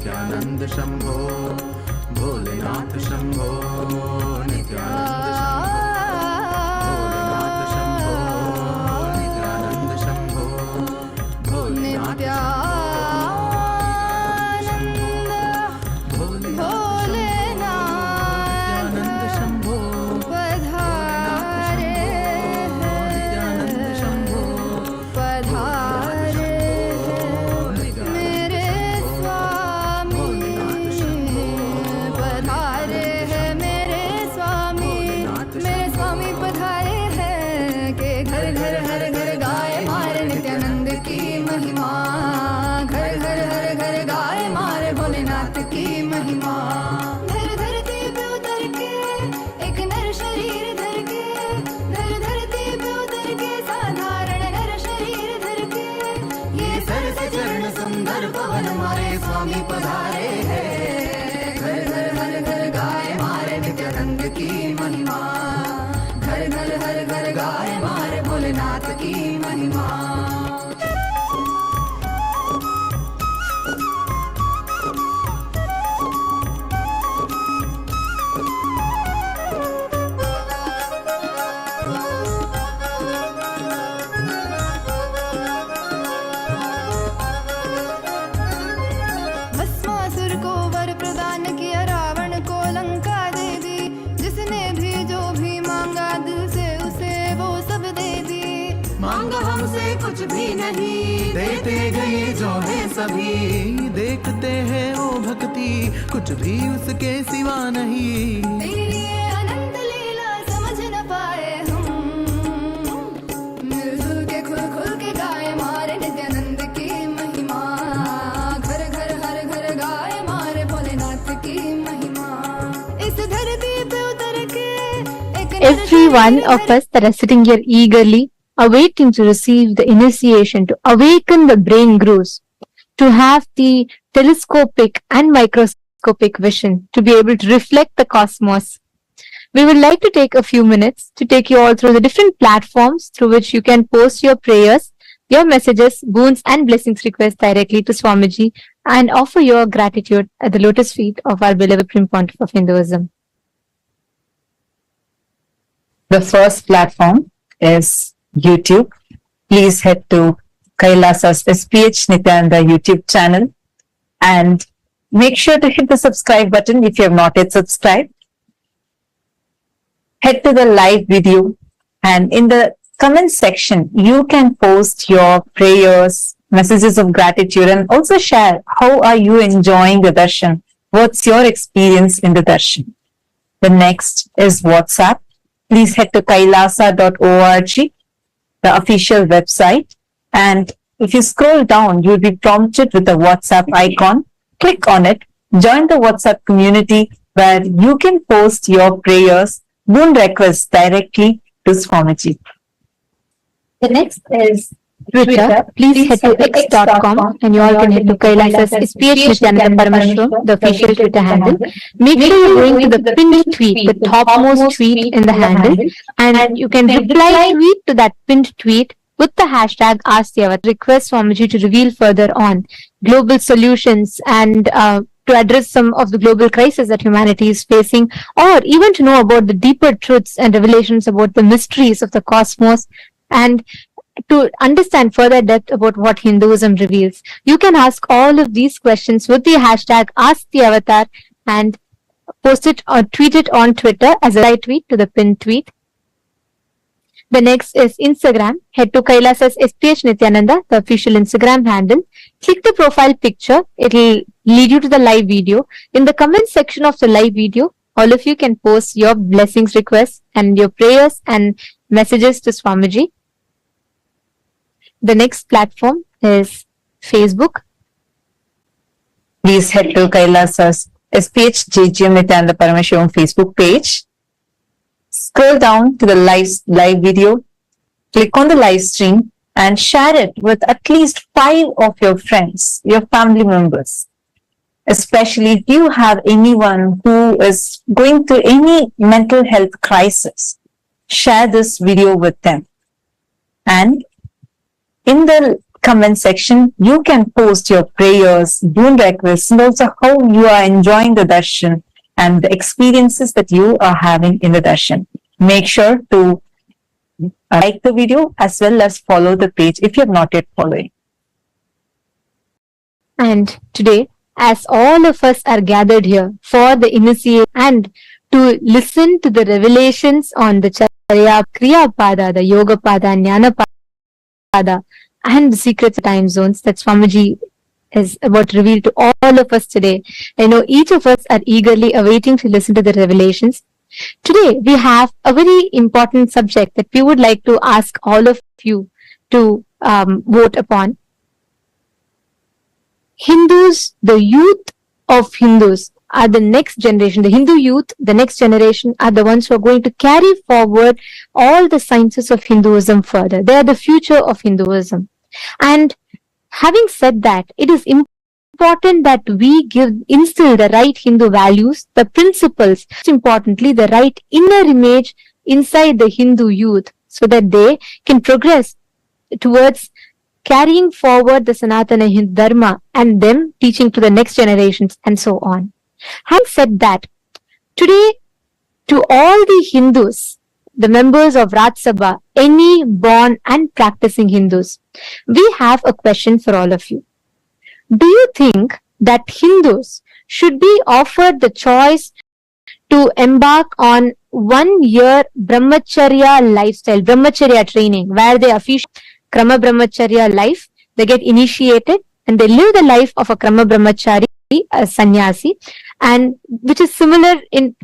नित्यानंद शंभो भोलेनाथ शंभो नित्यानंद शंभो नित्यानंद शंभो भोलेनाथ स्वामी पधारे हैं। घर घर हर घर गाए मारे नित्यानंद की महिमा। घर घर हर घर गाए मारे भोलेनाथ की महिमा। कुछ भी नहीं देते गए जो है सभी। देखते हैं वो भक्ति कुछ भी उसके सिवा नहीं। तेरी ये अनंत लीला समझ न पाए हम। मिलजुल के खुल खुल के गाए मारे नित्यानंद की महिमा। घर घर हर घर गाए मारे भोलेनाथ की महिमा। इस धरती पे उतर के Every one of us that are sitting here eagerly awaiting to receive the initiation, to awaken the brain grooves, to have the telescopic and microscopic vision, to be able to reflect the cosmos. We would like to take a few minutes to take you all through the different platforms through which you can post your prayers, your messages, boons and blessings requests directly to Swamiji and offer your gratitude at the lotus feet of our beloved Supreme Pontiff of Hinduism. The first platform is YouTube. Please head to Kailasa's SPH Nityananda YouTube channel and make sure to hit the subscribe button if you have not yet subscribed. Head to the live video and in the comment section you can post your prayers, messages of gratitude and also share how are you enjoying the darshan. What's your experience in the darshan? The next is WhatsApp. Please head to kailasa.org, the official website, and if you scroll down, you'll be prompted with the WhatsApp icon. Click on it, join the WhatsApp community where you can post your prayers, boon requests directly to Swamiji. The next is Twitter. Please head to x.com and you all can head to Kailasa's SPH Nityananda Parameshwaram, the official Twitter handle. Make sure you're going to the pinned tweet, the topmost tweet in the handle, and you can reply tweet to that pinned tweet with the hashtag AskTheAvatar. Request Swamiji to reveal further on global solutions and to address some of the global crises that humanity is facing, or even to know about the deeper truths and revelations about the mysteries of the cosmos, and to understand further depth about what Hinduism reveals. You can ask all of these questions with the hashtag AskTheAvatar and post it or tweet it on Twitter as a live tweet to the pinned tweet. The next is Instagram. Head to Kailasa's SPH Nityananda, the official Instagram handle. Click the profile picture. It will lead you to the live video. In the comment section of the live video, all of you can post your blessings requests and your prayers and messages to Swamiji. The next platform is Facebook. Please head to Kailasa's SPH JGM Nityananda Parameshwaram Facebook page. Scroll down to the live video, click on the live stream and share it with at least 5 of your friends, your family members. Especially if you have anyone who is going through any mental health crisis, share this video with them. And in the comment section, you can post your prayers, boon requests, and also how you are enjoying the darshan and the experiences that you are having in the darshan. Make sure to like the video as well as follow the page if you have not yet followed. And today, as all of us are gathered here for the initiation and to listen to the revelations on the Charya Kriya Pada, the Yoga Pada, Jnana Pada, and the secrets of time zones that Swamiji is about to reveal to all of us today. I know each of us are eagerly awaiting to listen to the revelations. Today, we have a very important subject that we would like to ask all of you to vote upon. Hindus, the youth of Hindus are the next generation. The Hindu youth, the next generation, are the ones who are going to carry forward all the sciences of Hinduism further. They are the future of Hinduism. And having said that, it is important that we instill the right Hindu values, the principles, most importantly, the right inner image inside the Hindu youth so that they can progress towards carrying forward the Sanatana Hindu Dharma and them teaching to the next generations and so on. Having said that, today to all the Hindus, the members of Raj Sabha, any born and practicing Hindus, we have a question for all of you. Do you think that Hindus should be offered the choice to embark on 1 year brahmacharya lifestyle, brahmacharya training, where they officially Krama Brahmacharya life, they get initiated and they live the life of a Krama Brahmachari, a sannyasi, and which is similar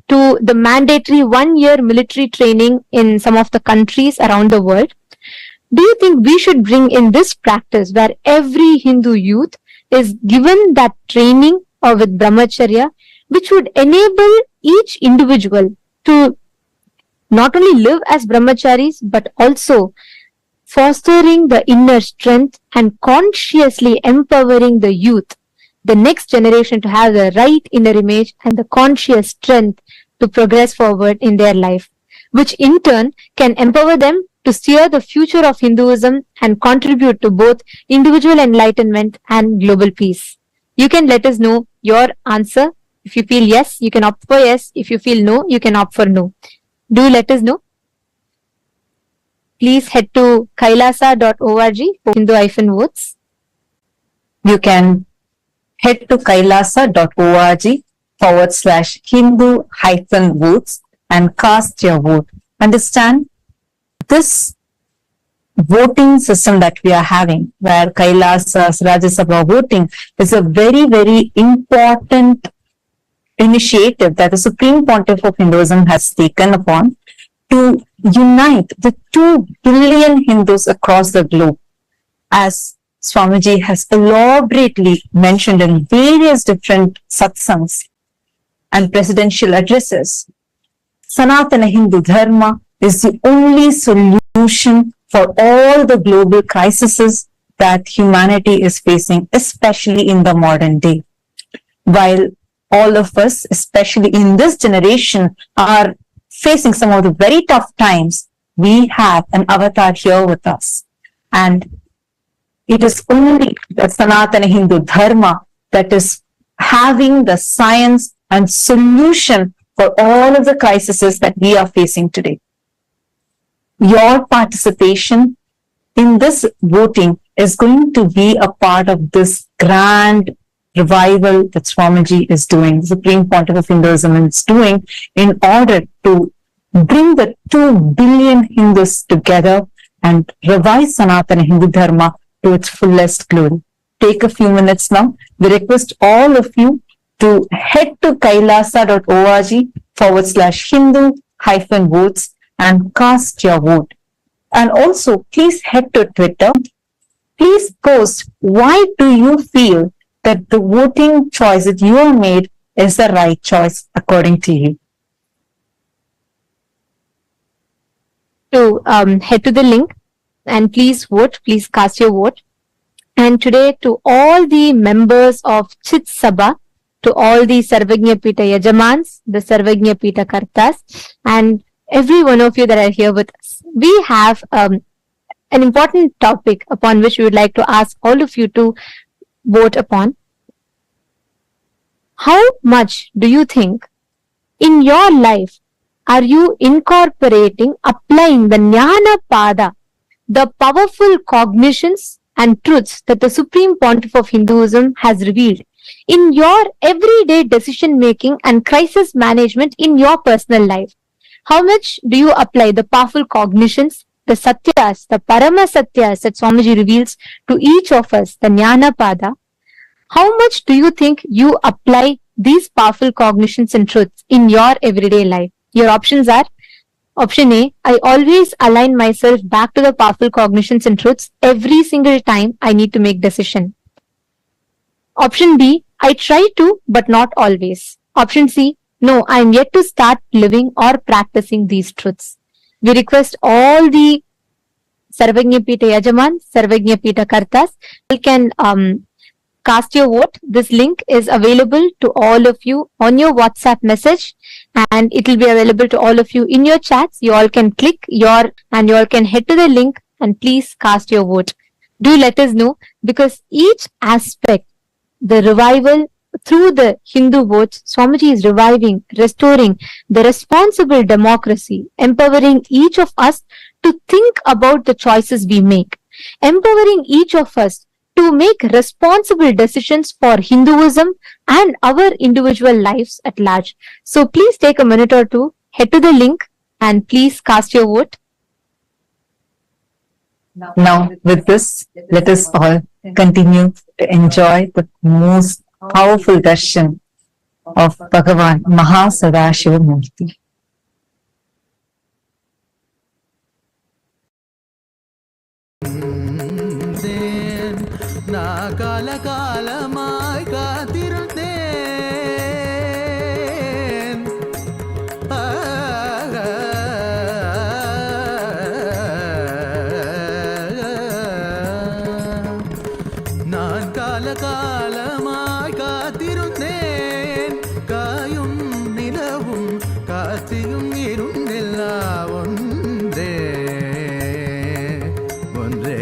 to the mandatory 1 year military training in some of the countries around the world? Do you think we should bring in this practice where every Hindu youth is given that training with Brahmacharya, which would enable each individual to not only live as Brahmacharis, but also fostering the inner strength and consciously empowering the youth, the next generation, to have the right inner image and the conscious strength to progress forward in their life, which in turn can empower them to steer the future of Hinduism and contribute to both individual enlightenment and global peace. You can let us know your answer. If you feel yes, you can opt for yes. If you feel no, you can opt for no. Do let us know. Please head to kailasa.org for Hindu-votes. You can head to kailasa.org/Hindu-votes and cast your vote. Understand, this voting system that we are having, where Kailasas, Rajya Sabha voting, is a very, very important initiative that the Supreme Pontiff of Hinduism has taken upon to unite the 2 billion Hindus across the globe. As Swamiji has elaborately mentioned in various different satsangs and presidential addresses, Sanatana Hindu Dharma is the only solution for all the global crises that humanity is facing, especially in the modern day. While all of us, especially in this generation, are facing some of the very tough times, we have an avatar here with us. And it is only the Sanatana Hindu Dharma that is having the science and solution for all of the crises that we are facing today. Your participation in this voting is going to be a part of this grand revival that Swamiji is doing, the Supreme Pontiff of Hinduism is doing, in order to bring the 2 billion Hindus together and revive Sanatana Hindu Dharma to its fullest glory. Take a few minutes now. We request all of you to head to kailasa.org/Hindu-votes and cast your vote. And also, please head to Twitter. Please post, why do you feel that the voting choice that you have made is the right choice according to you? To head to the link and please vote, please cast your vote. And today, to all the members of Chit Sabha, to all the Sarvagnya Pita Yajamans, the Sarvagnya Pita Kartas, and every one of you that are here with us, we have an important topic upon which we would like to ask all of you to vote upon. How much do you think in your life are you incorporating, applying the Jnana Pada, the powerful cognitions and truths that the Supreme Pontiff of Hinduism has revealed in your everyday decision making and crisis management in your personal life? How much do you apply the powerful cognitions, the Satyas, the Parama Satyas that Swamiji reveals to each of us, the Jnana Pada? How much do you think you apply these powerful cognitions and truths in your everyday life? Your options are: option A, I always align myself back to the powerful cognitions and truths every single time I need to make decision. Option B, I try to, but not always. Option C, no, I am yet to start living or practicing these truths. We request all the Sarvagnya Pita Yajaman, Sarvagnya Pita Kartas, you can cast your vote. This link is available to all of you on your WhatsApp message, and it will be available to all of you in your chats. You all can click you all can head to the link and please cast your vote. Do let us know, because each aspect, the revival through the Hindu votes, Swamiji is reviving, restoring the responsible democracy, empowering each of us to think about the choices we make, empowering each of us to make responsible decisions for Hinduism and our individual lives at large. So please take a minute or two, head to the link and please cast your vote. Now, with this, let us all continue to enjoy the most powerful darshan of Bhagavan MahaSadashiva Murthy. நான் காலகாலமாய் காத்திருந்தேன். நான் காலகாலமாய் காத்திருந்தேன். காயும் நிலவும் காட்சியும் இருந்தெல்லா ஒன்றே ஒன்றே.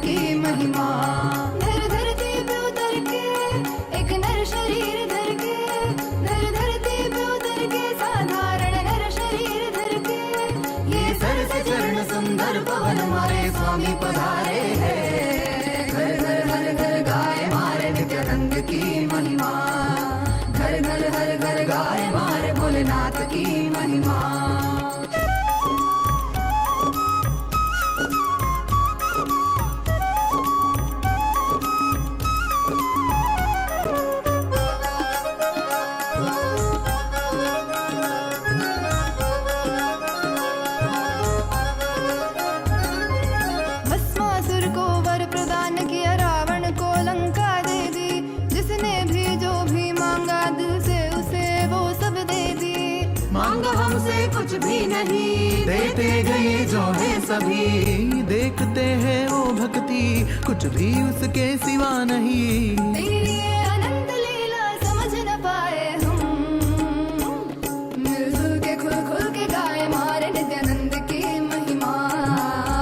की महिमा। धर धरती पे उतर के एक नर शरीर धर के, धर धरती पे उतर के साधारण नर शरीर धर के, ये सरस चरण सुंदर पवन मारे स्वामी पधारे है। घर घर हर घर गाय मारे नित्यानंद की महिमा, घर घर हर घर गाय मारे भोलेनाथ की महिमा। भस्मासुर को वर प्रदान किया, रावण को लंका दे दी, जिसने भी जो भी मांगा दिल से उसे वो सब दे दी। मांगा हमसे कुछ भी नहीं, देते गए जो है सभी, देखते हैं वो भक्ति कुछ भी उसके सिवा नहीं। तेरी ये अनंत लीला समझ न पाए हम, मिलजुल के खुल खुल के गाए मारे नित्यानंद की महिमा।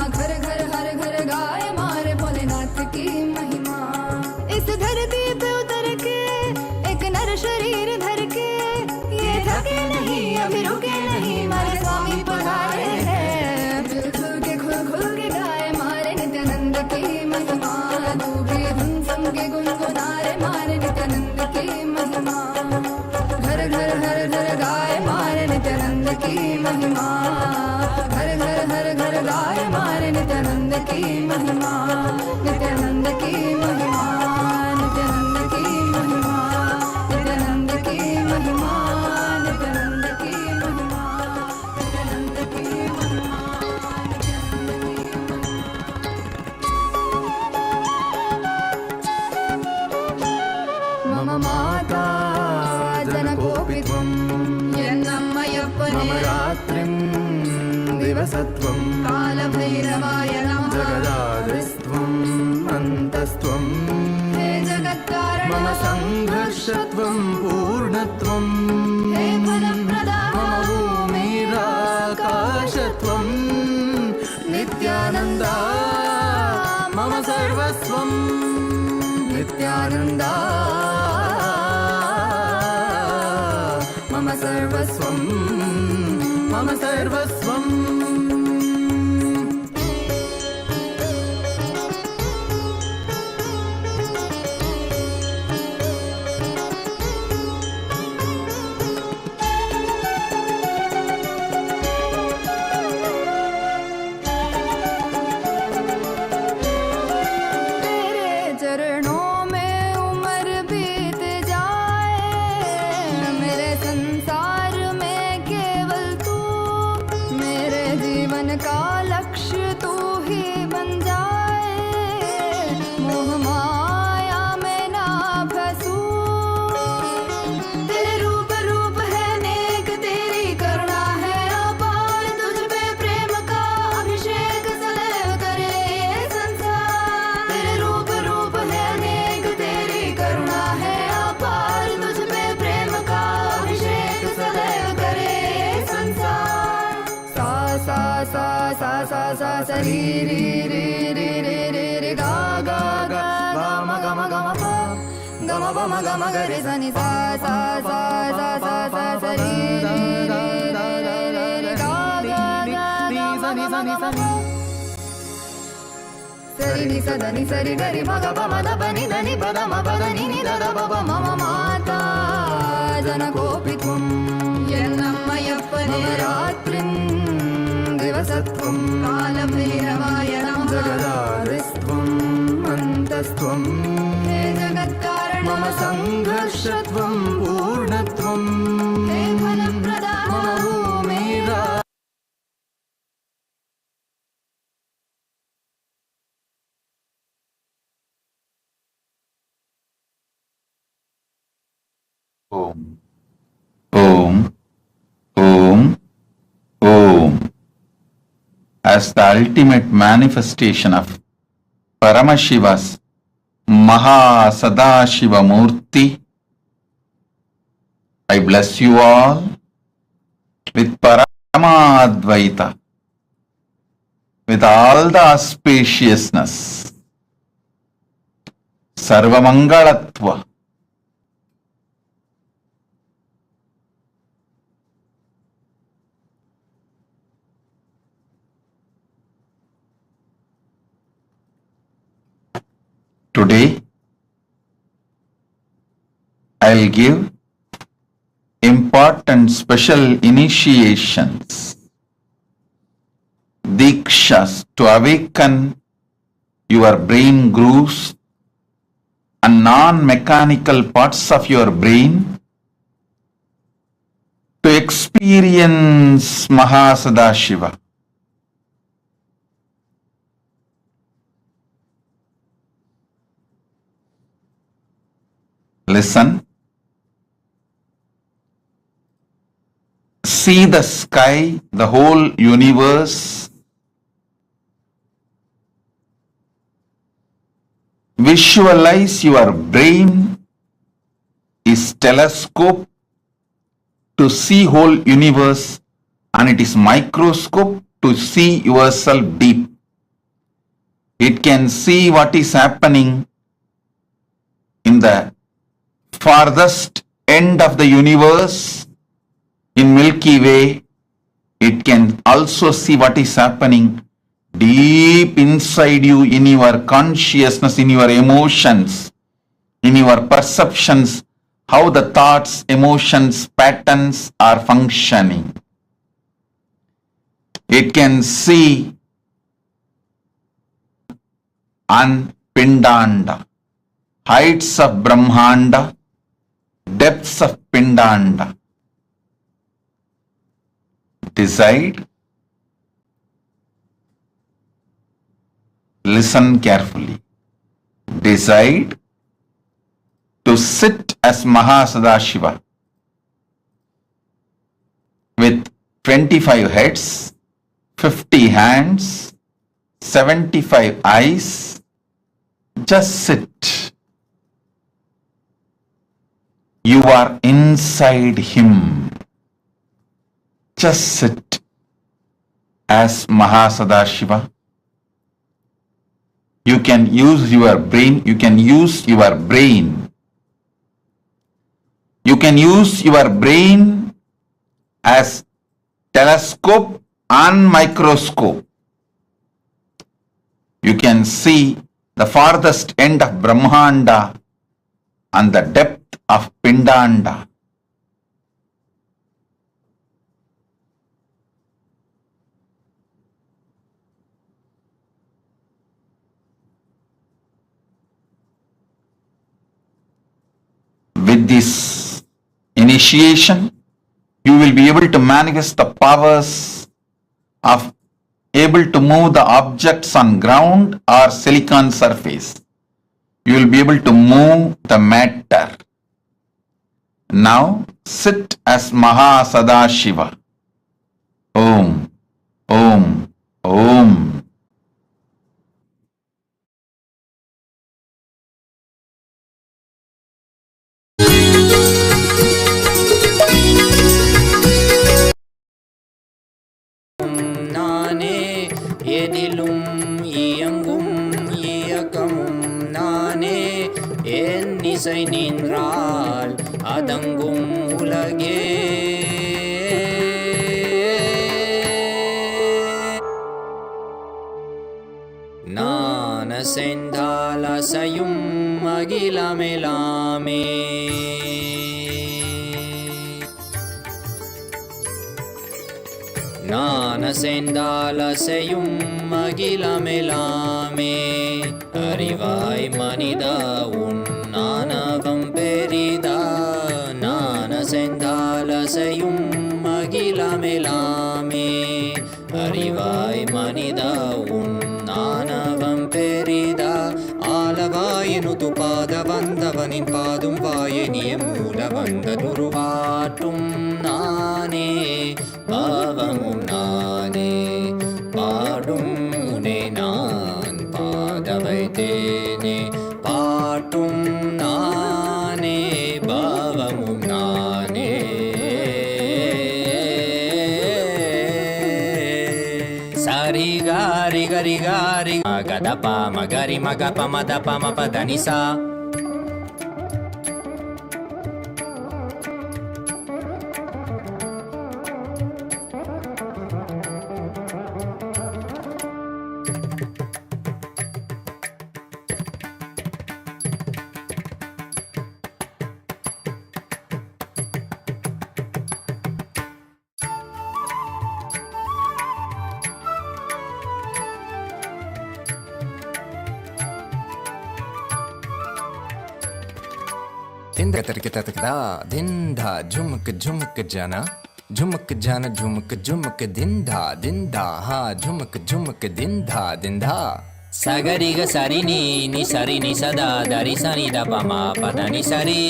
घर घर हर घर गाए मारे भोलेनाथ की महिमा। इस धरती पे उतर के एक नर शरीर धर के, ये थके नहीं अभी रुके नहीं मारे स्वामी पधारे हैं। मिलजुल के खुल खुल के गाए मारे नित्यानंद की महिमा। तू भी हम सब के गुनगुनारे मारे नित्यानंद की महिमा। घर घर हर घर गाए मारे नित्यानंद की महिमा। घर घर हर घर गाए मारे नित्यानंद की महिमा। नित्यानंद की महिमा, नित्यानंद की महिमा, नित्यानंद की महिमा, नित्यानंद की महिमा, नित्यानंद की महिमा। मम माता जनकोऽपि त्वं, मम रात्रिं दिवसत्वं, कालभैरवाय नमः। जगदादिस्त्वं अन्तस्त्वं, हे जगत्कारण मम संघर्षत्वं पूर्णत्वं, हे फलप्रदा मम भूमिराकाशत्वं, नित्यानन्दा मम सर्वस्वं, नित्यानन्दा मम सर्वस्वं, मम सर्वस्वं। तेरे चरणों में उम्र बीत जाए, मेरे संसार में केवल तू, मेरे जीवन का लक्ष्य तू ही बन जाए। मोह माया में ना फंसूं, तेरे रूप रूप है नेक, तेरी करुणा है अपार, तुझ पे प्रेम का अभिषेक सदैव करे ये संसार। तेरे रूप रूप है नेक, तेरी करुणा है अपार, तुझ पे प्रेम का अभिषेक सदैव करे ये संसार। सा सा सा सा सा सा सा री री री री री री री गा गा गा गा म ग म ग म प ग म प म ग म ग रे सा नि सा सा सा सा सा सा सा री री री री री री गा गा गा गा म ग म ग म प सरि नि स द नि सरि ग रि म ग प म द प नि द नि प द म प द नि नि द द प प म म माता जनकोऽपि त्वं, मम रात्रिं दिवसत्वं, कालभैरवाय नमः। जगदादिस्त्वं अन्तस्त्वं, हे जगत्कारण मम संघर्षत्वं पूर्णत्वं, हे फलप्रदा मम भूमिरा। Om. Om. Om. Om. As the ultimate manifestation of Paramashiva's MahaSadashiva Murthy, I bless you all with Paramadvaita, with all the auspiciousness ಸರ್ವಮಂಗಳತ್ವ. Today, I'll give important special initiations, dikshas to awaken your brain grooves and non-mechanical parts of your brain to experience MahaSadashiva. Listen. See the sky, the whole universe. Visualize your brain is telescope to see whole universe, and it is microscope to see yourself deep. It can see what is happening in the farthest end of the universe in Milky Way. It can also see what is happening deep inside you, in your consciousness, in your emotions, in your perceptions, how the thoughts, emotions, patterns are functioning. It can see and Pindanda, heights of Brahmanda, depths of Pindanda. Decide. Listen carefully. Decide to sit as MahaSadashiva with 25 heads, 50 hands, 75 eyes. Just sit. You are inside him. Just sit as MahaSadashiva. You can use your brain. You can use your brain. You can use your brain as telescope and microscope. You can see the farthest end of Brahmanda and the depth of Pindanda. With this initiation, you will be able to manifest the powers of able to move the objects on ground or silicon surface. You will be able to move the matter. Now sit as MahaSadashiva. Om, Om, Om. எதிலும் இயங்கும் இயக்கமும் நானே, என் இசை நின்றால் அதங்கும் உலகே. நான் அசைந்தால் அசையும் அகிலமெலாமே. நான் அசைந்தால் அசையும் அகிலமெலாமே. அறிவாய் மனிதா உன் ஆணவம் பெரிதா. நான் அசைந்தால் அசையும் அகிலமெலாமே. அறிவாய் மனிதா உன் ஆணவம் பெரிதா. ஆலவாயினுது பாத வந்தவனின் பாதும் வாயனிய மூல வந்த துருவாற்றும் நானே. பாவமும் நானே, பாடும் உனை நான் பாத வைத்தேனே. பாட்டும் நானே, பாவமும் நானே. சரி காரி கரி காரி மகதப மகரி மகப மதப மபதனிசா. तिंदा तरकता दिंदा झुमक झुमक जाना झुमक जाना झुमक झुमक दिंदा दिंदा हा झुमक झुमक दिंदा दिंदा सगरी ग सरी नी सरी नी सदा दरी सनी द पमा पदा नी सरी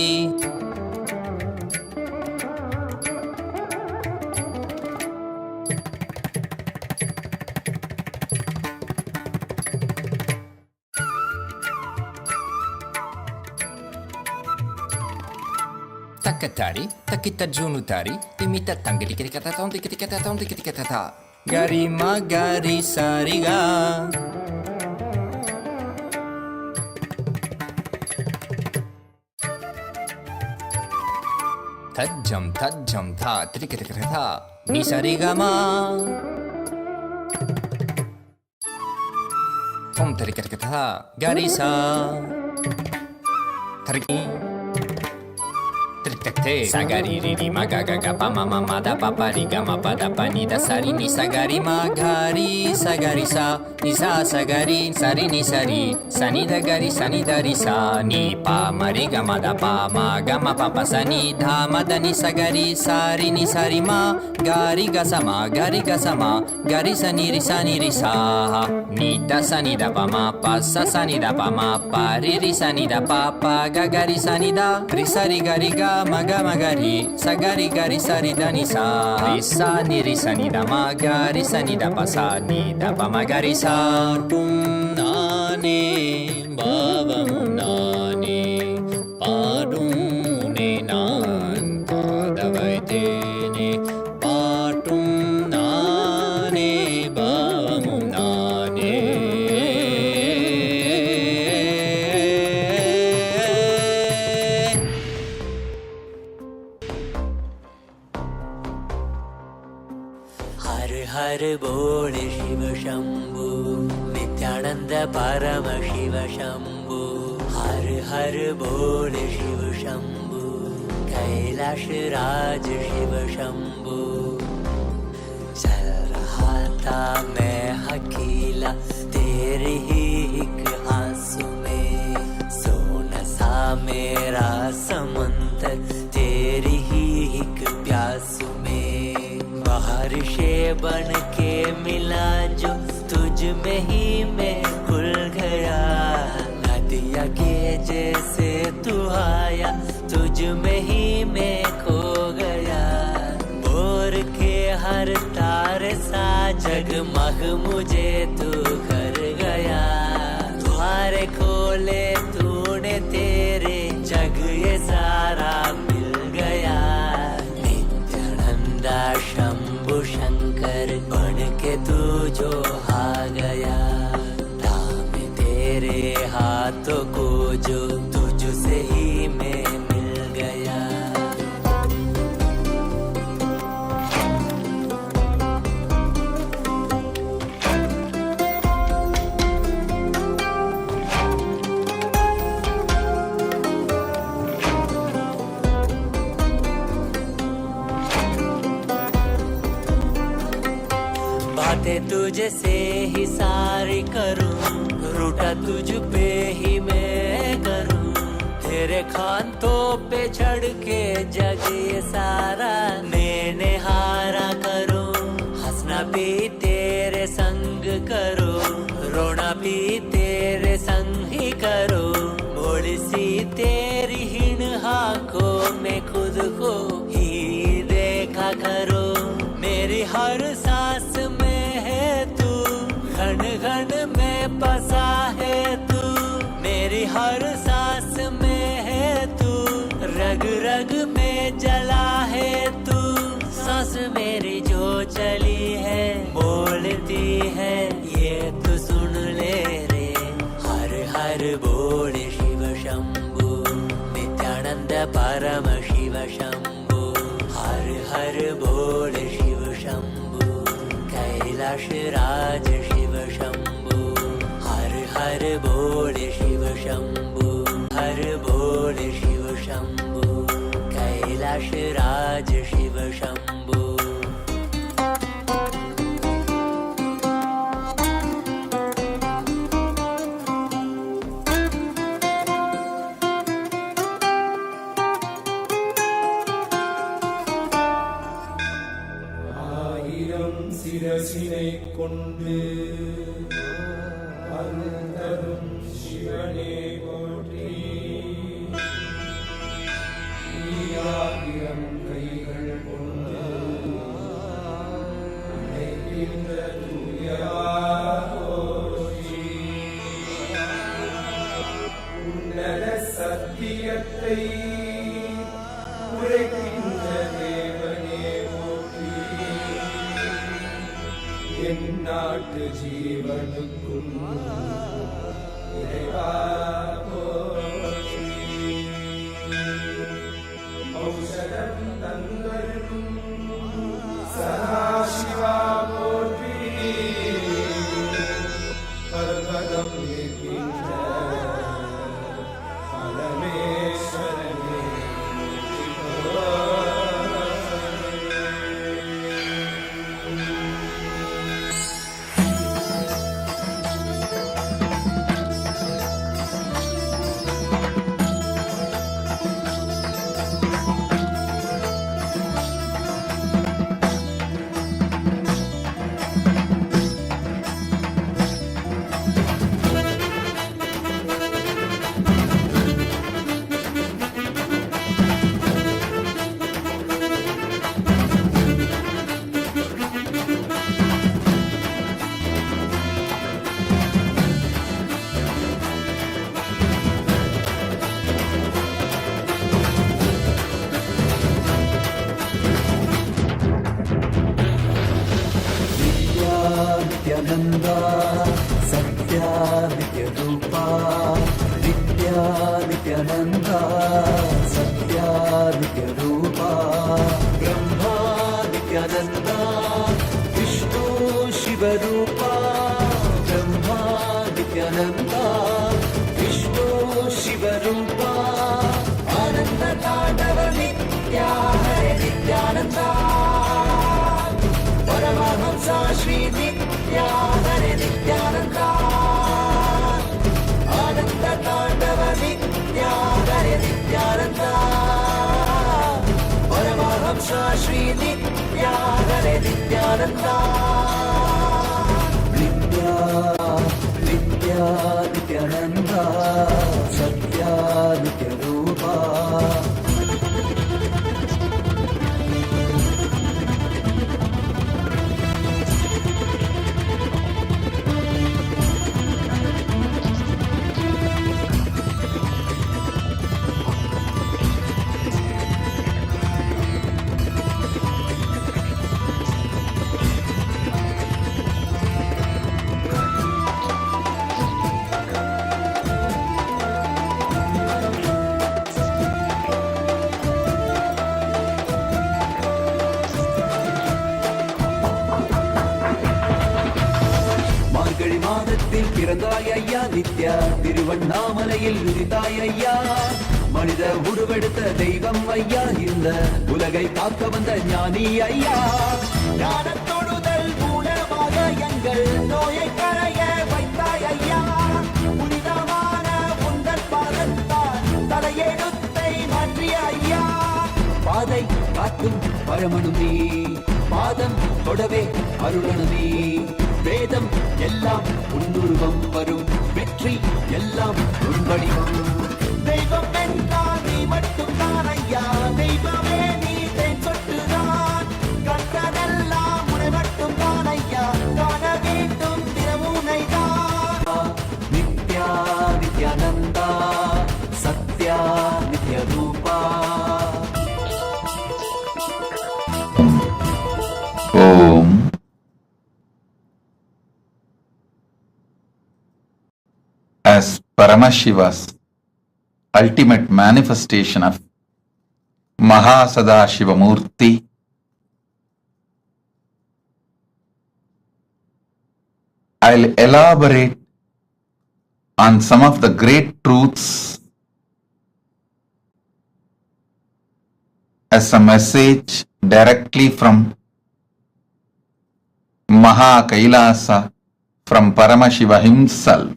takatari takita junutari timita tangiri kata ta gari magari sariga tajam tha trikita ta ni sarigama tom trikita ta gari sa tariki sagari ri ma ga ga pa ma da pa pa ri ga ma pa da pa ni da sari ni sagari ma gari sagari sa ni sa sagari sari ni sari sani da gari sani da ri sa ni pa ma ri ga ma da pa ma ga ma pa pa sa ni dha ma da ni sagari sari ni sari ma gari ga sa ma gari sani ri sa ni da sani da pa ma pa sa sani da pa ma pa ri sani da pa pa ga gari sani da ri sari gari ga maga magari sagari gari sari da ni sa ni sa ni da magari sa ni da pa sa ni da pa magari sa tum nane bavam nane padum ne nan padavai te ne patum nane bavam nane हर बोल शिव शंभु नित्यानंद परम शिव शंभु हर बोल शिव शंभु कैलाश राज शिव शंभु चल रहा था मैं अकेला तेरे ही एक आंसू में सोना सा मेरा समंदर तेरी ही एक प्यासू में बारिशे बन के मिला जो तुझ में ही मैं खुल गया नदिया के जैसे तू आया तुझ में ही मैं खो गया बोर के हर तारे सा जगमग मुझे तू कर गया द्वारे खोले तूने तेरे जग ये सारा मिल गया नित्यानंदा शंभु शंकर बन के तू जो आ गया थामे तेरे हाथों को जो तुझसे ही मैं मिल गया बातें तुझे से ही सारी करूं रूठा तुझ पे ही मैं करूं तेरे खानों पे चढ़ के जग ये सारा मैंने हारा करूं हंसना भी तेरे संग करो रोना भी तेरे संग ही करो मोड़ सी तेरी हिण आंखों में खुद को ही देखा करो मेरी हर सांस में है तू घन घन में बसा है तू मेरी हर सांस में है तू रग रग में जला है तू सांस मेरी जो चली है बोलती है ये तू सुन ले रे हर बोल शिव शंभु नित्यानंद परम शिव शंभु हर बोल शिव शंभु कैलाश राज शिव शंभु हर बोल शिव शंभु हर बोल शिव शंभु कैलाश राज शिव शंभु கொண்டு அருந்தரும் சிவனே போற்றி. ஈராயிரம் கைகள் கொண்டு நினைக்கின்ற தூயவா போற்றி. உன்னத சத்தியத்தை உரைக்கின்ற தேவனே போற்றி. என் நாட்டு ஜீவனுக்கும் இறைவா போற்றி. ஔஷதம் தந்தருளும் சதாசிவா போற்றி. பர்வதம் நிற்கின்ற பரமேஸ்வரனே नित्यानंदा सत्या नित्य रूपा. नित्या नित्यानंदा सत्या नित्य रूपा. ब्रह्मा नित्यानंदा विष्णु शिव रूपा. ब्रह्मा नित्यानंदा विष्णु शिव रूपा. आनंद तांडव नित्या हरे नित्यानंदा. परमहंसा श्री नित्या हरे नित्यानंदा. आनंद तांडव नित्या हरे नित्यानंदा. परमहंसा श्री नित्या हरे नित्यानंदा. नित्या नित्या नित्यानंदा सत्या नित्य रूपा. பிறந்தாய் ஐயா நித்யா. திருவண்ணாமலையில் உதித்தாய் ஐயா. மனித உருவெடுத்த தெய்வம் ஐயா. இந்த உலகை காக்க வந்த ஞானி ஐயா. ஞானத்தொடுதல் மூலமாக எங்கள் நோயை கரைய வைத்தாய் ஐயா. புனிதமான உங்கள் பாதத்தால் தலையெழுத்தை மாற்றிய ஐயா. பாதை காட்டும் பரமனுமே. பாதம் தொடவே அருளனுமே. வேதம் எல்லாம் உன்னுருவம் வரும். வெற்றி எல்லாம் உன் வடிவம். தெய்வம் என்றால் நீ மட்டும் தான் ஐயா. தெய்வமே நீ தேன் சொட்டுதான். கற்றதெல்லாம் உன்னை மட்டும் தான் ஐயா. காண வேண்டும் தினமுனை தான். நித்யா நித்யானந்தா சத்யா நித்ய ரூபா. ஓம். As Paramashiva's ultimate manifestation of MahaSadashiva Murthy, I'll elaborate on some of the great truths as a message directly from Maha Kailasa, from Paramashiva himself.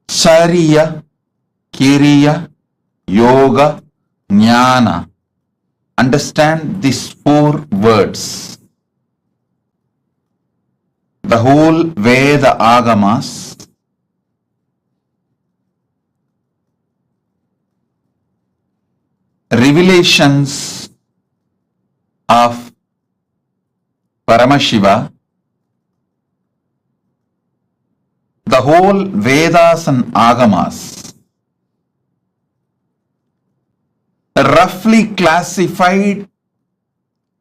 Chariya, Kiriya, Yoga, Jnana understand these four words. The whole Veda Agamas revelations of Paramashiva, the whole Vedas and Agamas roughly classified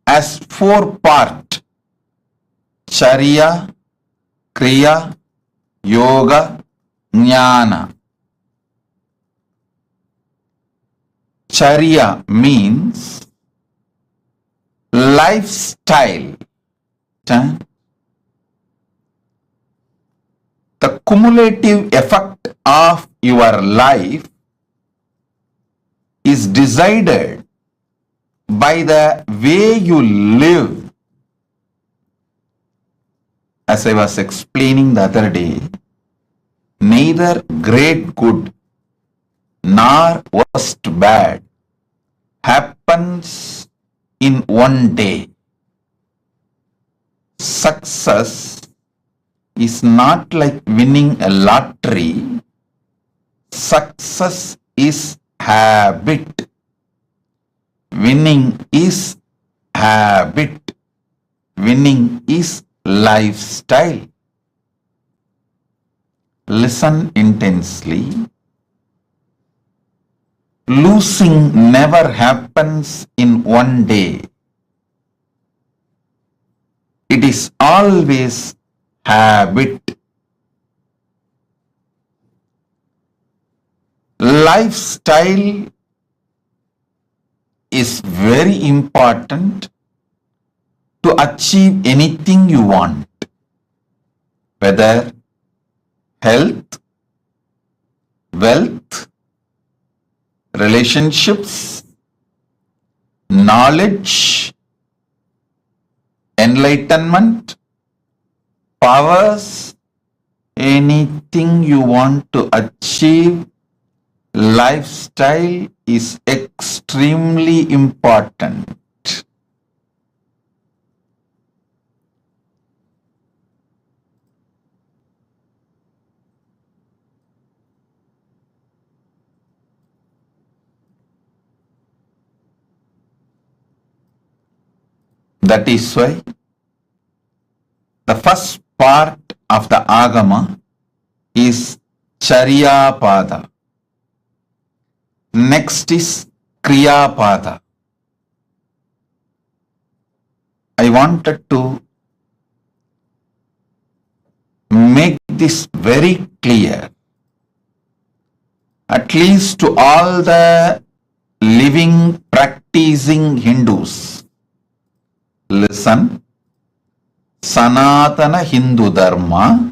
as four parts: Charya, Kriya, Yoga, Jnana. Charya means lifestyle. The cumulative effect of your life is decided by the way you live. As I was explaining the other day, neither great good nor worst bad happens in one day. Success is not like winning a lottery. Success is habit. Winning is habit. Winning is lifestyle. Listen intensely. Losing never happens in one day. It is always habit. Lifestyle is very important to achieve anything you want, whether health, wealth, relationships, knowledge, enlightenment, powers, anything you want to achieve. Lifestyle is extremely important. That is why the first part of the Agama is Charya Pada. Next is Kriya Pada. I wanted to make this very clear, at least to all the living, practicing Hindus. Listen, Sanatana Hindu Dharma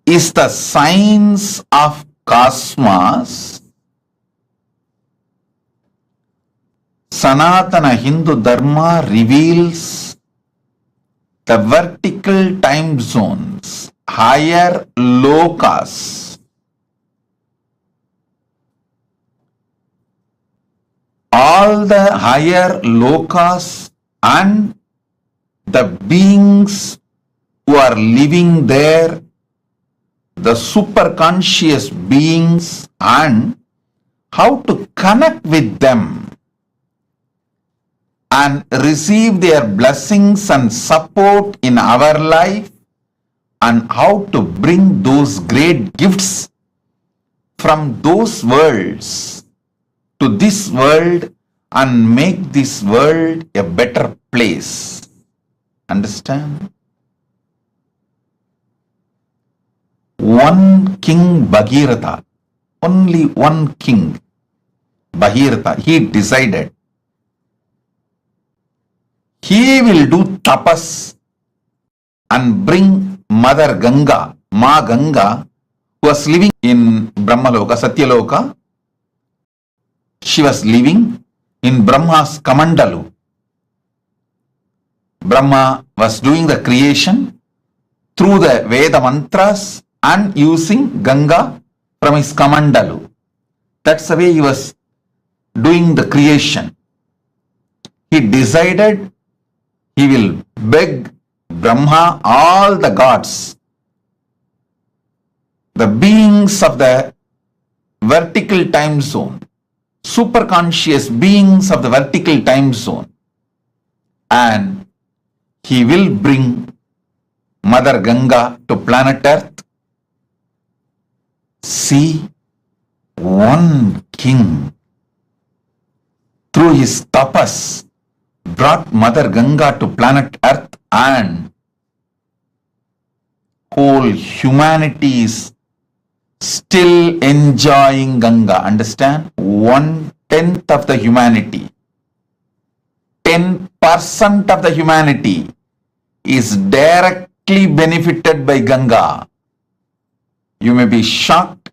is the science of cosmos. Sanatana Hindu Dharma reveals the vertical time zones, higher lokas. All the higher lokas and the beings who are living there, the superconscious beings, and how to connect with them and receive their blessings and support in our life, and how to bring those great gifts from those worlds to this world and make this world a better place. Understand? One king Bhagirath, only one king Bhagirath, he decided he will do tapas and bring Mother Ganga, Ma Ganga, who was living in Brahmaloka, Satyaloka. She was living in Brahma's Kamandalu. Brahma was doing the creation through the Veda mantras and using Ganga. from his kamandalu. That's the way he was doing the creation. He decided he will beg Brahma, all the gods, the beings of the vertical time zone, superconscious beings of the vertical time zone, and he will bring Mother Ganga to planet Earth. See, one king through his tapas brought Mother Ganga to planet Earth, and whole humanity is still enjoying Ganga. Understand? 1/10 of the humanity, 10% of the humanity is directly benefited by Ganga. You may be shocked.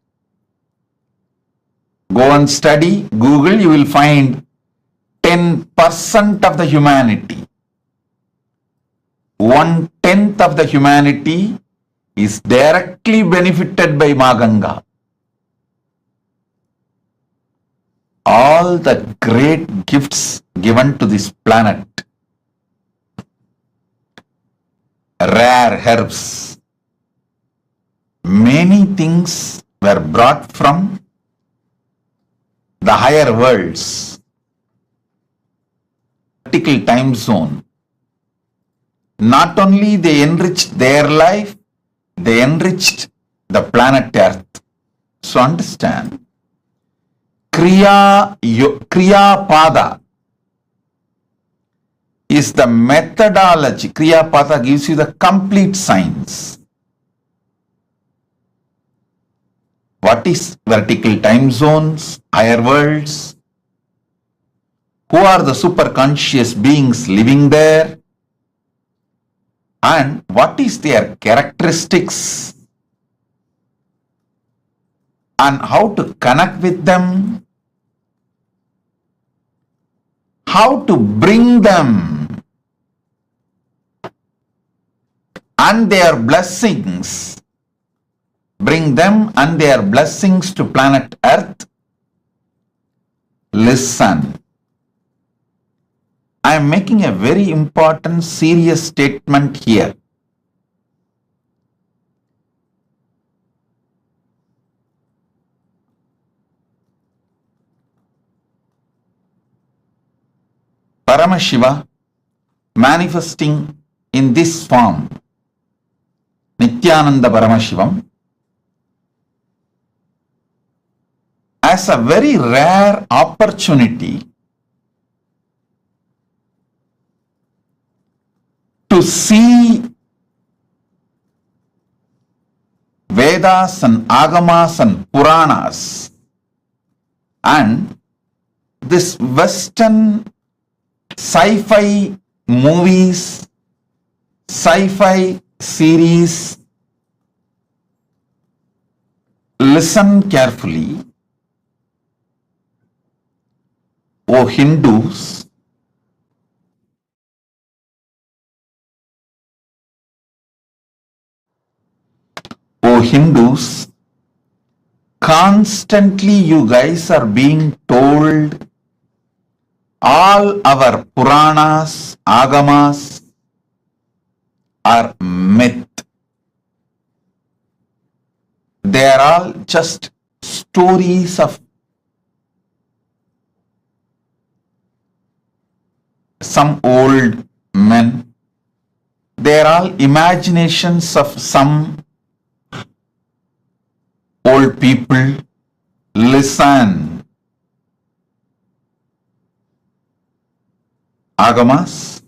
Go and study, Google, you will find 10% of the humanity. 1/10 of the humanity is directly benefited by Ma Ganga. All the great gifts given to this planet, rare herbs, many things were brought from the higher worlds, vertical time zone. Not only they enriched their life, they enriched the planet Earth. So understand, Kriya Pada is the methodology. Kriya Pada gives you the complete science. What is vertical time zones, higher worlds? Who are the superconscious beings living there? And what is their characteristics? And how to connect with them? How to bring them and their blessings, bring them and their blessings to planet Earth? Listen. I am making a very important, serious statement here. Paramashiva manifesting in this form, Nityananda Paramashivam, as a very rare opportunity to see Vedas and Agamas and Puranas and this Western sci-fi movies, sci-fi series. Listen carefully, O Hindus. O Hindus, constantly you guys are being told all our Puranas, Agamas are myth. They are all just stories of some old men. They are all imaginations of some old people. Listen. Agamas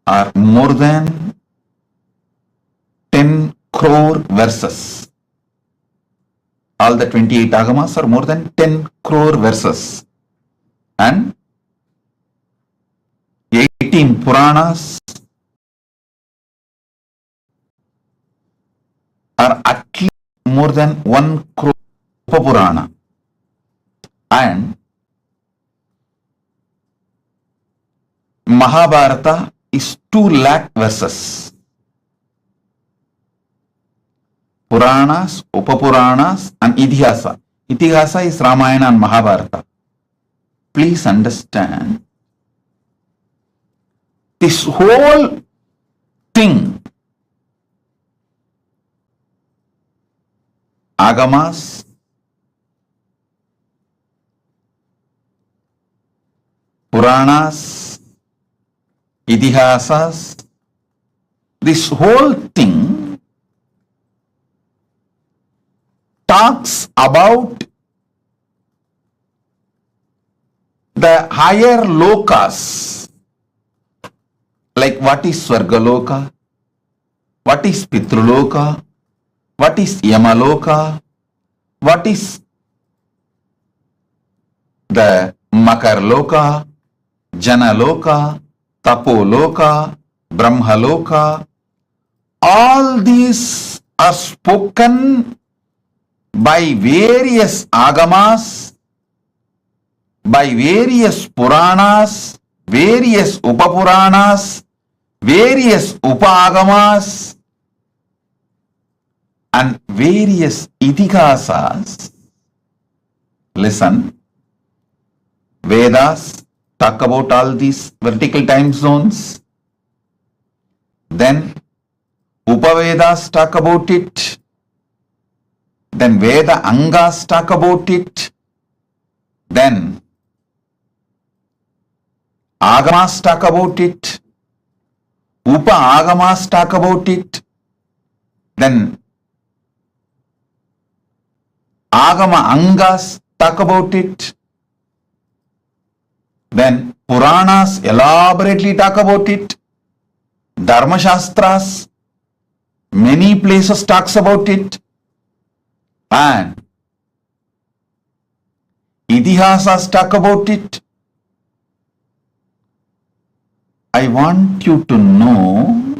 are more than 10 crore verses. All the 28 Agamas are more than 10 crore verses. And 18 Puranas are at least more than 1 crore Purana. And Mahabharata is 2 lakh verses. Puranas, Upapuranas and Itihasa. Itihasa is Ramayana and Mahabharata. Please understand, this whole thing, Agamas, Puranas, Itihasas, this whole thing talks about the higher lokas, like what is Swargaloka, what is Pitruloka, what is Yamaloka, what is the Makarloka, Janaloka, Tapoloka, Brahmaloka. All these are spoken by various agamas, by various Puranas, various Upapuranas, various Upagamas and various Itihasas. Listen, Vedas talk about all these vertical time zones. Then Upavedas talk about it. Then Veda Angas talk about it. Then Agamas talk about it. Upa Agamas talk about it. Then Agama Angas talk about it. Then Puranas elaborately talk about it. Dharma Shastras, many places talks about it. And Itihasas talk about it. I want you to know,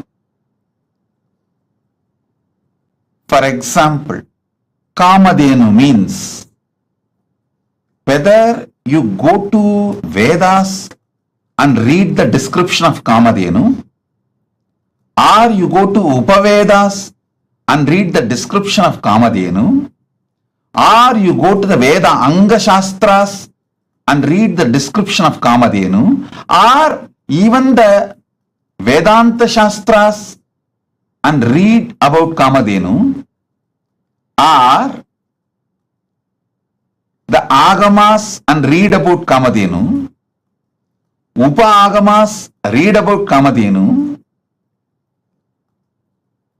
for example, Kamadhenu means, whether you go to Vedas and read the description of Kamadhenu, or you go to Upavedas and read the description of Kamadhenu, or you go to the Veda Anga Shastras and read the description of Kamadhenu, or even the Vedanta Shastras and read about Kamadhenu, or the Agamas and read about Kamadhenu, Upa Agamas read about Kamadhenu,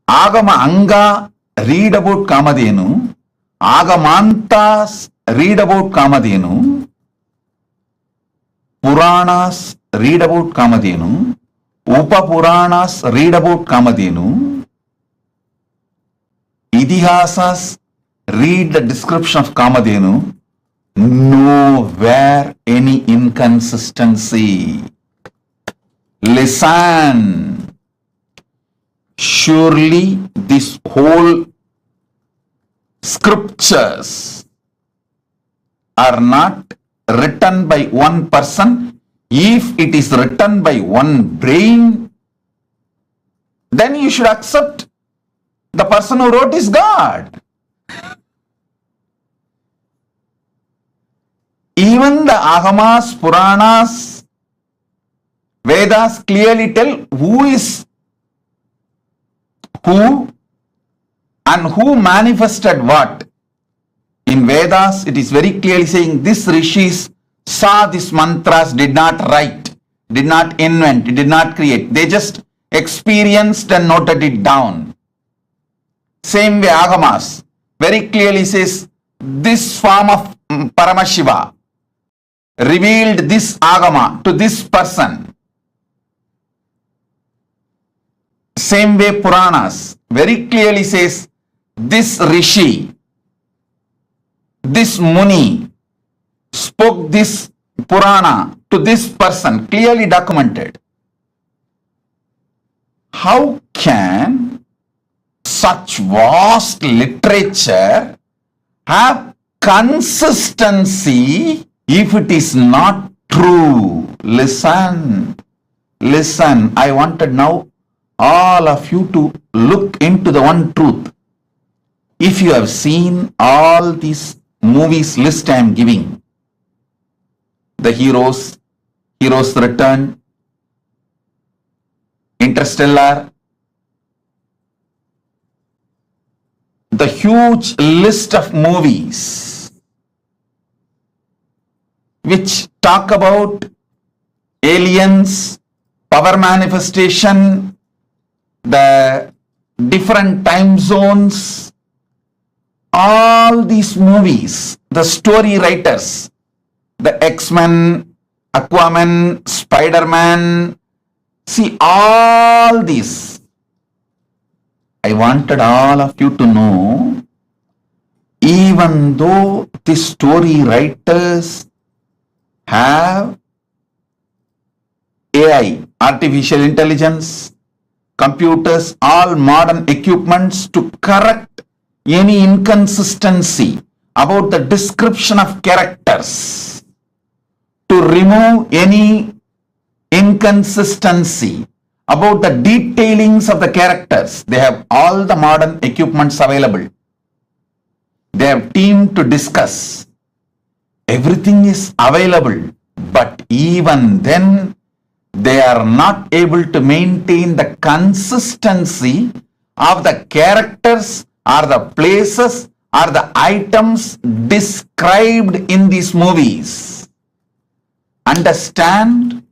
Agama Anga read about Kamadhenu, Agamantas read about Kamadhenu, Puranas read about Kamadhenu, Upapuranas read about Kamadhenu, Itihasas read the description of Kamadhenu. Nowhere any inconsistency. Listen. Surely this whole scriptures are not written by one person. If it is written by one brain, then you should accept the person who wrote is God. Even the Agamas, Puranas, Vedas clearly tell who is who and who manifested what. In Vedas, it is very clearly saying this rishis saw these mantras, did not write, did not invent, did not create. They just experienced and noted it down. Same way Agamas very clearly says this form of Paramashiva revealed this Agama to this person. Same way Puranas very clearly says this Rishi, this Muni spoke this Purana to this person, clearly documented. How can such vast literature have consistency if it is not true? Listen, listen. I wanted now all of you to look into the one truth. If you have seen all these movies list I am giving, the heroes return, Interstellar, the huge list of movies which talk about aliens, power manifestation, the different time zones, all these movies, the story writers, the X-Men, Aquaman, Spider-Man, see all these. I wanted all of you to know, even though the story writers have AI, artificial intelligence, computers, all modern equipments to correct any inconsistency about the description of characters, to remove any inconsistency about the detailings of the characters. They have all the modern equipments available. They have team to discuss. Everything is available, but even then they are not able to maintain the consistency of the characters or the places or the items described in these movies. Understand?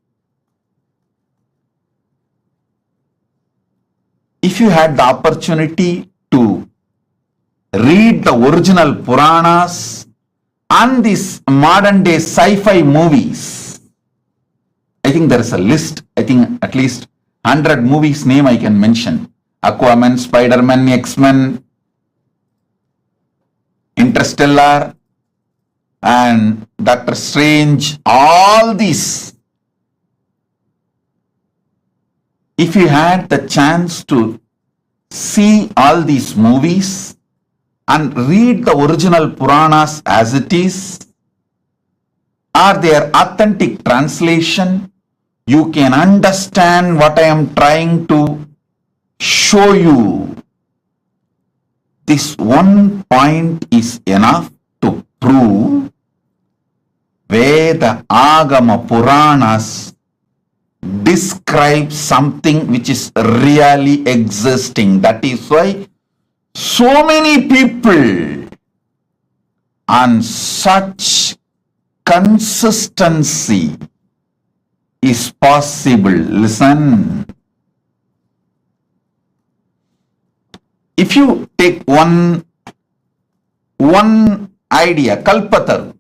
If you had the opportunity to read the original Puranas and these modern day sci-fi movies, I think there is a list, I think at least 100 movies name I can mention. Aquaman, Spider-Man, X-Men, Interstellar, and Doctor Strange, all these. If you had the chance to see all these movies and read the original Puranas as it is, or their authentic translation, you can understand what I am trying to show you. This one point is enough to prove Veda, Agama, Puranas describe something which is really existing. That is why so many people on such consistency is possible. Listen. If you take one idea, Kalpataru.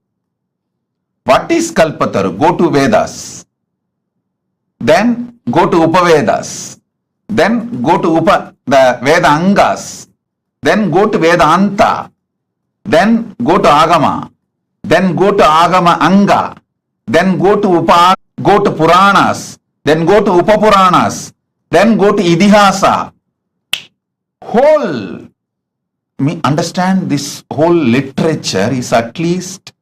What is Kalpataru? Go to Vedas. Then go to Upavedas. Then go to the Veda Angas. Then go to Vedanta. Then go to Agama. Then go to Agama Anga. Then go to Puranas. Then go to Upapuranas. Then go to Idihasa. Understand, this whole literature is at least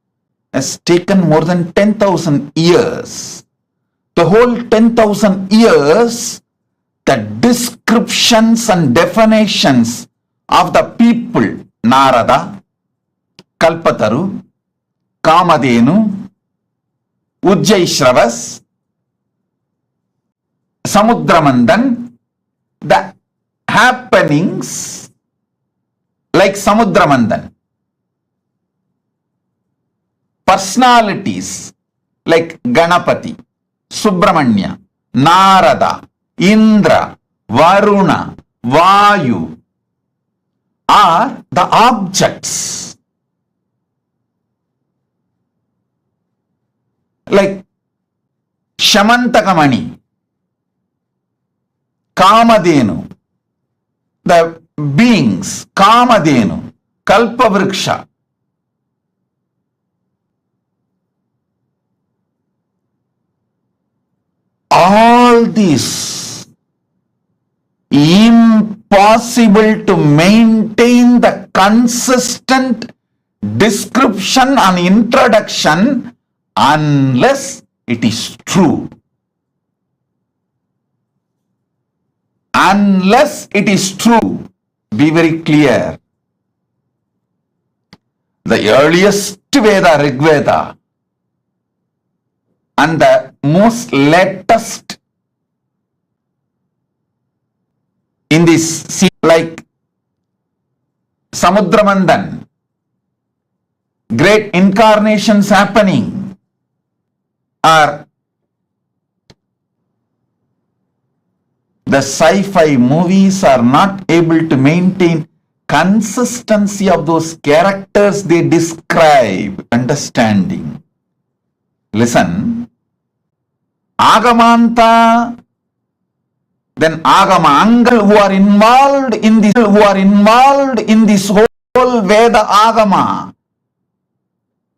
has taken more than 10,000 years. The whole 10,000 years, the descriptions and definitions of the people, Narada, Kalpataru, Kamadhenu, Ujjaishravas, Samudramandan, the happenings like Samudramandan, personalities like Ganapati, Subramanya, Narada, Indra, Varuna, Vayu are the objects. Like Shamantakamani, Kamadhenu, the beings, Kamadhenu, Kalpavriksha. All this impossible to maintain the consistent description and introduction unless it is true. Unless it is true, be very clear. the earliest Veda, Rig Veda, and the most latest in this scene, like Samudramandan, great incarnations happening, are the sci-fi movies are not able to maintain consistency of those characters they describe. Understanding. Listen. Agamanta, then Agama Angal who are involved in this whole Veda Agama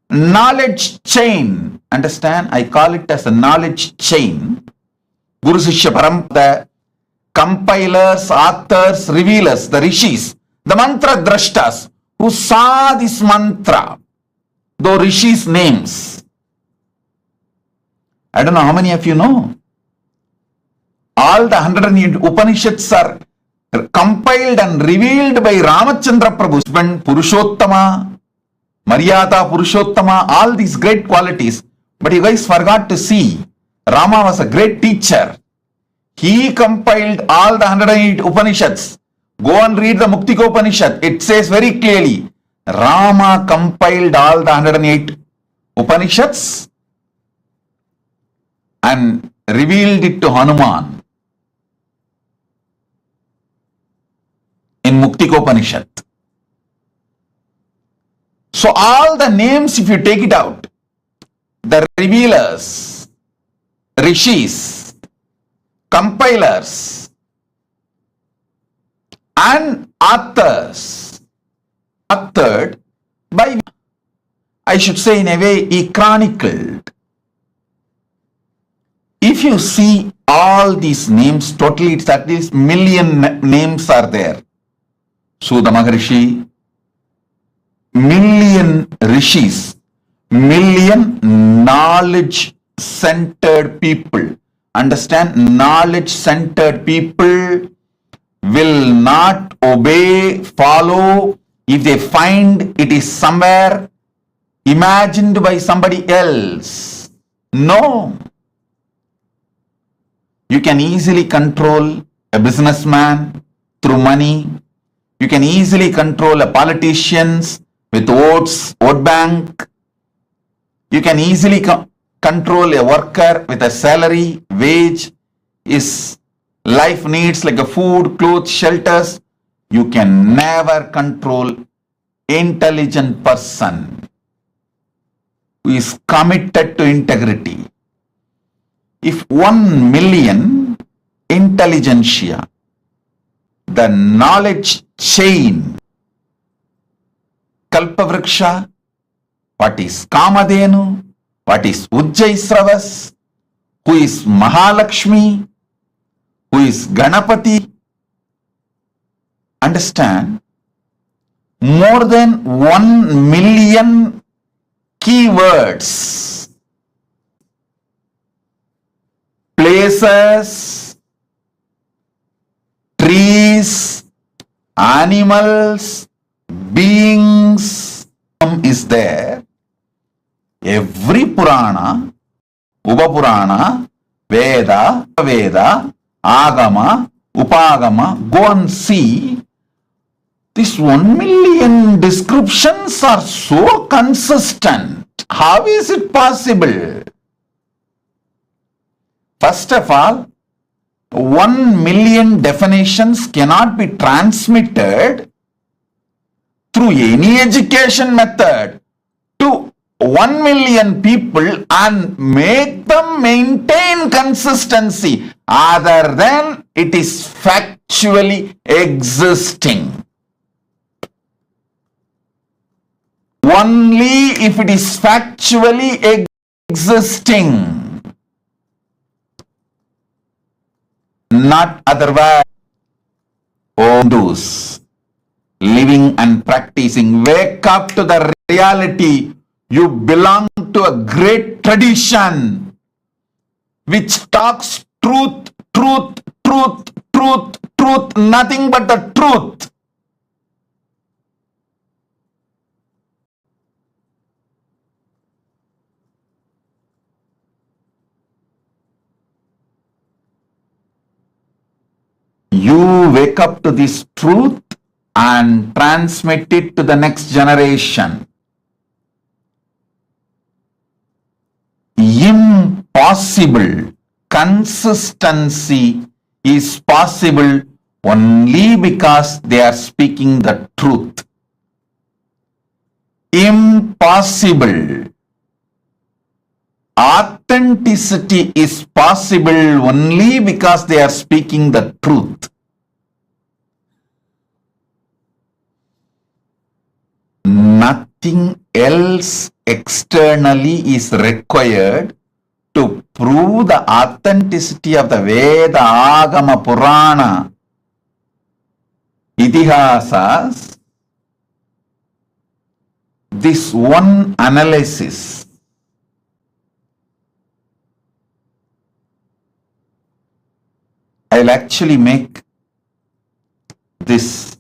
knowledge chain. Understand? I call it as a knowledge chain. Guru Sishya Parampara, the compilers, authors, revealers, the rishis, the mantra drashtas who saw this mantra, though rishis' names. I don't know how many of you know. All the 108 Upanishads are compiled and revealed by Ramachandra Prabhu, Purushottama, Maryada Purushottama, all these great qualities. But you guys forgot to see, Rama was a great teacher. He compiled all the 108 Upanishads. Go and read the Muktika Upanishad. It says very clearly, Rama compiled all the 108 Upanishads and revealed it to Hanuman in Muktika Upanishad. So all the names, if you take it out, the revealers, rishis, compilers, and authors, authored by, I should say in a way, he chronicled. If you see all these names, totally it's at least million names are there. Sudha Maharishi, million rishis, million knowledge-centered people. Understand? Knowledge-centered people will not obey, follow if they find it is somewhere imagined by somebody else. No. You can easily control a businessman through money. You can easily control a politicians with votes, vote bank. You can easily control a worker with a salary, wage, his life needs like a food, clothes, shelters. You can never control intelligent person who is committed to integrity. If 1 million intelligentsia, the knowledge chain, Kalpavriksha, what is Kamadhenu, what is Ujjaisravas, who is Mahalakshmi, who is Ganapati, understand, more than 1 million keywords, places, trees, animals, beings is there. Every Purana, Upapurana, Veda, Veda, Agama, Upagama, go and see. These 1 million descriptions are so consistent. How is it possible? First of all, 1 million definitions cannot be transmitted through any education method to 1 million people and make them maintain consistency other than it is factually existing. Only if it is factually existing, not otherwise. Oh, those living and practicing, wake up to the reality. You belong to a great tradition which talks truth, truth, truth, truth, truth, nothing but the truth. you wake up to this truth and transmit it to the next generation. Impossible consistency is possible only because they are speaking the truth. Impossible authenticity is possible only because they are speaking the truth. Nothing else externally is required to prove the authenticity of the Veda, Agama, Purana, Itihasas. This one analysis I'll actually make this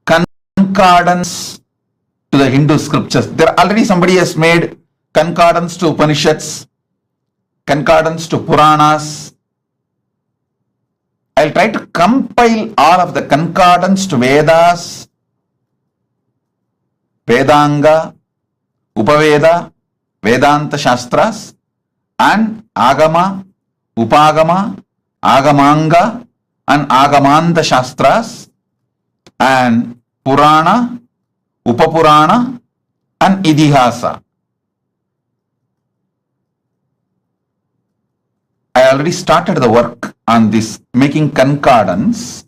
concordance to the Hindu scriptures. There already somebody has made concordance to Upanishads, concordance to Puranas. I'll try to compile all of the concordance to Vedas, Vedanga, Upaveda, Vedanta Shastras, and Agama, Upagama, Agamanga, and Agamanda Shastras, and Purana, Upapurana, and Idihasa. I already started the work on this, making concordance,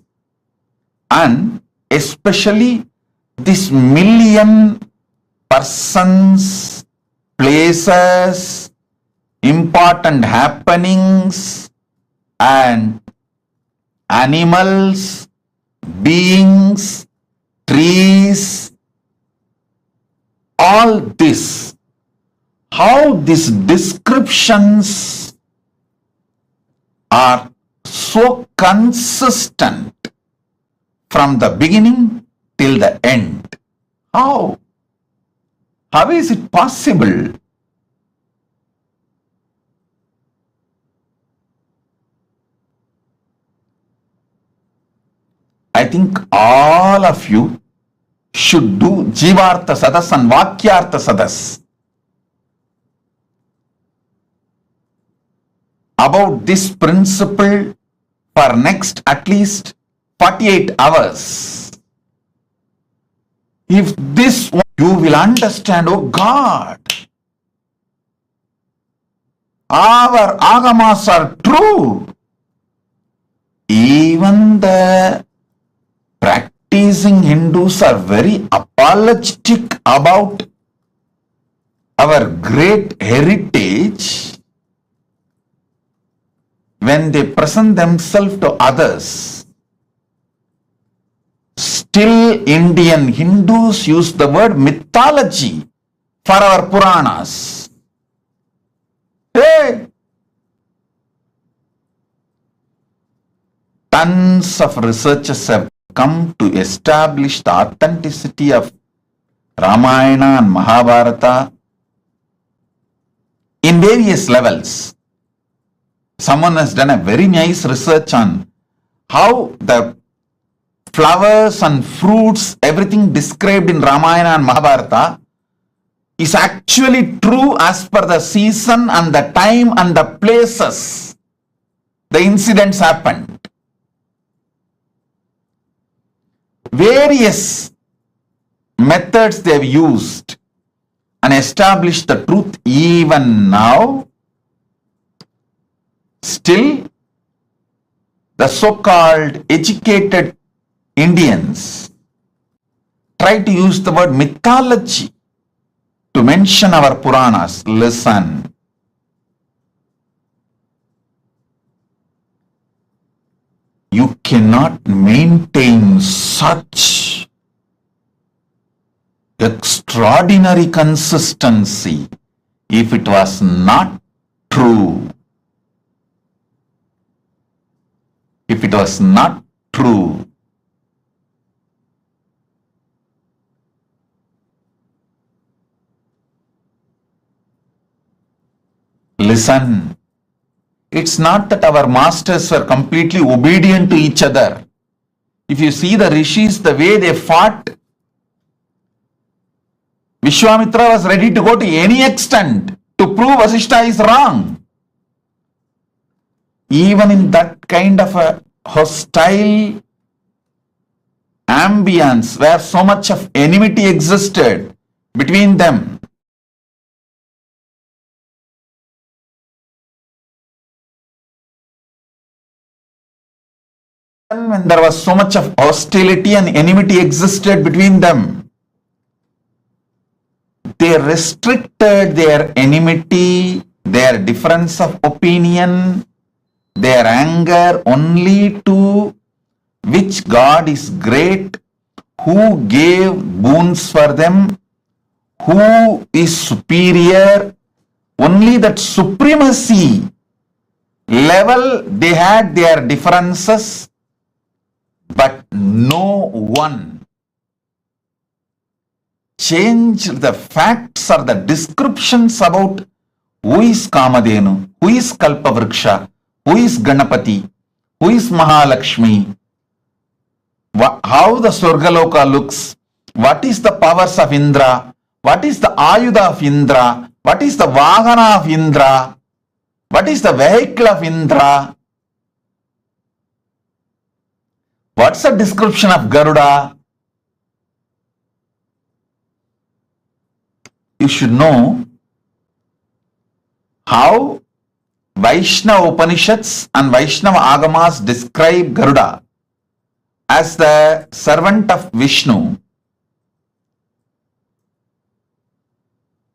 and especially this million persons, places, important happenings, and animals, beings, trees, all this, how these descriptions are so consistent from the beginning till the end. How? How is it possible? I think all of you should do Jivartha Sadas and Vakyartha Sadas about this principle for next at least 48 hours. If this you will understand, oh God, our agamas are true. Even the practicing Hindus are very apologetic about our great heritage when they present themselves to others. Still, Indian Hindus use the word mythology for our Puranas. Hey! Tons of researchers have come to establish the authenticity of Ramayana and Mahabharata in various levels. Someone has done a very nice research on how the flowers and fruits, everything described in Ramayana and Mahabharata is actually true as per the season and the time and the places the incidents happened. Various methods they have used and established the truth. Even now, still the so-called educated Indians try to use the word mythology to mention our Puranas. Listen, you cannot maintain such extraordinary consistency if it was not true. If it was not true. Listen, It's not that our masters were completely obedient to each other. If you see the rishis, the way they fought, Vishwamitra was ready to go to any extent to prove Vasishta is wrong. Even in that kind of a hostile ambience where so much of enmity existed between them, when there was so much of hostility and enmity existed between them, they restricted their enmity, their difference of opinion, their anger only to which God is great, who gave boons for them, who is superior. Only that supremacy level they had their differences, but no one changed the facts or the descriptions about who is Kamadhenu, who is Kalpavriksha, who is Ganapati, who is Mahalakshmi, how the Swargaloka looks, what is the powers of Indra, what is the Ayudha of Indra, what is the Vahana of Indra, what is the vehicle of Indra, what's the description of Garuda. You should know how Vaishnava Upanishads and Vaishnava Agamas describe Garuda as the servant of Vishnu.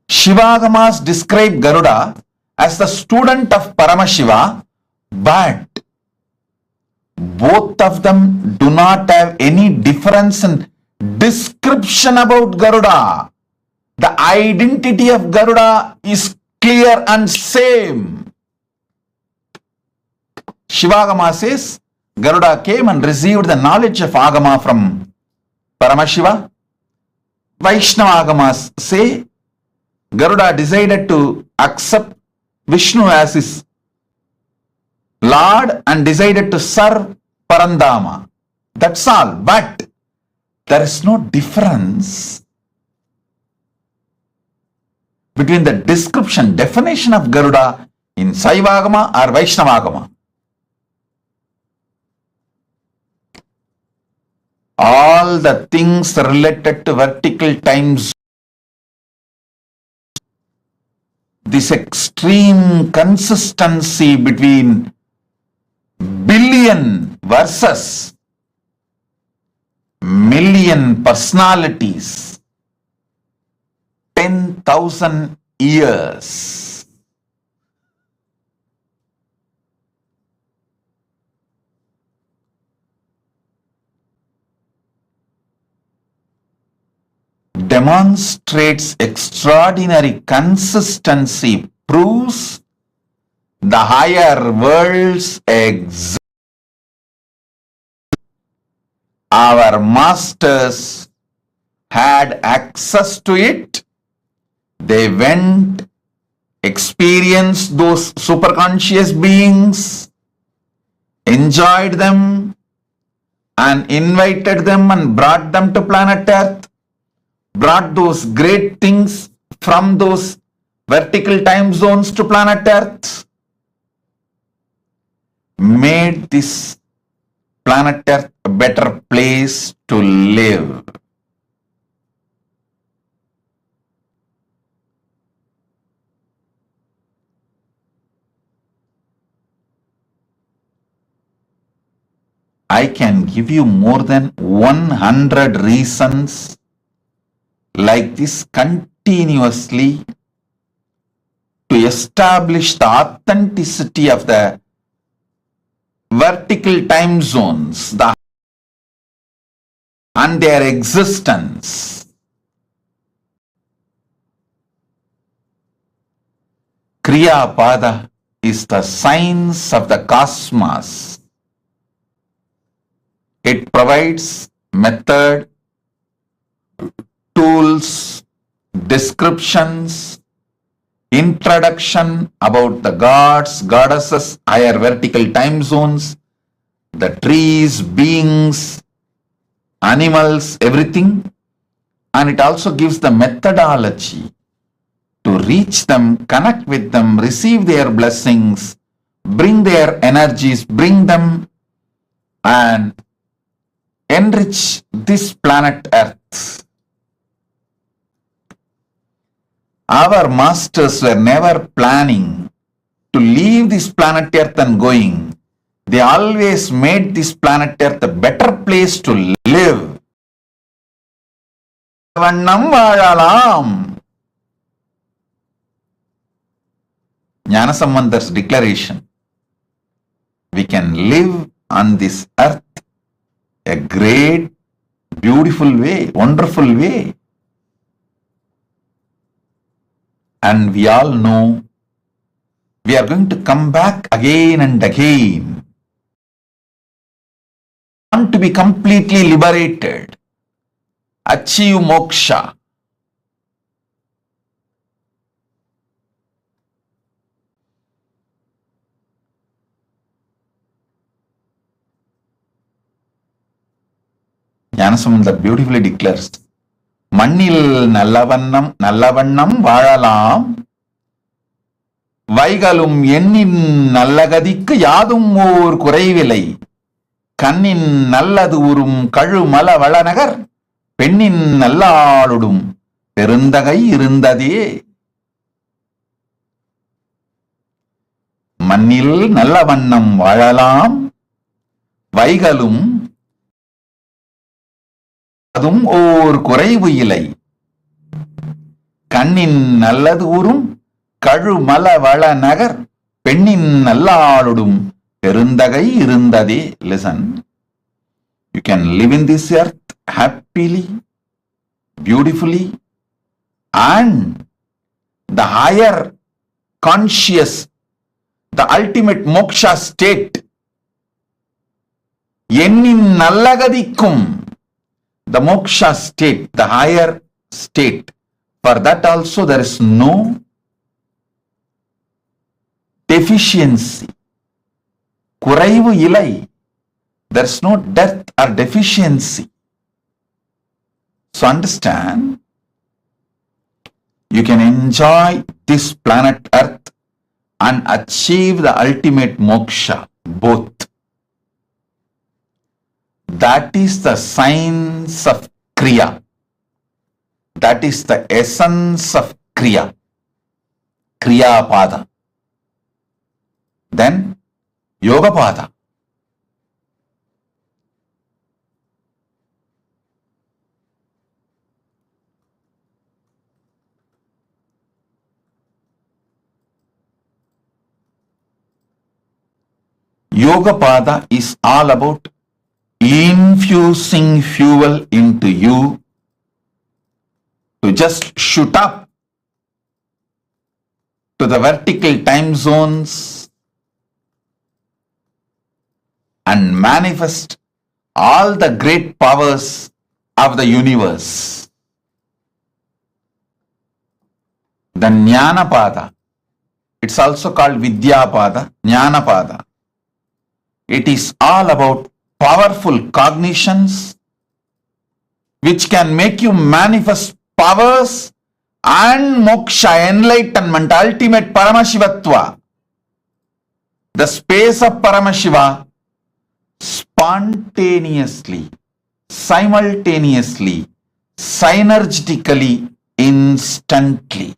Shivagamas describe Garuda as the student of Paramashiva, but both of them do not have any difference in description about Garuda. The identity of Garuda is clear and same. Shivagama says Garuda came and received the knowledge of Agama from Paramashiva. Vaishnava Agamas say Garuda decided to accept Vishnu as his Lord and decided to serve Parandama. That's all. But there is no difference between the description, definition of Garuda in Saivagama or Vaishnavagama. All the things related to vertical times, this extreme consistency between billion versus million personalities, 10,000 years. Demonstrates extraordinary consistency, proves the higher worlds exist. Our masters had access to it. They went, experienced those superconscious beings, enjoyed them, and invited them and brought them to planet Earth, brought those great things from those vertical time zones to planet Earth, made this planet Earth a better place to live. I can give you more than 100 reasons like this continuously to establish the authenticity of the vertical time zones and their existence. Kriya Pada is the science of the cosmos. It provides method, tools, descriptions, introduction about the gods, goddesses, higher vertical time zones, the trees, beings, animals, everything. And it also gives the methodology to reach them, connect with them, receive their blessings, bring their energies, bring them and enrich this planet Earth. Our masters were never planning to leave this planet Earth and going. They always made this planet Earth a better place to live. வண்ணம் வாழலாம். Gnanasambandar's declaration. We can live on this earth a great, beautiful way, wonderful way. And we all know we are going to come back again and again. Want to be completely liberated, achieve moksha. Gnanasamandar beautifully declares, மண்ணில் நல்லவண்ணம் வாழலாம், வைகளும் எண்ணின் நல்லகதிக்கு யாதும் ஓர் குறைவில்லை, கண்ணின் நல்லது உறும் கழுமல வளநகர், பெண்ணின் நல்லாளுடும் பெருந்தகை இருந்ததே. மண்ணில் நல்ல வண்ணம் வாழலாம், வைகளும் அதும் ஓர் குறைவு இல்லை, கண்ணின் நல்லது உறும் கழுமல வளநகர், பெண்ணின் நல்லாளுடும் பெருந்தகை இருந்ததே. Listen, you can live in this earth happily, beautifully, and the higher conscious, the ultimate moksha state, எண்ணின் நல்லகதிக்கும், the moksha state, the higher state, for that also there is no deficiency. குறைவு இல்லை. There is no death or deficiency. So understand, you can enjoy this planet Earth and achieve the ultimate moksha, both. That is the science of Kriya. That is the essence of Kriya. Kriya Pada. Then Yoga Pada. Yoga Pada is all about infusing fuel into you to just shoot up to the vertical time zones and manifest all the great powers of the universe. The Jnana Pada, it's also called Vidya Pada, Jnana Pada. It is all about powerful cognitions which can make you manifest powers and moksha, enlightenment, ultimate Paramashivatva. The space of Paramashiva spontaneously, simultaneously, synergetically, instantly.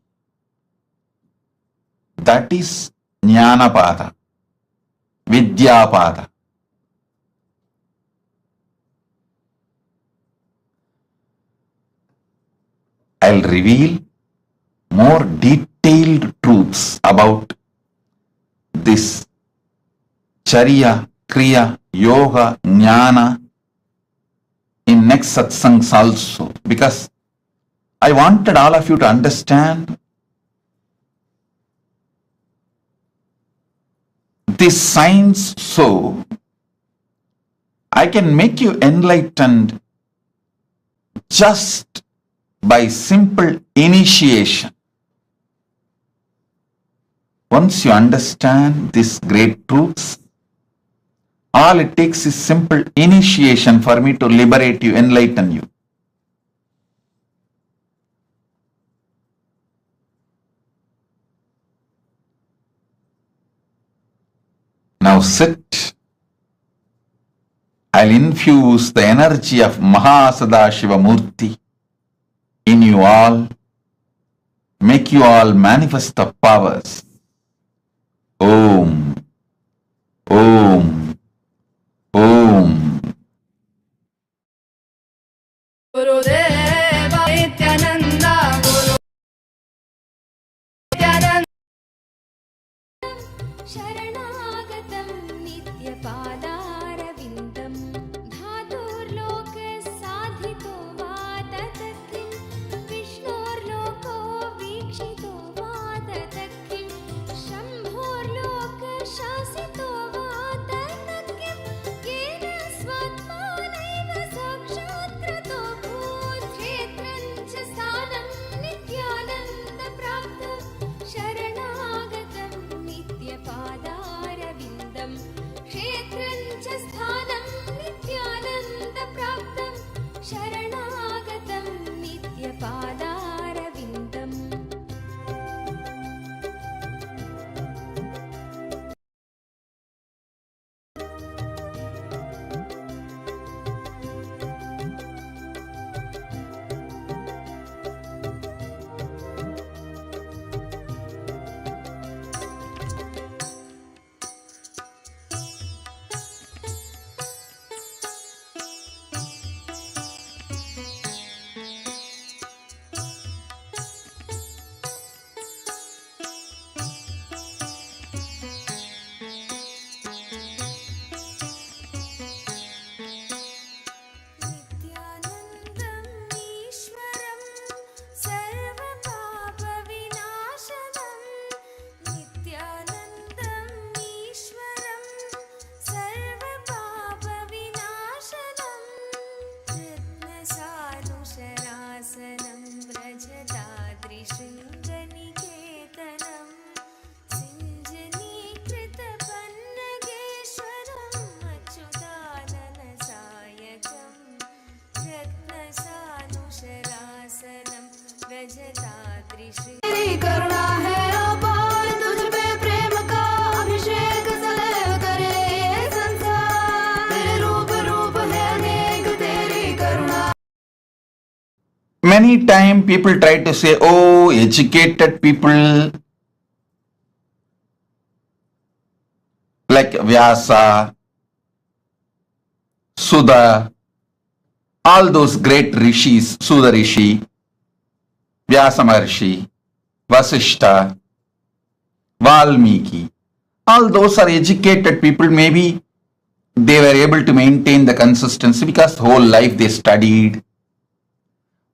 That is Jnana Pada, Vidya Pada. I'll reveal more detailed truths about this Charya, Kriya, Yoga, Jnana in next satsangs also, because I wanted all of you to understand this science so I can make you enlightened just by simple initiation. Once you understand these great truths, all it takes is simple initiation for me to liberate you, enlighten you. Now sit. I'll infuse the energy of MahaSadashiva Murthy in you all, make you all manifest the powers. Om, Om, Om. Gurudeva Nityananda Guru Nityananda शरणागतं नित्यपादारविन्दं धातुर्लोकसाधितो वा तत्किं विष्णोर्लोको वीक्षितो वा तत्किं शम्भोर्लोकशासितो वा तत्किं येन स्वात्मानैव साक्षात्कृतो भूत्क्षेत्रं च स्थानं नित्यानन्दप्राप्तं शरणागतं नित्यपादारविन्दं क्षेत्रं च स्थानं नित्यानन्दप्राप्तं शरणागतं नित्यपादारविन्दम् नित्यानन्दम् ईश्वरं सर्वपापविनाशनं नित्यानन्दम् ईश्वरं सर्वपापविनाशनं रत्नसानुशरासनं व्रजताद्रिशृङ्गनिकेतनं सिञ्जनीकृतपन्नगेश्वरम् अच्युताननसायकम् रत्नसानुशरासनं व्रजताद्रिशृङ्ग तेरी करुणा है अपार तुझ पे प्रेम का अभिषेक सदैव करे ये संसार तेरे रूप रूप है अनेक तेरी करुणा Many times people try to say, oh, educated people like Vyasa, Sudha, all those great rishis, Sudha Rishi, Vyasa Maharshi, Vasishta, Valmiki, all those are educated people. Maybe they were able to maintain the consistency because the whole life they studied.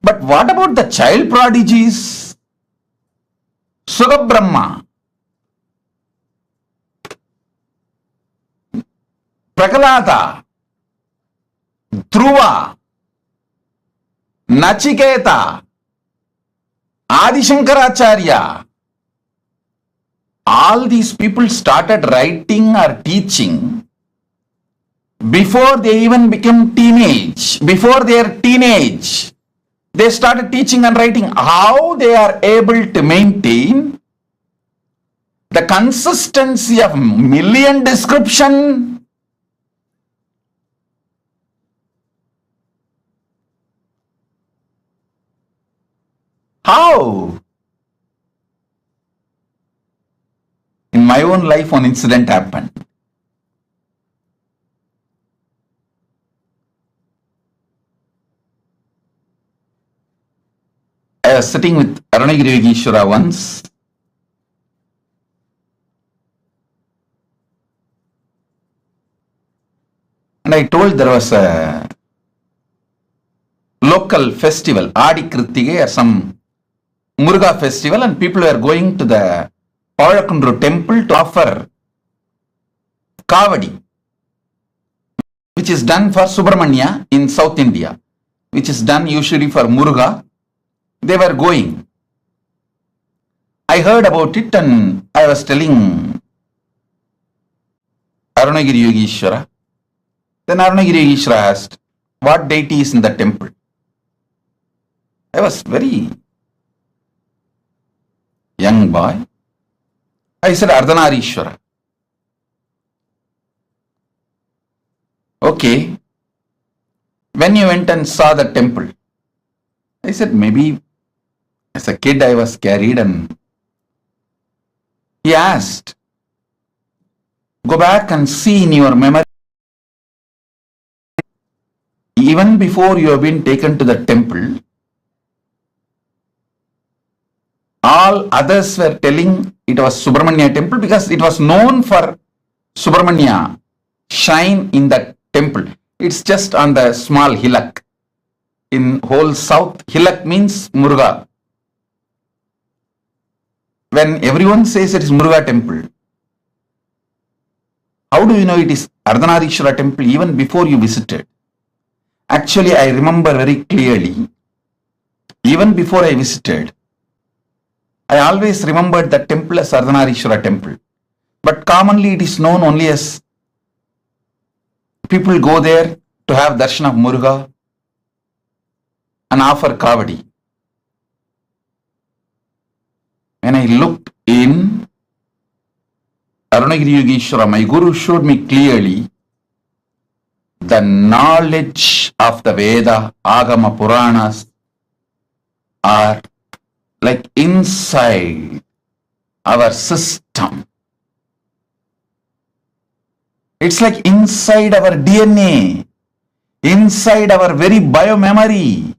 But what about the child prodigies? Sugabrahma, Prakalada, Dhruva, Nachiketa, Adi Shankaracharya, all these people started writing or teaching before they even became teenage, before their teenage. They started teaching and writing. How they are able to maintain the consistency of million description? How? In my own life, one incident happened. I was sitting with Arunagiri Yogeshwara once, and I told there was a local festival, Adi Krittige or some Muruga festival, and people were going to the Awaken temple to offer Kavadi, which is done for Subramanya in South India, which is done usually for Muruga. They were going. I heard about it and I was telling Arunagiri Yogeshwara. Then Arunagiri Yogeshwara asked, what deity is in the temple? I was very young boy. I said, Ardhanarishwara. Okay. When you went and saw the temple, I said, maybe as a kid I was carried, and he asked, go back and see in your memory, even before you have been taken to the temple, all others were telling it was Subramanya temple because it was known for Subramanya shrine in the temple. It's just on the small hillock. In whole south, hillock means Muruga. When everyone says it is Muruga temple, how do you know it is Ardhanarishwara temple even before you visited? Actually, I remember very clearly, even before I visited, I always remembered the temple as Ardhanarishwara temple. But commonly it is known only as people go there to have darshan of Muruga and offer kavadi. When I looked in Arunagiri Yogeshwara, my guru showed me clearly the knowledge of the Veda, Agama, Puranas are like inside our system. It's like inside our DNA, inside our very biomemory.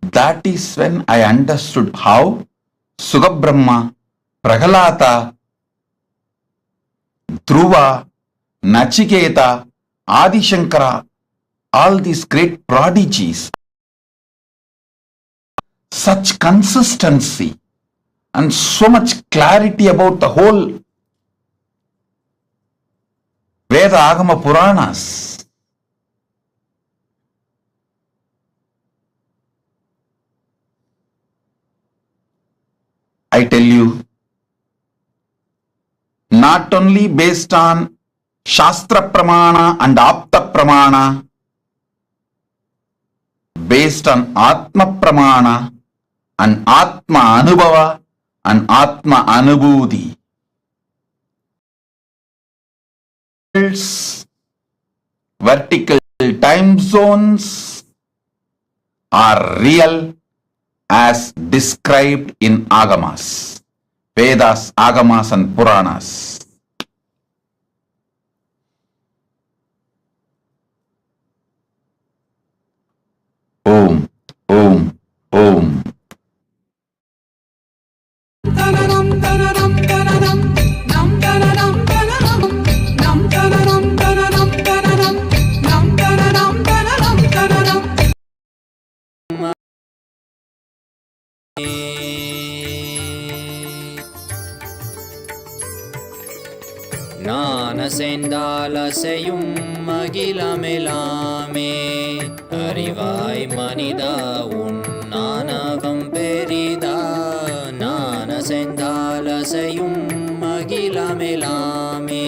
That is when I understood how Sugabrahma, Prahalata, Dhruva, Nachiketa, Adi Shankara, all these great prodigies, such consistency and so much clarity about the whole Veda, Agama, Puranas. I tell you, not only based on Shastra Pramana and Apta Pramana, based on Atma Pramana and Atma Anubhava and Atma Anubhuti. Vertical time zones are real as described in Agamas, Vedas, Agamas and Puranas. Om, Om, Om. ஞானசெந்தாலசையும் மகிழமெலாமே அறிவாய் மனிதா உன் ஞானவம் பெரிதா ஞானசெந்தாலசையும் மகிழமெலாமே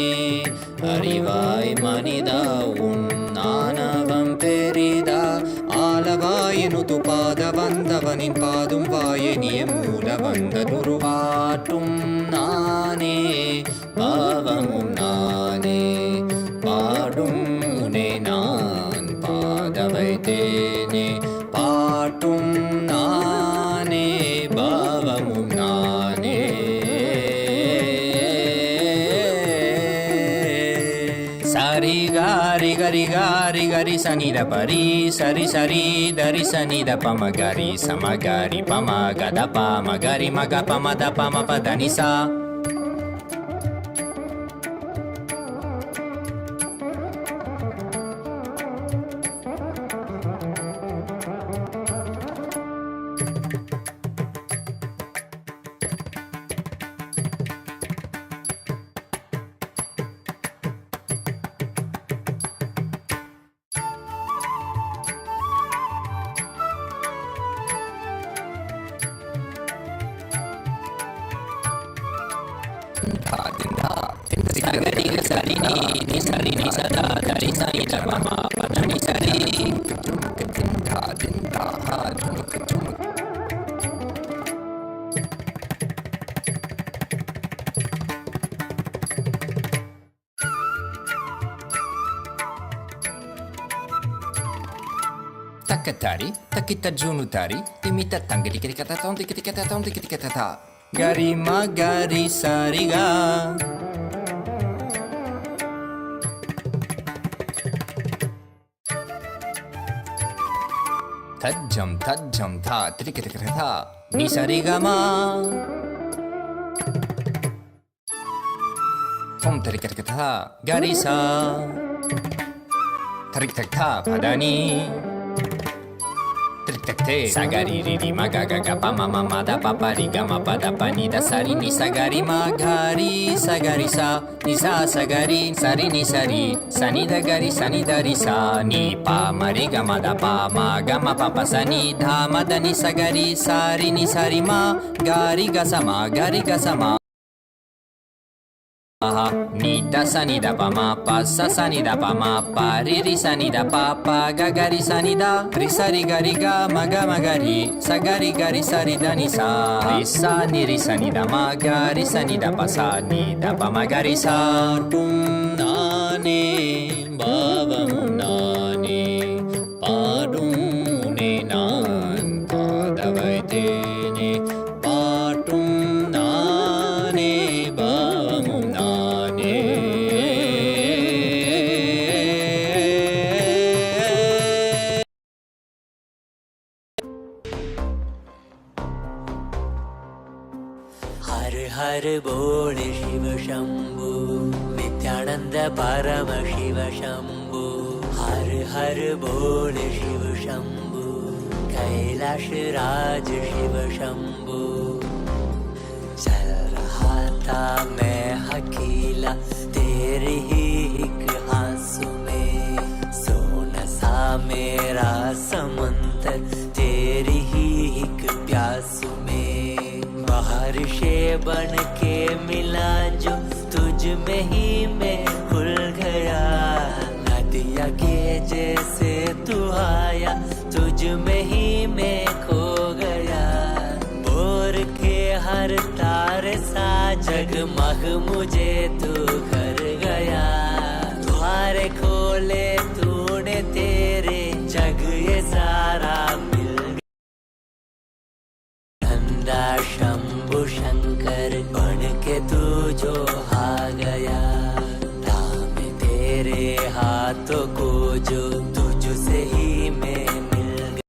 அறிவாய் மனிதா உன் ஞானவம் பெரிதா ஆலவாயினுது பாத வந்தவனின் பாதும் வாயனிய மூல வந்த துருவாட்டும் நானே பாவமும் நானே பாடும் உனை நான் பாத வைத்தேனே பாட்டும் நானே பாவமும் நானே சரி காரி கரி காரி கரி சனித பரி சரி சரி தரி சனித பம கரி சமகரி பம கத பம கரி மக பம த பம பதனிசா Takatari, takita junutari, timita tangiri kata tom tikiti kata tom tikiti kata ta. Gari ma gari sariga. Tajam tha tikiti kata ta. Ni sariga ma. Tom tikiti kata ta. Gari sa. Tarik tak ta padani. Sagari riri magaga pa mama da papa riga ma pada pani da sari ni sagari magari sagari sa ni sa sagari sari ni sari sani da gari sani da ri sa ni pa mariga ma da pa ma ga ma papa sani dha ma da ni sagari sari ni sari ma gari ga sama ni da sa ni da pa ma pa sa ni da pa ma pa ri sa ni da pa pa ga ga ri sa ni da ri sa ri ga ma ga ri sa ga ri sa ri da ni sa ni da ma ga ri sa ni da pa sa ni da pa ma ga ri sa tum na ne ba va mu na ne pa dum ne nan pa da vai te ne pa tum na ne ba va mu na हर बोल शिव शंभु नित्यानंद परम शिव शंभु हर बोल शिव शंभु कैलाश राज शिव शंभु चल रहा था मैं अकेला तेरे ही एक आंसू में सोना सा मेरा समंदर तेरी ही एक प्यासू में बारिशे बन के मिला जो तुझ में ही मैं खुल गया नदिया के जैसे तू आया तुझ में ही मैं खो गया बोर के हर तारे सा जगमग मुझे तू कर गया द्वारे खोले तूने तेरे जग ये सारा शंभु शंकर बन के तू जो आ गया थाम तेरे हाथों को जो तुझसे ही मैं मिल गया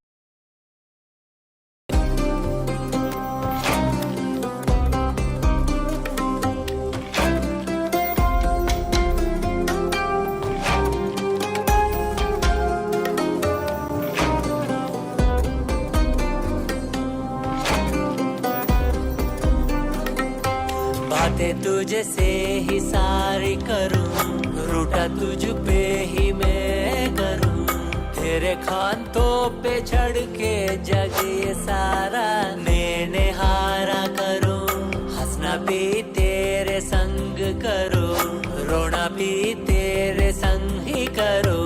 बातें तुझे से ही सारी करूं रूठा तुझ पे ही मैं करूं तेरे खानों पे चढ़ के जग ये सारा मैंने हारा करूं हंसना भी तेरे संग करो रोना भी तेरे संग ही करो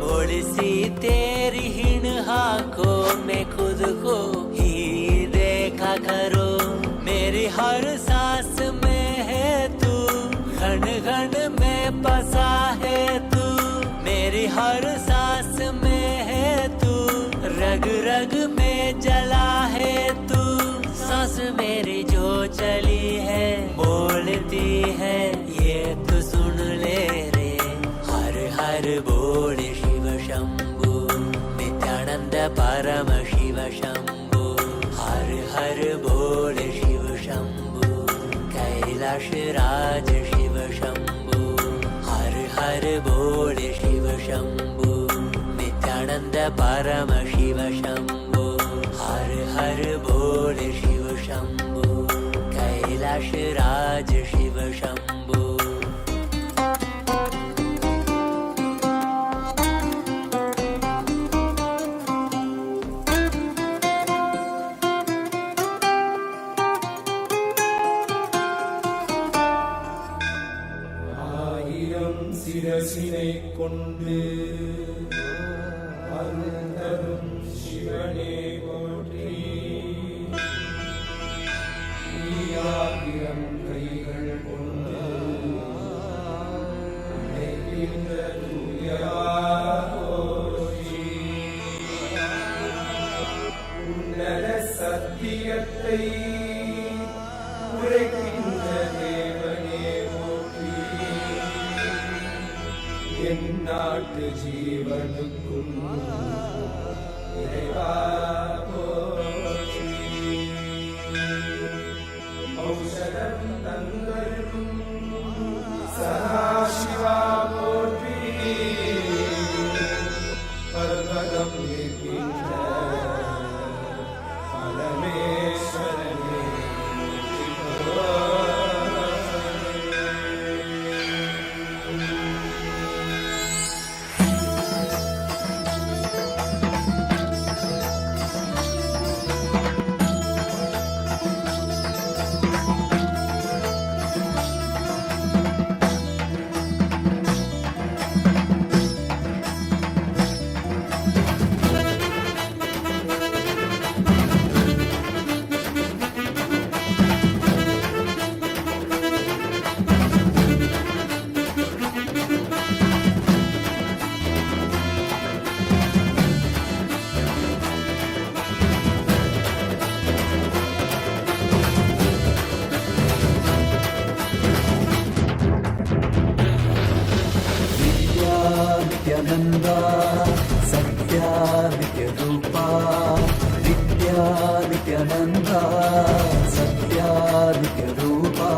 बोली सी तेरी हिण आंखों में खुद को ही देखा करो मेरी हर सांस में है तू घन घन में बसा है तू मेरी हर सांस में है तू रग रग में जला है तू सांस मेरी जो चली है बोलती है ये तो सुन ले रे हर बोल शिव शंभु नित्यानंद परम शिव शंभु हर बोल शिव शंभु कैलाश राज शिव शंभु हर बोल शिव शंभु नित्यानंद परम शिव शंभु हर बोल शिव शंभु कैलाश राज शिव शंभु சிரசினை கொண்டு அருந்தரும் சிவனே போற்றி. ஈயாயிரம் கைகள் கொண்டு உழைக்கின்ற தூயவா போற்றி. உன்னத சத்தியத்தை உரைக்கின்ற தேவனே போற்றி. என் நாட்டு ஜீவனுக்கும் இறைவா போற்றி. ஔஷதம் தந்தருளும் சதாசிவா போற்றி. பர்வதம் நிற்கின்ற பரமேஸ்வரனே नित्यानंदा सत्या नित्य रूपा. नित्या नित्यानंदा सत्या नित्य रूपा.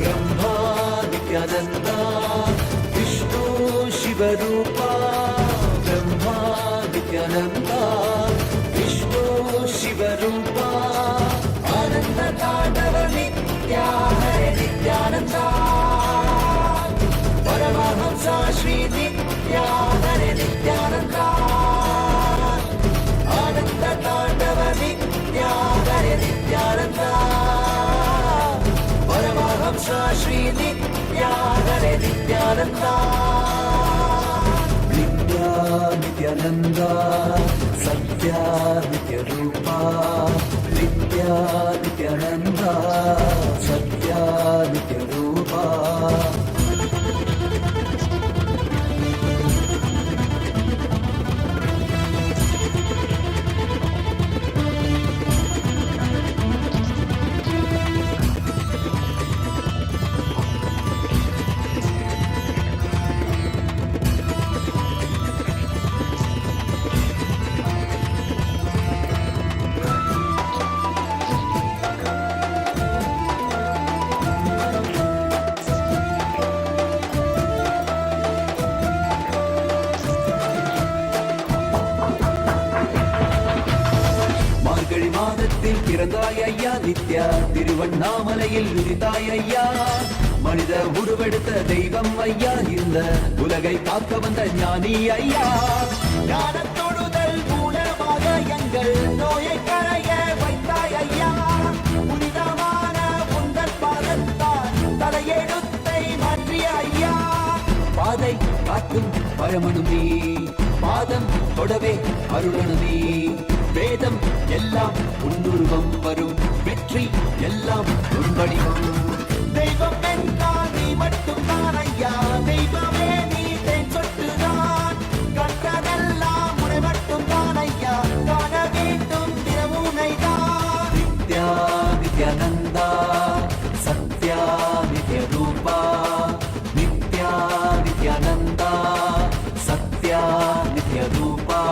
ब्रह्मा नित्यानंदा विष्णु शिव रूपा. ब्रह्मा नित्यानंदा विष्णु शिव रूपा. आनंद तांडव नित्या हरे नित्यानंदा. परमहंसा श्री नित्या हरे नित्यानंदा. आनंद तांडव नित्या हरे नित्यानंदा. परमहंसा श्री नित्या हरे नित्यानंदा. नित्या नित्यानंदा सत्या नित्य रूपा. नित्या नित्यानंदा सत्या नित्य रूपा. மாதத்தில் பிறந்தாய் ஐயா நித்யா. திருவண்ணாமலையில் உதித்தாய் ஐயா. மனித உருவெடுத்த தெய்வம் ஐயா. இந்த உலகை காக்க வந்த ஞானி ஐயா. ஞான தொழுதல் மூலமாக எங்கள் நோயை கரைய வைத்தாய் ஐயா. புனிதமான உந்தன் பாதத்தால் தலையெழுத்தை மாற்றிய ஐயா. பாதை காக்கும் பரமனும் நீ. பாதம் தொடவே அருளனு நீ. வேதம் எல்லாம் உன்னுருவம் வரும். வெற்றி எல்லாம் உன்படிவம். தெய்வம் என்றால் நீ மட்டும் தான் ஐயா. தெய்வமே நீ தேன் சொட்டுதான். கற்றதெல்லாம் உனை மட்டும் தான் ஐயா. காண வேண்டும் தினமுனைதான். நித்யா நித்யானந்தா சத்யா நித்ய ரூபா. நித்யா நித்யானந்தா சத்யா நித்ய ரூபா.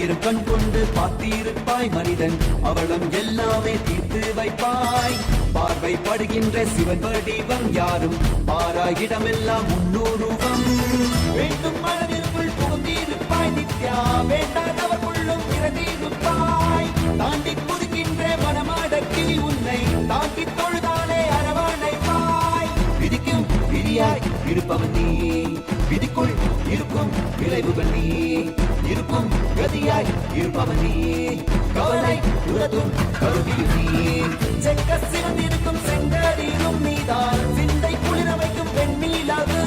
ஆயிரம் கண் கொண்டு பார்த்திருப்பாய் மனிதன் அவளும் எல்லாமே தீர்த்து வைப்பாய் பார்வை படுகின்ற சிவன் வடிவம் யாரும் பாராயிடமெல்லாம் முன்னூறுவம் வேண்டும் மனதிற்குள் புகுந்திருப்பாய் நித்யா வேண்டாதவர்களும் இறந்திருப்பாய் தாண்டி குதிக்கின்ற மனமடக்கி உன்னை தாக்கி தொழுதாலே அரவணைப்பாய் விதிக்கும் விதியாய் இருப்பவன் நீ விதிக்குள் இருக்கும் விளைவுகள் நீ இருக்கும் கதியாய் இருப்பவன் நீ கவலை உறதும் கருவியும் நீ செக்க சிவந்திருக்கும் செங்கரிலும் நீதான் சிந்தை குளிர வைக்கும் பெண்ணீலாவு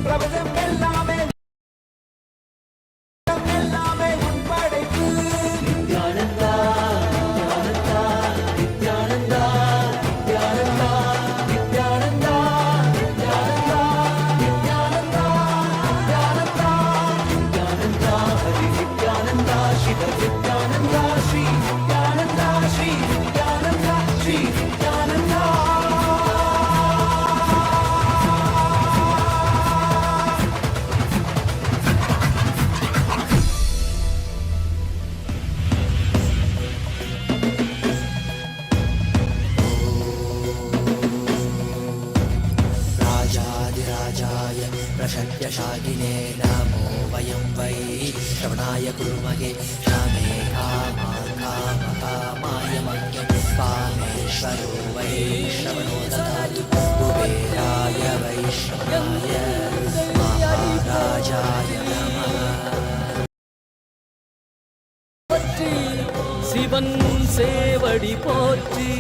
பிரபஞ்சம் எல்லாமே எல்லாமே உன் படைப்பு நித்யானந்தா நித்யானந்தா நித்யானந்தா நித்யானந்தா நித்யானந்தா நித்யானந்தா நித்யானந்தா நித்யானந்தா ஹரி நித்யானந்தா சிவ நித்யானந்தா ஸ்ரீ நித்யானந்தா ஸ்ரீ நித்யானந்தா ஸ்ரீ நித்யானந்தா राजाधिराजाय प्रशक्यशाकिने नमो वयं वै श्रवणाय कुर्महे रामे कामाय मह्यं कामेश्वरो वै श्रवणो ददातु कुबेराय वैश्रवणाय महाराजाय नमः சிவன் சேவடி போற்றி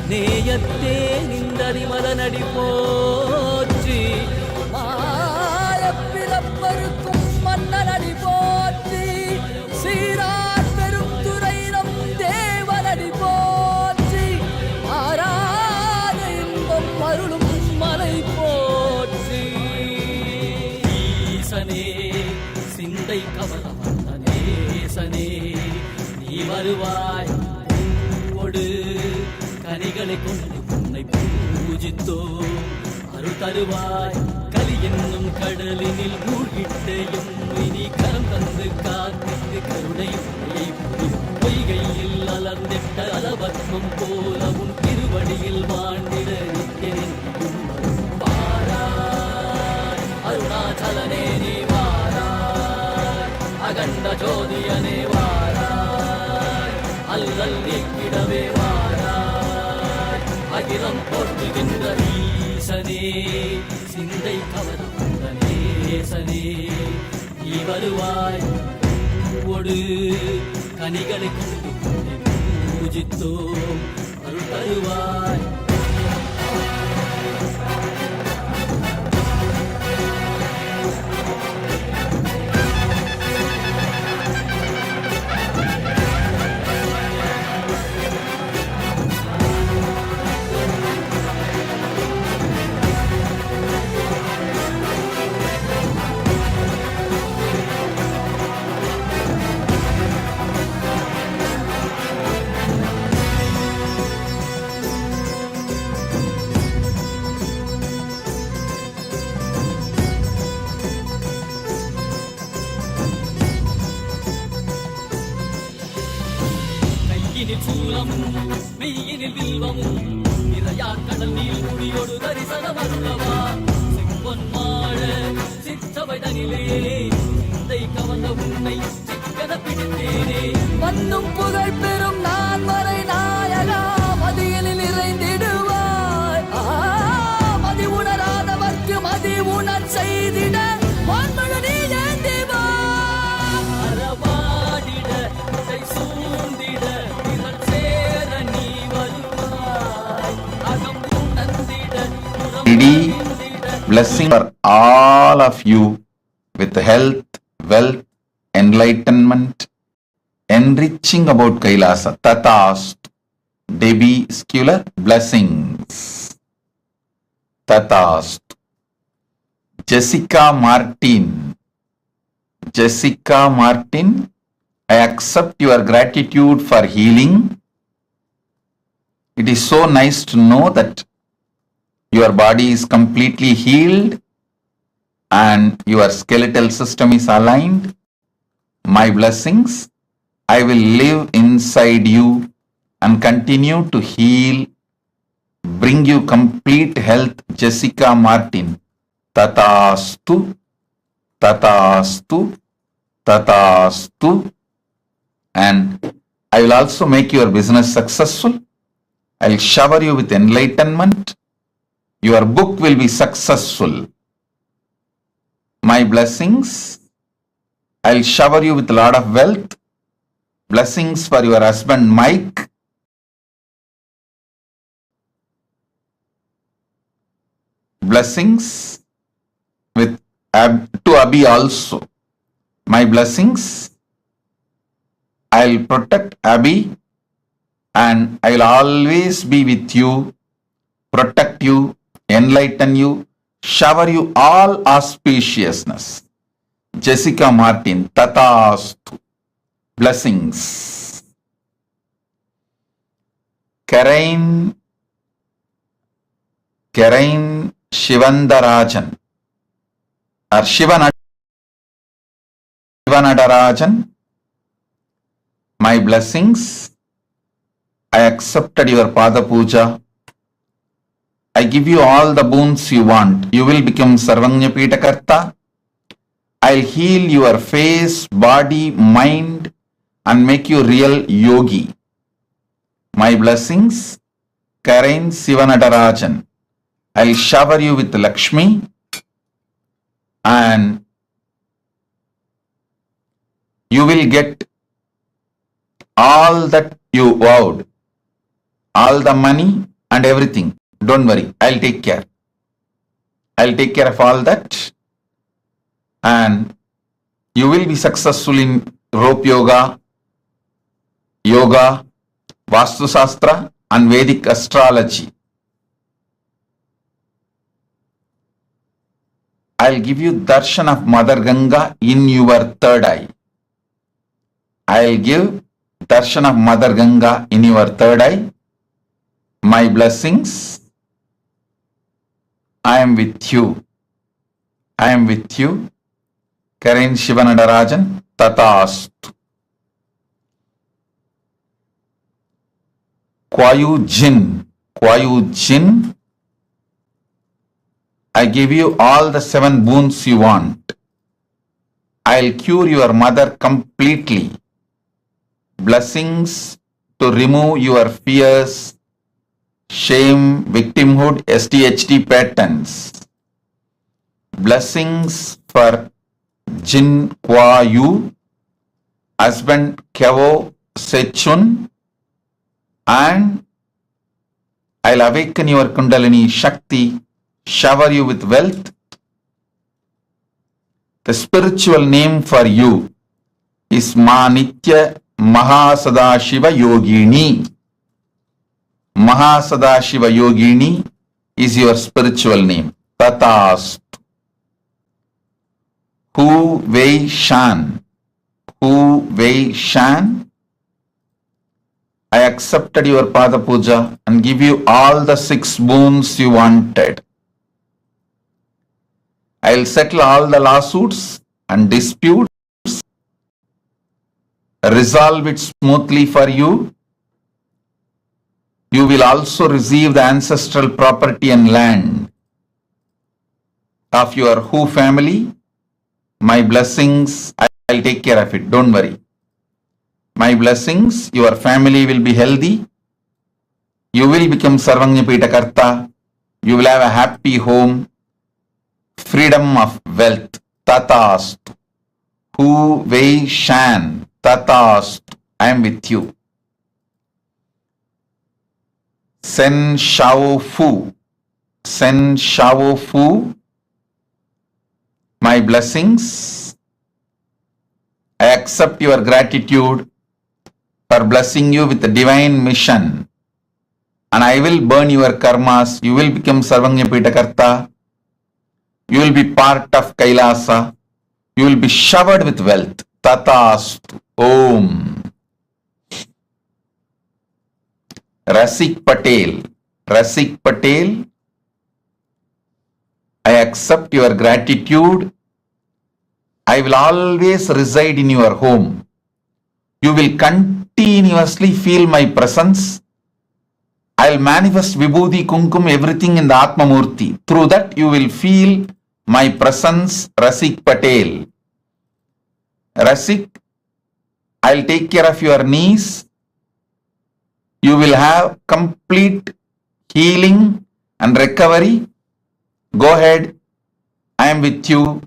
நேயத்தே நின்றறிமலனடி போற்றி மாயப்பிறப்பருக்கும் மன்னனடி போற்றி சீரார் பெருந்துரை நம் தேவனடி போற்றி ஆராத இன்பம் அருளும் மலை போற்றி ஈசனே சிந்தை கவலம் நேசனே நீ வருவாய் பூவோடு கனிகளை கொண்டு உன்னை பூஜித்தோ அருள் தருவாய் கலி என்னும் கடலினில் மூழ்கிட்டேயும் இனி கரம் தந்து காத்திட்டு கருணை பொய்கையில் அலர்ந்திட்ட அலபத்மம் போல உன் திருவடியில் வாழ்ந்திட நிற்கிறேன் வாராய் அருணாச்சலனே நீ வாராய் அகண்ட ஜோதியனே வாராய் அல்லல் நீக்கிடவே வாராய் அகிலம் போற்றுகின்ற ஈசனே சிந்தை கவர்ந்த நேசனே நீ வருவாய் பூவோடு கனிகளை கொண்டு உன்னை பூஜித்தோம் அருள் தருவாய் கையினில் சூலமும் மெய்யினில் வில்வமும் நிறையாக்கடல் நீர் குடியோடு தரிசனம் அருளவா செம்பொன் மாழ சிற்றவை தனிலே சிந்தை கவர்ந்த உன்னை சிக்கன பிடித்தேனே மண்ணும் புகழ் பெறும் நான் வரை நாயகா மதியில் நிறைந்திடுவாய் மதி உணராதவர்க்கு மதி உணர் செய்திட வான்மழு நீ ஏந்திவா அறவாடிட இசை சூழ்ந்திட திரள் சேர நீ வருவாய் அகம் உணர்ந்திட Blessing for all of you with health, wealth, enlightenment, enriching about Kailasa. Tatast. Debbie Scular, blessings. Tatast. Jessica Martin. Jessica Martin, I accept your gratitude for healing. It is so nice to know that your body is completely healed and your skeletal system is aligned. My blessings, I will live inside you and continue to heal, bring you complete health, Jessica Martin. Tatastu, tatastu, tatastu. And I will also make your business successful. I will shower you with enlightenment. Your book will be successful. My blessings, I will shower you with a lot of wealth. Blessings for your husband Mike. Blessings with to Abhi also. My blessings, I'll protect Abhi and I'll always be with you, protect you, enlighten you, shower you all auspiciousness. Jessica Martin, Tatastu. Blessings. Karain Shivandarajan or Shivanadarajan. My blessings, I accepted your Pada Puja. I give you all the boons you want. You will become Sarvanya Pitakarta. I'll heal your face, body, mind and make you real yogi. My blessings, Karain Sivanadarajan. I'll shower you with Lakshmi and you will get all that you vowed, all the money and everything. Don't worry, I'll take care. I'll take care of all that and you will be successful in rope yoga, Vastu Shastra and Vedic astrology. I'll give you darshan of Mother Ganga in your third eye. I'll give darshan of Mother Ganga in your third eye. My blessings, I am with you. I am with you. Karain Shivanadarajan, Tatastu. Kwayu Jin, I give you all the 7 boons you want. I'll cure your mother completely. Blessings to remove your fears, shame, victimhood, SDHD patterns. Blessings for Jin Kwayu, husband Kevo Sechun, and I'll awaken your Kundalini Shakti, shower you with wealth. The spiritual name for you is Manitya MahaSadashiva Yogini. MahaSadashiva Yogini is your spiritual name. Tatastu. Hu Wei Shan. I accepted your Pada Puja and give you all the 6 boons you wanted. I'll settle all the lawsuits and disputes, resolve it smoothly for you. You will also receive the ancestral property and land of your Hu family. My blessings, I'll take care of it. Don't worry. My blessings, your family will be healthy. You will become Sarvanya Pitakarta. You will have a happy home. Freedom of wealth. Tatastu. Hu Wei Shan. Tatastu. I am with you. Sen Shao Fu. My blessings. I accept your gratitude for blessing you with the divine mission. And I will burn your karmas. You will become Sarvanya Pitakarta. You will be part of Kailasa. You will be showered with wealth. Tatastu. Om. Rasik Patel. I accept your gratitude I will always reside in your home. You will continuously feel my presence. I'll manifest Vibhuti, Kumkum, everything in the Atma Murthy. Through that you will feel my presence, Rasik Patel. Rasik, I'll take care of your knees. You will have complete healing and recovery. Go ahead. I am with you.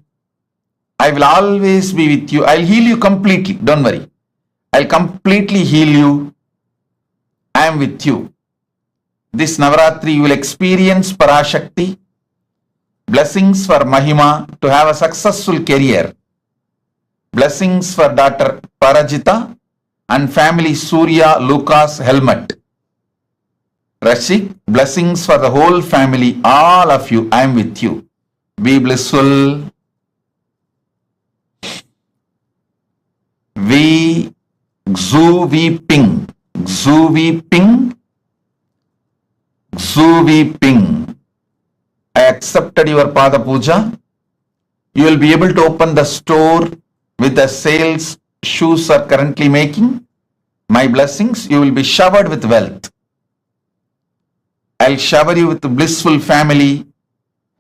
I will always be with you. I'll heal you completely. Don't worry. I'll completely heal you. I am with you. This Navaratri you will experience Parashakti. Blessings for Mahima to have a successful career. Blessings for daughter Parajita and family Surya Lucas Helmet. Rashik, blessings for the whole family, all of you. I am with you. Be blissful. We Xuvi Ping. Xuvi Ping. Xuvi Ping. I accepted your Pada Puja. You will be able to open the store with the sales shoes are currently making. My blessings, you will be showered with wealth. I'll shower you with blissful family,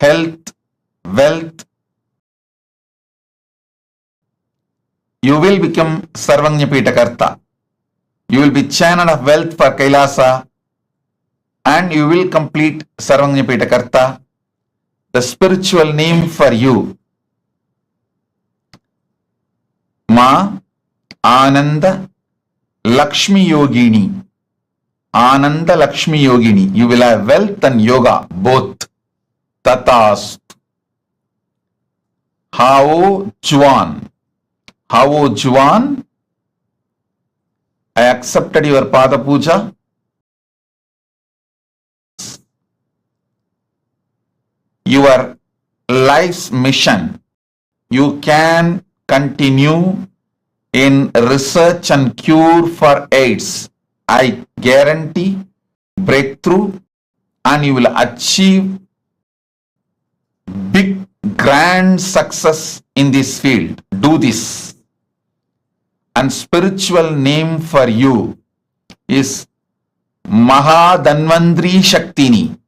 health, wealth. You will become Sarvanyapita Karta. You will be channel of wealth for Kailasa and you will complete Sarvanyapita Karta. The spiritual name for you, Ma Ananda Lakshmi Yogini. Ananda Lakshmi Yogini. You will have wealth and yoga both. Tatast. Hao Juan. Hao Juan. I accepted your Pada Puja. Your life's mission. You can continue in research and cure for AIDS. I guarantee breakthrough and you will achieve big grand success in this field. Do this. And spiritual name for you is Mahadanvantri Shaktini.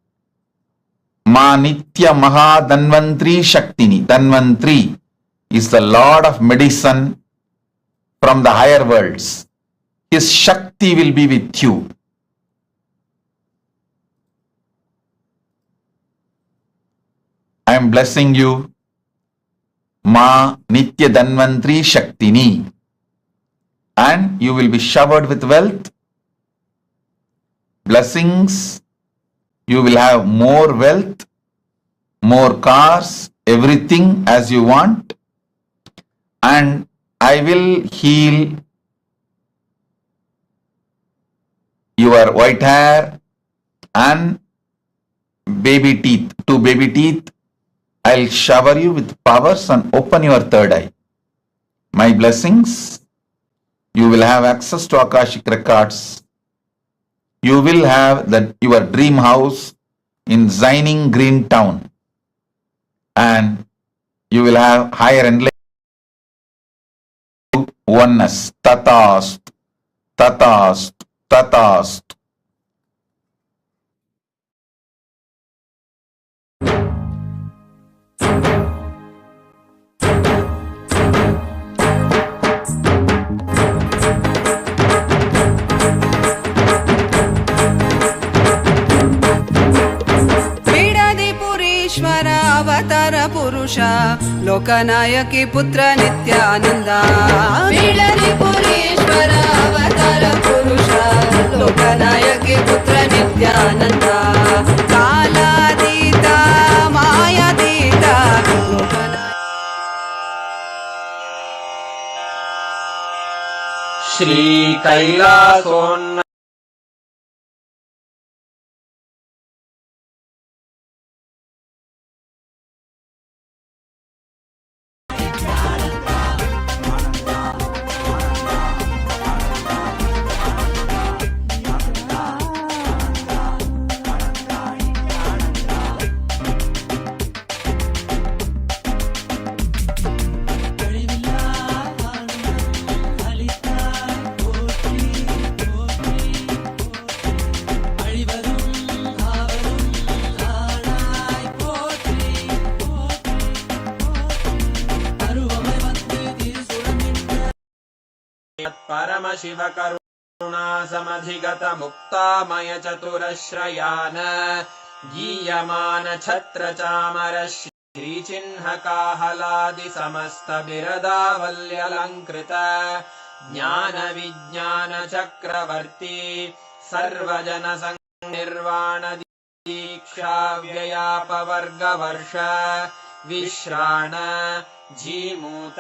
Ma Nitya Mahadanvantri Shaktini. Danvantri is the Lord of medicine from the higher worlds. His Shakti will be with you. I am blessing you. Ma Nitya Danvantri Shaktini. And you will be showered with wealth. Blessings. You will have more wealth, more cars, everything as you want. And I will heal your white hair and baby teeth. 2 baby teeth. I'll shower you with powers and open your third eye. My blessings. You will have access to Akashic records. You will have your dream house in Zining Green Town. And you will have higher enlightenment. Oneness. Tatast. Tatast. Tatast. अवतार पुरुष लोकनायकी पुत्र नित्यानंद पुरीश्वर अवतार पुरुष लोकनायकी पुत्र नित्यानंद कालातीता मायातीता श्री कैलासोन्न श्रीमत्परमशिवकरुणासमधिगतमुक्तामय चतुरश्रयान् गीयमान छत्रचामर श्रीचिह्नकाहलादि समस्त बिरदावल्यलङ्कृत ज्ञान विज्ञान चक्रवर्ती सर्वजन निर्वाण दीक्षा व्ययापवर्गवर्ष विश्राण जीमूत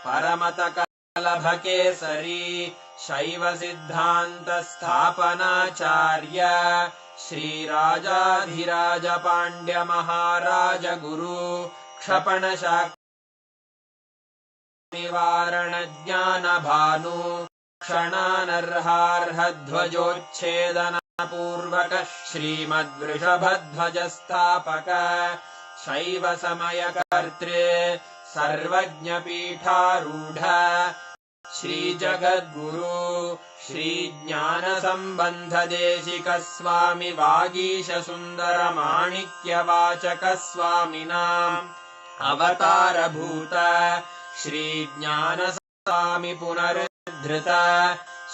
परमत कलभकेसरी शैव सिद्धान्त स्थापनाचार्य श्रीराजाधिराज पाण्ड्य महाराज गुरु क्षपण निवारण ज्ञान भानु क्षणानर्हार्हध्वजोच्छेदन पूर्वक श्रीमद्वृषभध्वज स्थापक शैव समय कर्तृ सर्वज्ञ पीठारूढ़ श्री जगद्गुरु श्री ज्ञान संबंध देशिक स्वामी वागीश सुंदर माणिक्य वाचक स्वामिनाम् अवतार भूत श्री ज्ञान स्वामी पुनरुद्धृत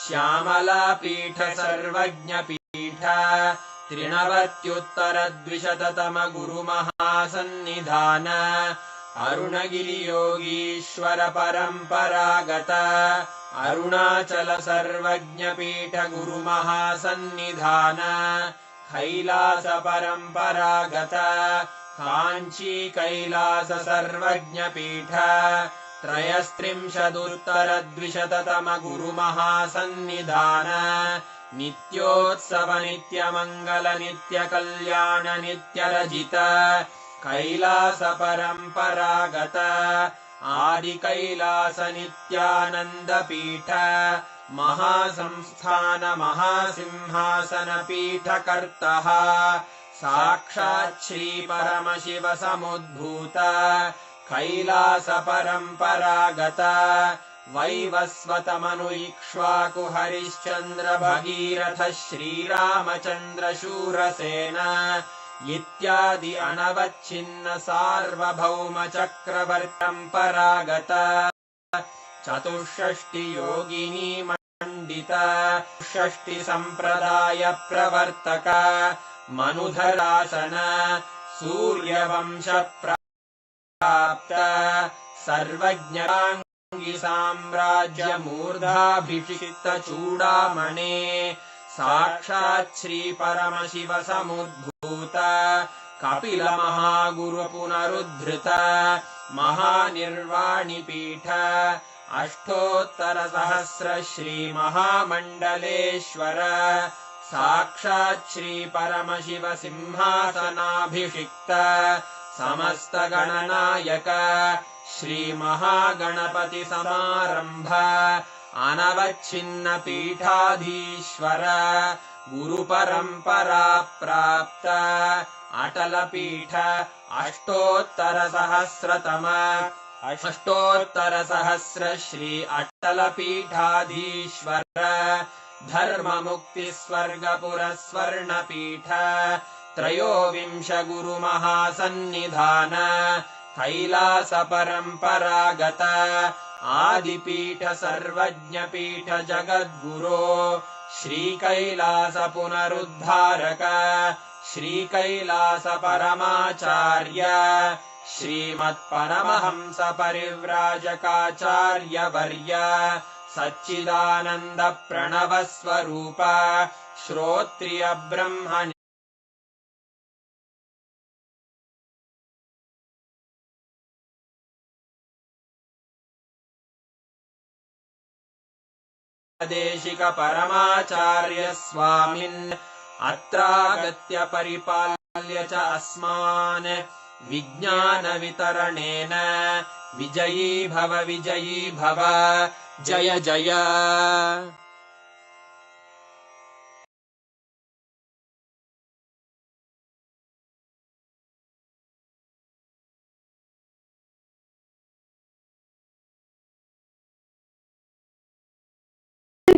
श्यामला पीठ सर्वज्ञ पीठ त्रिनवत्युत्तरद्विशततम गुरु महासन्निधान अरुणगिरि योगीश्वर परंपरागत अरुणाचल सर्वज्ञ पीठ गुरु महासन्निधान कैलास परंपरागत कांची कैलास सर्वज्ञ पीठ त्रयस्त्रिंशदुत्तरद्विशततम गुरु महासन्निधान नित्योत्सव नित्य मंगल नित्य कल्याण नित्य रजित कैलास परंपरागत आदि कैलास नित्यानंद पीठ महासंस्थान महासिंहासन पीठ कर्तः साक्षात् श्री परमशिव समुद्भूत कैलास परंपरागत वैवस्वत मनु इक्ष्वाकु हरिश्चंद्र भगीरथ श्रीरामचंद्र शूरसेन इत्यादि अनवच्छिन्न सार्वभौम चक्रवर्तंपरागत चतुष्षष्टि योगिनी मंडित षष्टि संप्रदाय प्रवर्तक मनुधरासन सूर्यवंश प्राप्त सर्वज्ञांगी साम्राज्य मूर्धाभिषिक्त चूड़ामणे साक्षात् श्री परमशिव समुद्भूत कपिल महागुरु पुनरुद्धृत महानिर्वाणि पीठ अष्टोत्तर सहस्र श्री महामंडलेश्वर साक्षात् श्री परमशिव सिंहासनाभिषिक्त समस्त गणनायक श्री महागणपति समारंभ अनवच्छिन्न पीठाधीश्वर गुरु परंपरा प्राप्त अटल पीठ अष्टोत्तर सहस्र श्री अटल पीठाधीश्वर धर्म मुक्ति स्वर्गपुर स्वर्ण पीठ त्रयोविंश गुरु महासन्निधान कैलास परंपरागत आदिपीठ सर्वज्ञ पीठ जगद्गुरो श्री कैलास पुनरुद्धारक श्री कैलास परमाचार्य श्रीमत्परमहंस परिव्राजकाचार्य वर्य सच्चिदानंद प्रणव स्वरूप श्रोत्रिय ब्रह्म देशिक परमाचार्य स्वामिन् अत्रागत्य परिपाल्य च अस्मान् विज्ञान वितरणेन विजयी भव जय जय।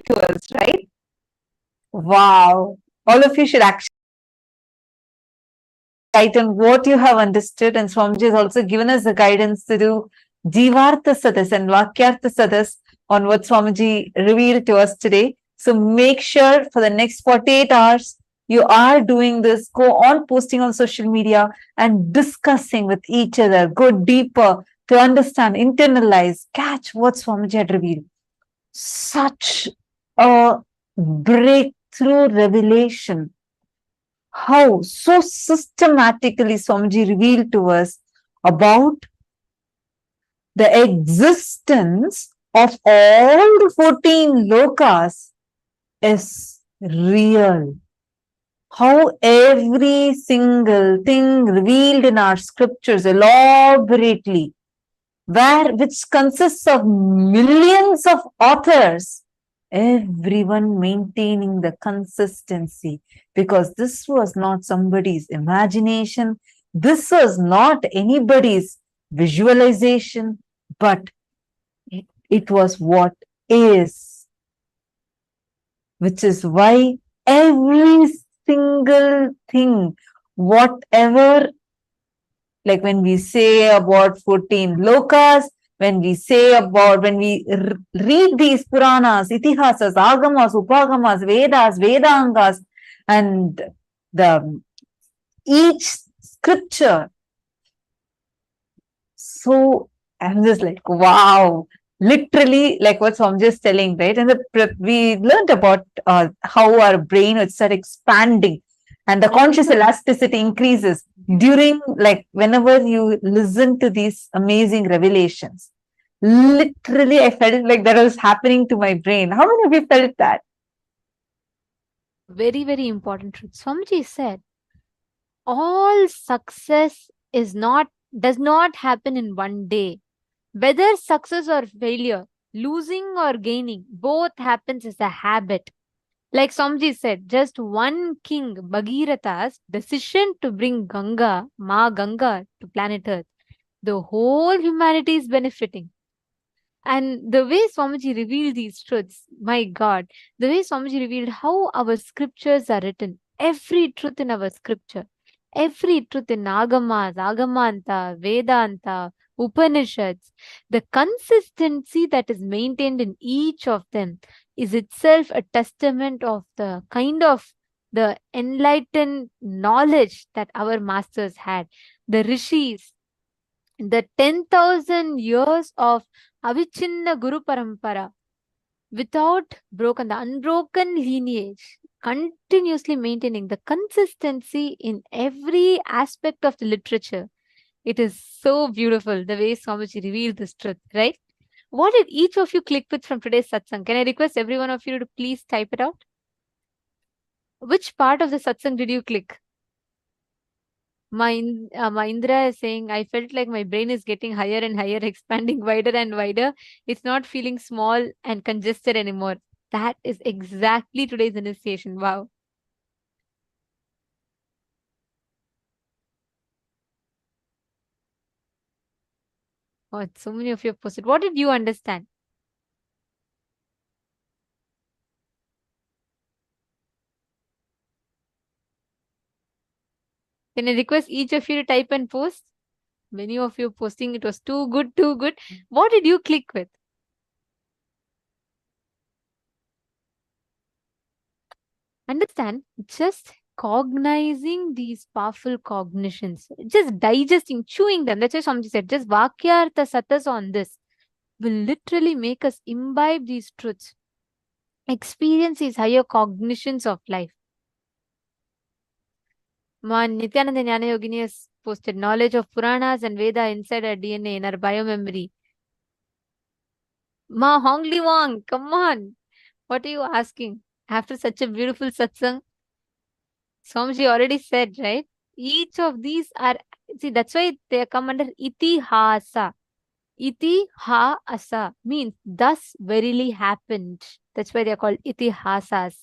To us, right? Wow. All of you should actually write on what you have understood, and Swamiji has also given us the guidance to do Jivartha Sadas and Vakyartha Sadas on what Swamiji revealed to us today. So make sure for the next 48 hours, you are doing this. Go on posting on social media and discussing with each other. Go deeper to understand, internalize, catch what Swamiji had revealed. Such a breakthrough revelation. How so systematically Swamiji revealed to us about the existence of all the 14 lokas is real. How every single thing revealed in our scriptures elaborately, which consists of millions of authors, everyone maintaining the consistency, because this was not somebody's imagination, this was not anybody's visualization, but it was what is, which is why every single thing, whatever, like when we say about 14 lokas, when we read these Puranas, Itihasas, Agamas, Upagamas, Vedas, Vedangas, and each scripture. So I'm just like, wow, literally like what Swamiji is telling, right? And we learned about how our brain would start expanding and the conscious elasticity increases during, like, whenever you listen to these amazing revelations. Literally, I felt like that was happening to my brain. How many of you felt that? Very, very important truth. Swamiji said, all success does not happen in one day. Whether success or failure, losing or gaining, both happens as a habit. Like Swamiji said, just one king, Bhagiratha's decision to bring Ganga, Ma Ganga, to planet Earth, the whole humanity is benefiting. And the way Swamiji revealed these truths, my God, the way Swamiji revealed how our scriptures are written, every truth in our scripture, every truth in Agamas, Agamanta, Vedanta, Upanishads, the consistency that is maintained in each of them is itself a testament of the kind of the enlightened knowledge that our masters had. The rishis, the 10,000 years of Avichinna Guru Parampara, without broken, the unbroken lineage, continuously maintaining the consistency in every aspect of the literature. It is so beautiful the way Swamiji revealed this truth, right? What did each of you click with from today's satsang? Can I request every one of you to please type it out? Which part of the satsang did you click? Indra is saying, I felt like my brain is getting higher and higher, expanding wider and wider. It's not feeling small and congested anymore. That is exactly today's initiation. Wow. Oh, so many of you have posted. What did you understand? Can I request each of you to type and post? Many of you posting, it was too good, too good. What did you click with? Understand, just cognizing these powerful cognitions, just digesting, chewing them. That's why Swamiji said, just Vakyartha Satas on this will literally make us imbibe these truths, experience these higher cognitions of life. Ma Nityananda Jnana Yogini has posted knowledge of Puranas and Veda inside our DNA, in our biomemory. Ma Hongli Wang, come on. What are you asking? After such a beautiful satsang, Swamiji already said, right? Each of these are, see, that's why they come under itihasa. Itihasa means thus verily happened. That's why they are called itihasas.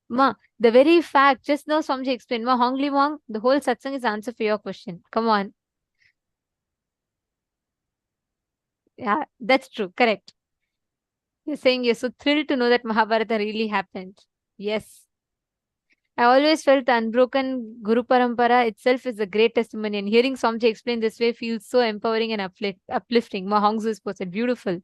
Ma, the very fact, just now Swamiji explained, Ma Hongli Wang, the whole satsang is answer for your question. Come on. Yeah, that's true. Correct. You're saying you're so thrilled to know that Mahabharata really happened. Yes. I always felt the unbroken Guru Parampara itself is a great testimony, and hearing Swamiji explain this way feels so empowering and uplifting. Ma Hongzu is posted. Beautiful.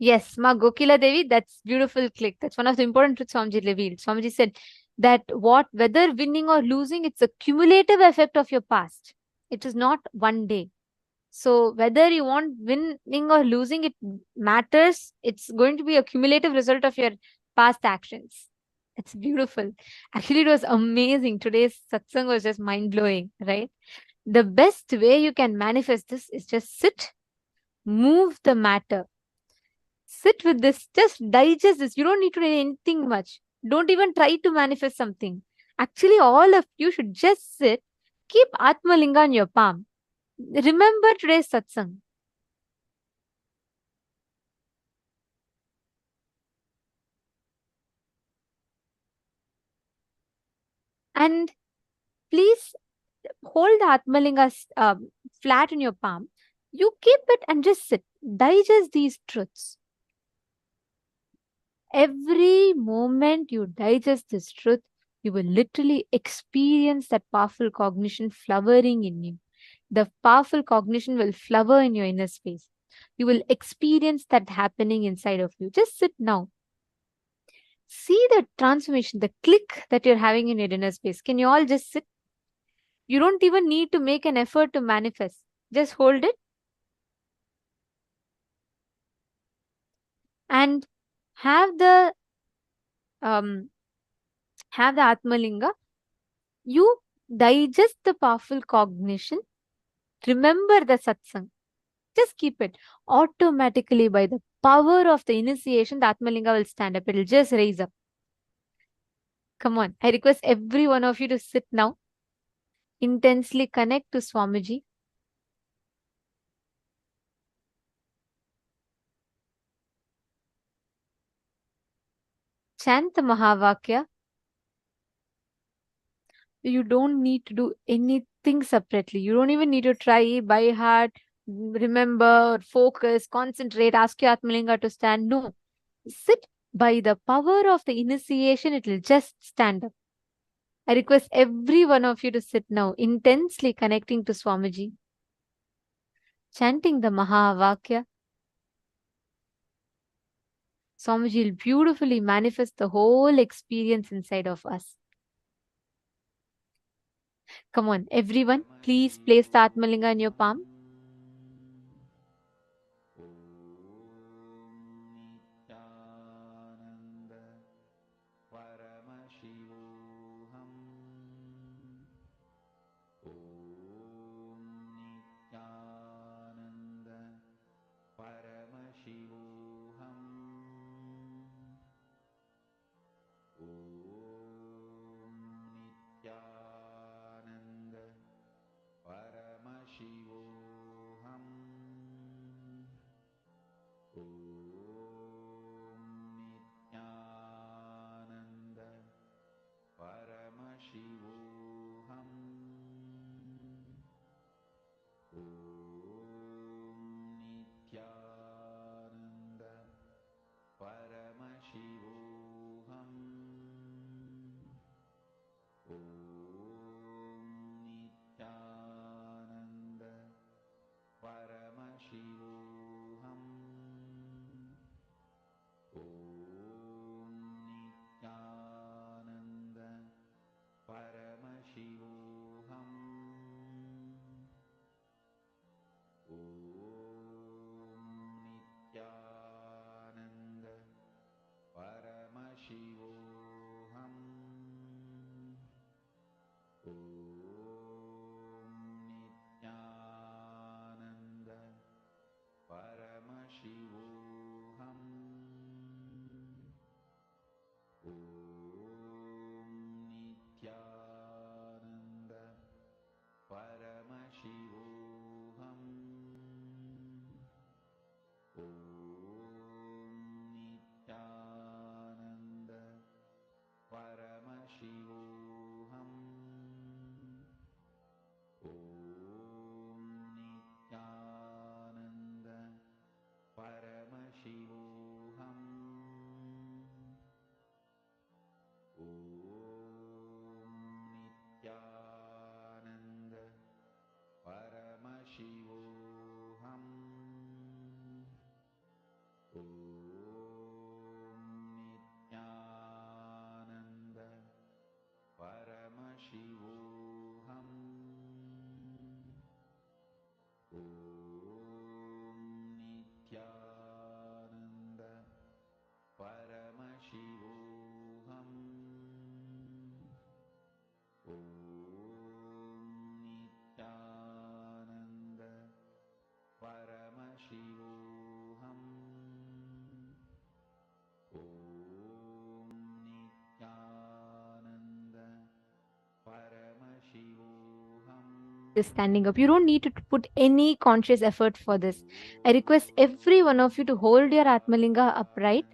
Yes, Ma Gokila Devi, that's beautiful click. That's one of the important truths Swamiji revealed. Swamiji said that whether winning or losing, it's a cumulative effect of your past. It is not one day. So whether you want winning or losing, it matters. It's going to be a cumulative result of your past actions. It's beautiful. Actually, it was amazing. Today's satsang was just mind blowing, right? The best way you can manifest this is just sit, move the matter. Sit with this, just digest this. You don't need to do anything much. Don't even try to manifest something. Actually, all of you should just sit, keep Atma Linga on your palm. Remember today's satsang. And please hold the Atmalinga flat in your palm. You keep it and just sit. Digest these truths. Every moment you digest this truth, you will literally experience that powerful cognition flowering in you. The powerful cognition will flower in your inner space. You will experience that happening inside of you. Just sit now. See the transformation, the click that you're having in your inner space. Can you all just sit? You don't even need to make an effort to manifest. Just hold it and have the Atmalinga. You digest the powerful cognition. Remember the satsang. Just keep it. Automatically, by the power of the initiation, the Atmalinga will stand up. It will just raise up. Come on. I request every one of you to sit now. Intensely connect to Swamiji. Chant the Mahavakya. You don't need to do anything separately. You don't even need to try by heart, remember, focus, concentrate, ask your Atmalinga to stand. No. Sit by the power of the initiation, it will just stand up. I request every one of you to sit now, intensely connecting to Swamiji, chanting the Mahavakya. Swamiji will beautifully manifest the whole experience inside of us. Come on, everyone, please place the Atmalinga in your palm. Paramashivoham. Om Nityananda Paramashivoham. Om Nityananda Paramashivoham. Om Nityananda Paramashivoham. Just standing up. You don't need to put any conscious effort for this. I request every one of you to hold your Atmalinga upright.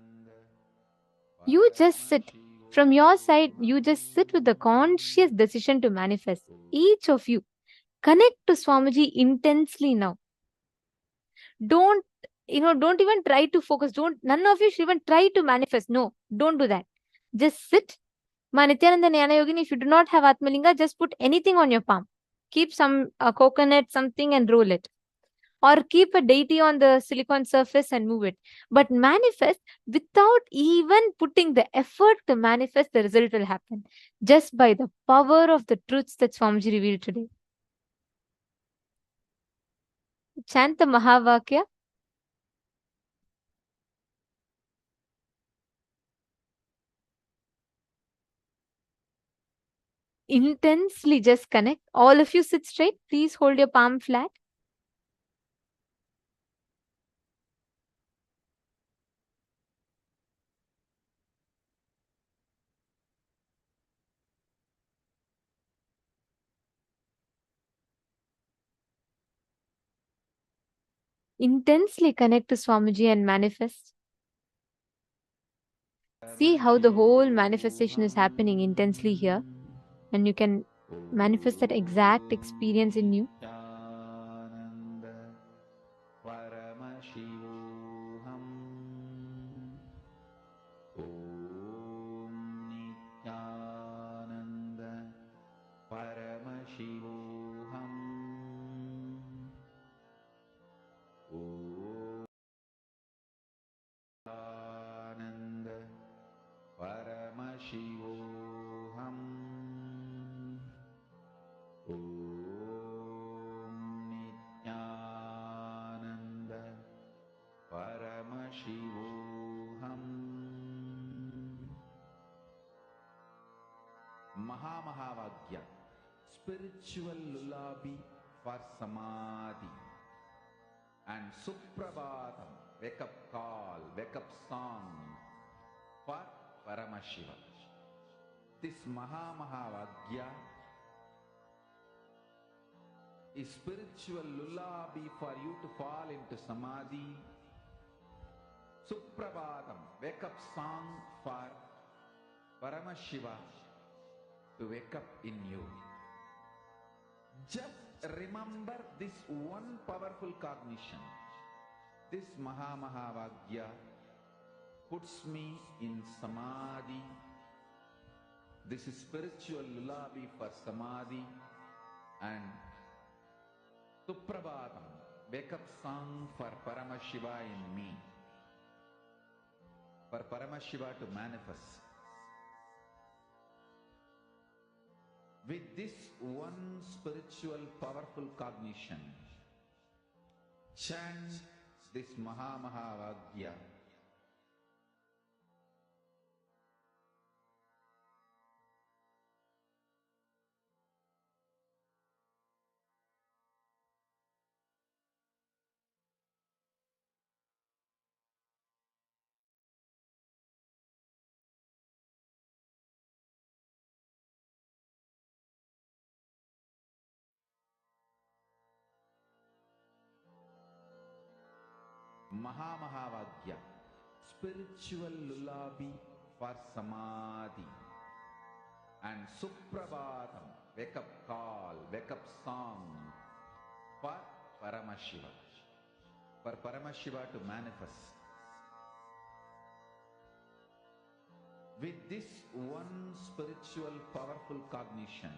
You just sit. From your side, you just sit with the conscious decision to manifest. Each of you, connect to Swamiji intensely now. Don't, don't even try to focus. None of you should even try to manifest. No, don't do that. Just sit. Nityananda Jnana Yogini, if you do not have Atmalinga, just put anything on your palm. Keep some coconut, something, and roll it. Or keep a deity on the silicon surface and move it. But manifest without even putting the effort to manifest, the result will happen. Just by the power of the truths that Swamiji revealed today. Chant the Mahavakya. Intensely just connect. All of you sit straight. Please hold your palm flat. Intensely connect to Swamiji and manifest. See how the whole manifestation is happening intensely here. And you can manifest that exact experience in you. Nityananda Paramashivoham. Om Nityananda Paramashivoham. Om Nityananda Paramashivoham. Om Nityananda Paramashivoham. Mahavagya, spiritual lullaby for Samadhi, and Suprabhatam, wake up call, wake up song for Paramashiva. This Mahavagya is spiritual lullaby for you to fall into Samadhi. Suprabhatam, wake up song for Paramashiva to wake up in you. Just remember this one powerful cognition. This Mahavagya puts me in Samadhi. This is spiritual lullaby for Samadhi, and Suprabhatam, wake up song for Paramashiva in me. For Paramashiva to manifest. With this one spiritual powerful cognition, chant this Mahavagya. Mahavagya, spiritual lullaby for Samadhi, and Suprabhatam, wake up call, wake up song for Paramashiva. For Paramashiva to manifest. With this one spiritual powerful cognition,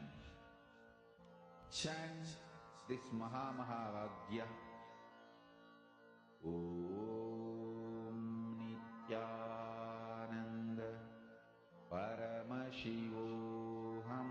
chant this Mahavagya. Om Nityananda Paramashivoham.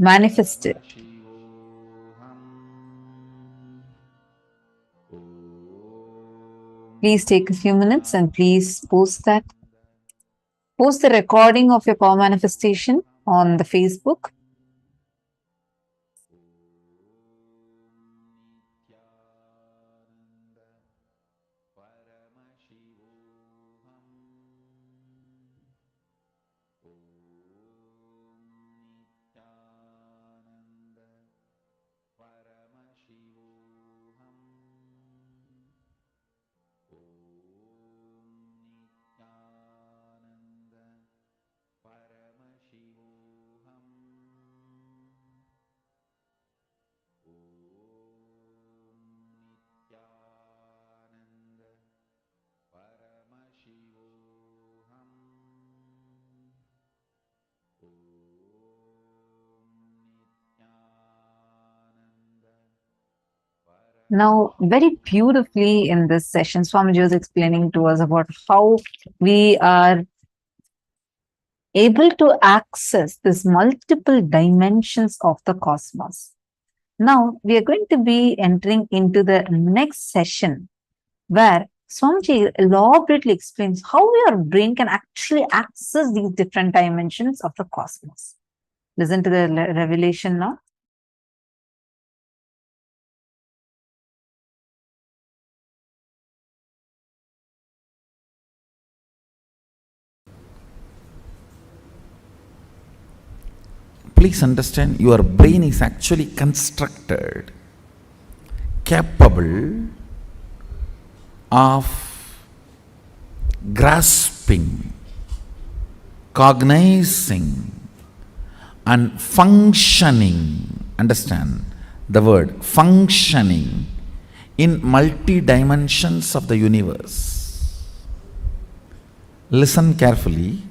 manifest it. Please take a few minutes and please post that. Post the recording of your power manifestation on the Facebook. Now, very beautifully in this session, Swamiji was explaining to us about how we are able to access these multiple dimensions of the cosmos. Now, we are going to be entering into the next session where Swamiji elaborately explains how your brain can actually access these different dimensions of the cosmos. Listen to the revelation now. Please understand, your brain is actually constructed, capable of grasping, cognizing, and functioning. Understand the word functioning in multi dimensions of the universe. Listen carefully.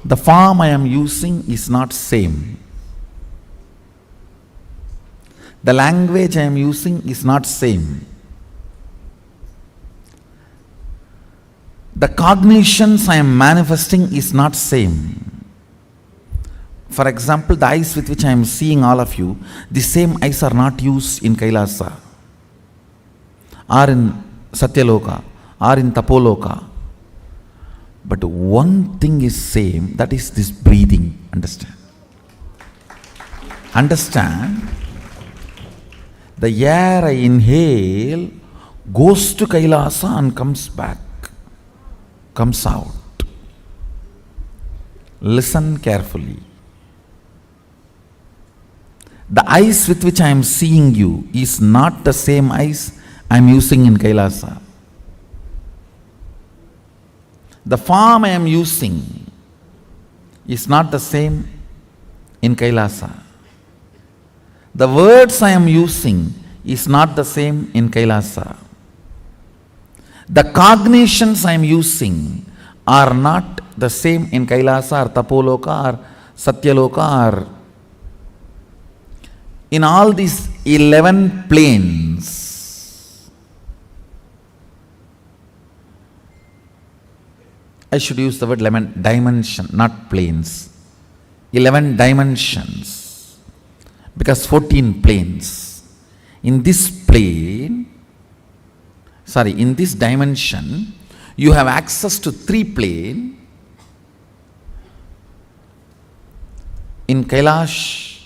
The form I am using is not same. The language I am using is not same. The cognitions I am manifesting is not same. For example, the eyes with which I am seeing all of you, the same eyes are not used in Kailasa, or in Satyaloka, or in Tapoloka. But one thing is same, that is this breathing. Understand? Understand? The air I inhale goes to Kailasa and comes back, comes out. Listen carefully. The eyes with which I am seeing you is not the same eyes I am using in Kailasa. The form I am using is not the same in Kailasa. The words I am using is not the same in Kailasa. The cognitions I am using are not the same in Kailasa or Tapoloka or Satyaloka or in all these 11 planes. I should use the word 11 dimension, not planes. 11 dimensions. Because 14 planes. In this plane, in this dimension, you have access to 3 planes. In Kailash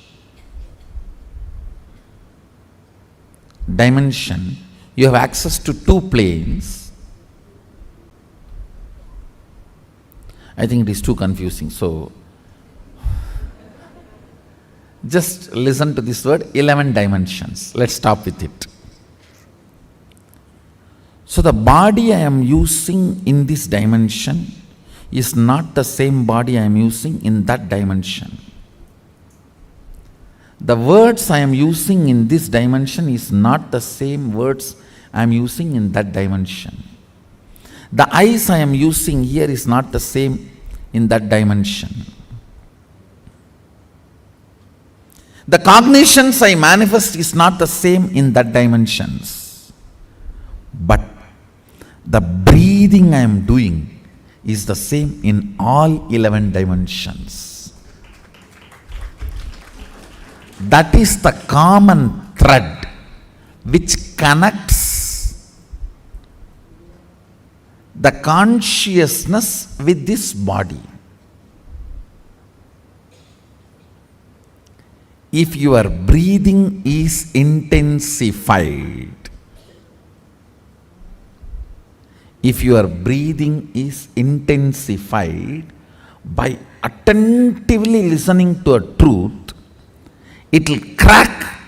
dimension, you have access to 2 planes. I think it is too confusing. So, just listen to this word, 11 dimensions. Let's stop with it. So, the body I am using in this dimension is not the same body I am using in that dimension. The words I am using in this dimension is not the same words I am using in that dimension. The eyes I am using here is not the same in that dimension. The cognitions I manifest is not the same in that dimensions. But the breathing I am doing is the same in all 11 dimensions. That is the common thread which connects the consciousness with this body. If your breathing is intensified, if your breathing is intensified by attentively listening to a truth, it will crack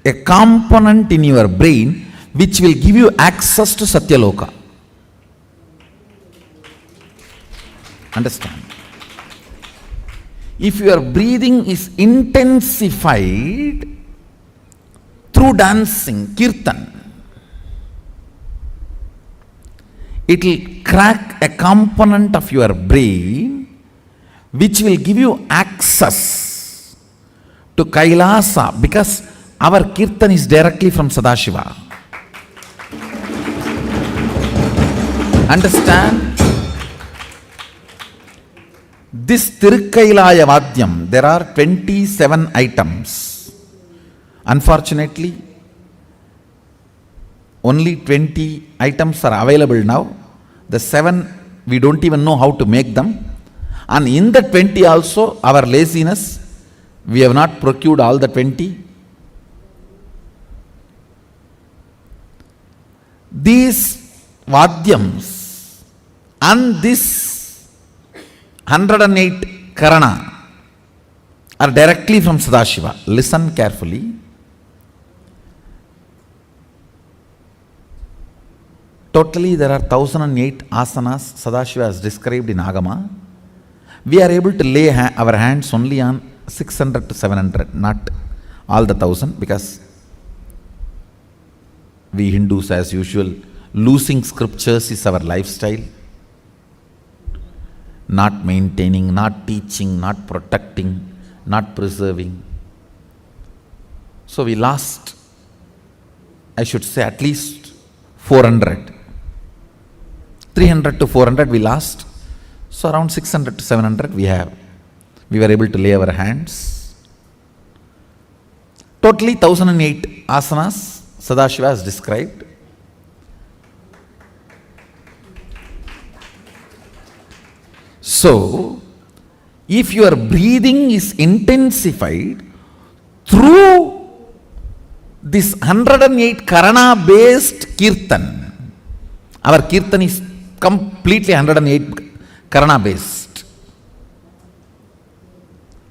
a component in your brain which will give you access to Satyaloka. Understand? If your breathing is intensified through dancing, kirtan, it will crack a component of your brain which will give you access to Kailasa, because our kirtan is directly from Sadashiva. Understand? This Tirukkailaya Vadyam, there are 27 items. Unfortunately, only 20 items are available now. The 7, we don't even know how to make them. And in the 20 also, our laziness, we have not procured all the 20. These Vadyams and this 108 Karana are directly from Sadashiva. Listen carefully. Totally there are 1008 asanas Sadashiva has described in Agama. We are able to lay our hands only on 600 to 700, not all the 1000, because we Hindus, as usual, losing scriptures is our lifestyle. Not maintaining, not teaching, not protecting, not preserving. So we lost, I should say, at least 400. 300 to 400 we lost. So around 600 to 700 we were able to lay our hands. Totally 1008 asanas Sadashiva has described. So, if your breathing is intensified through this 108 Karana based Kirtan, our Kirtan is completely 108 Karana based.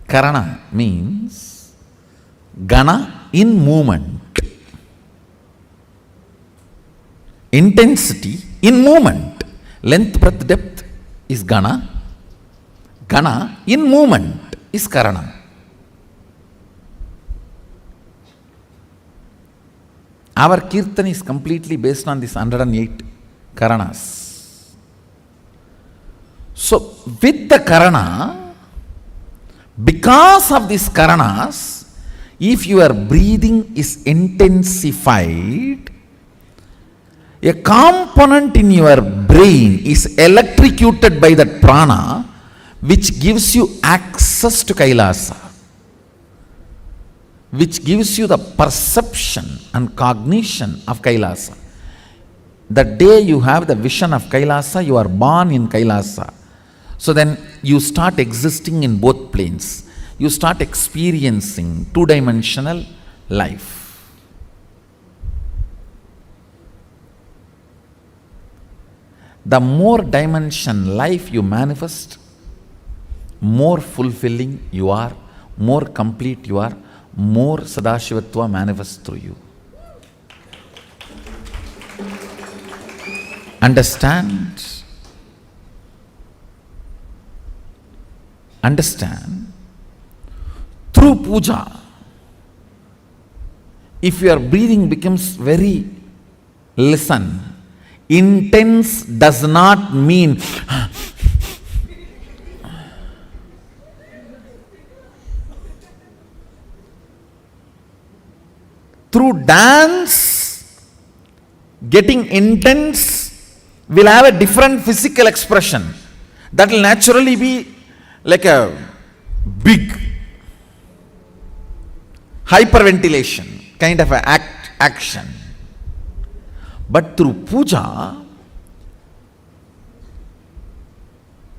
Karana means Gana in movement. Intensity in movement. Length, breadth, depth is Gana. Gana in movement is Karana. Our Kirtan is completely based on this 108 Karanas. So, with the Karana, because of these Karanas, if your breathing is intensified, a component in your brain is electrocuted by that prana, which gives you access to Kailasa, which gives you the perception and cognition of Kailasa. The day you have the vision of Kailasa, you are born in Kailasa. So then you start existing in both planes. You start experiencing two-dimensional life. The more dimension life you manifest, more fulfilling you are, more complete you are, more Sadashivatva manifests through you. Understand? Understand? Through puja, if your breathing becomes very, listen, intense does not mean through dance, getting intense will have a different physical expression. That will naturally be like a big hyperventilation kind of action. But through puja,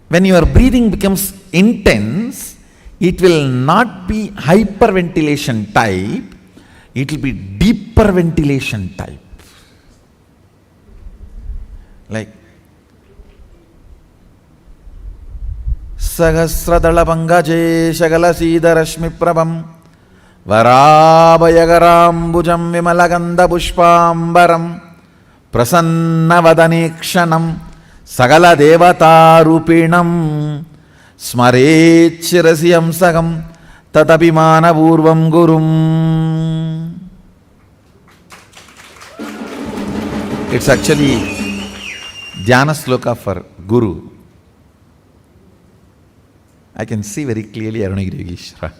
when your breathing becomes intense, it will not be hyperventilation type, it will be deeper ventilation type. Like Sahasradala Pangaje Shagala Siddharashmi Prabham Varabayagaram Vimalaganda Pushpambaram Prasannavadanekshanam Sagala Devata Rupinam Smarechirasiyam Sagam Tatapimana Purvam Gurum. It's actually Dhyana Sloka for Guru. I can see very clearly Arunagiri Yogeshwara.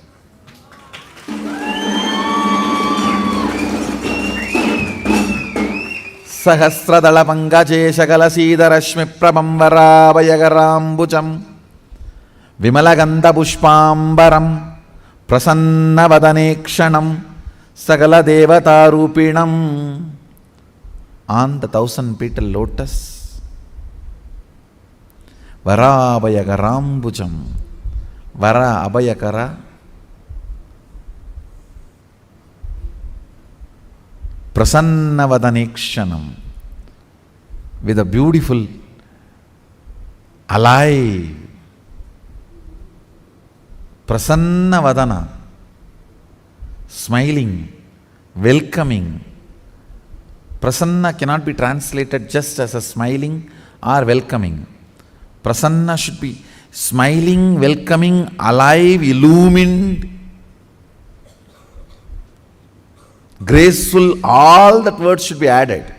Sahasradala Pangaje Shagala Siddharashmi Prabham Varabayagarambucham Vimalaganda Pushpambaram Prasannavadanekshanam Sagala Devata Rupinam. On the 1,000-petal lotus, Varabayagarambucham, Vara Abhayakara, Prasannavadanekshanam, with a beautiful, alive, Prasannavadana, smiling, welcoming. Prasanna cannot be translated just as a smiling or welcoming. Prasanna should be smiling, welcoming, alive, illumined, graceful. All that words should be added.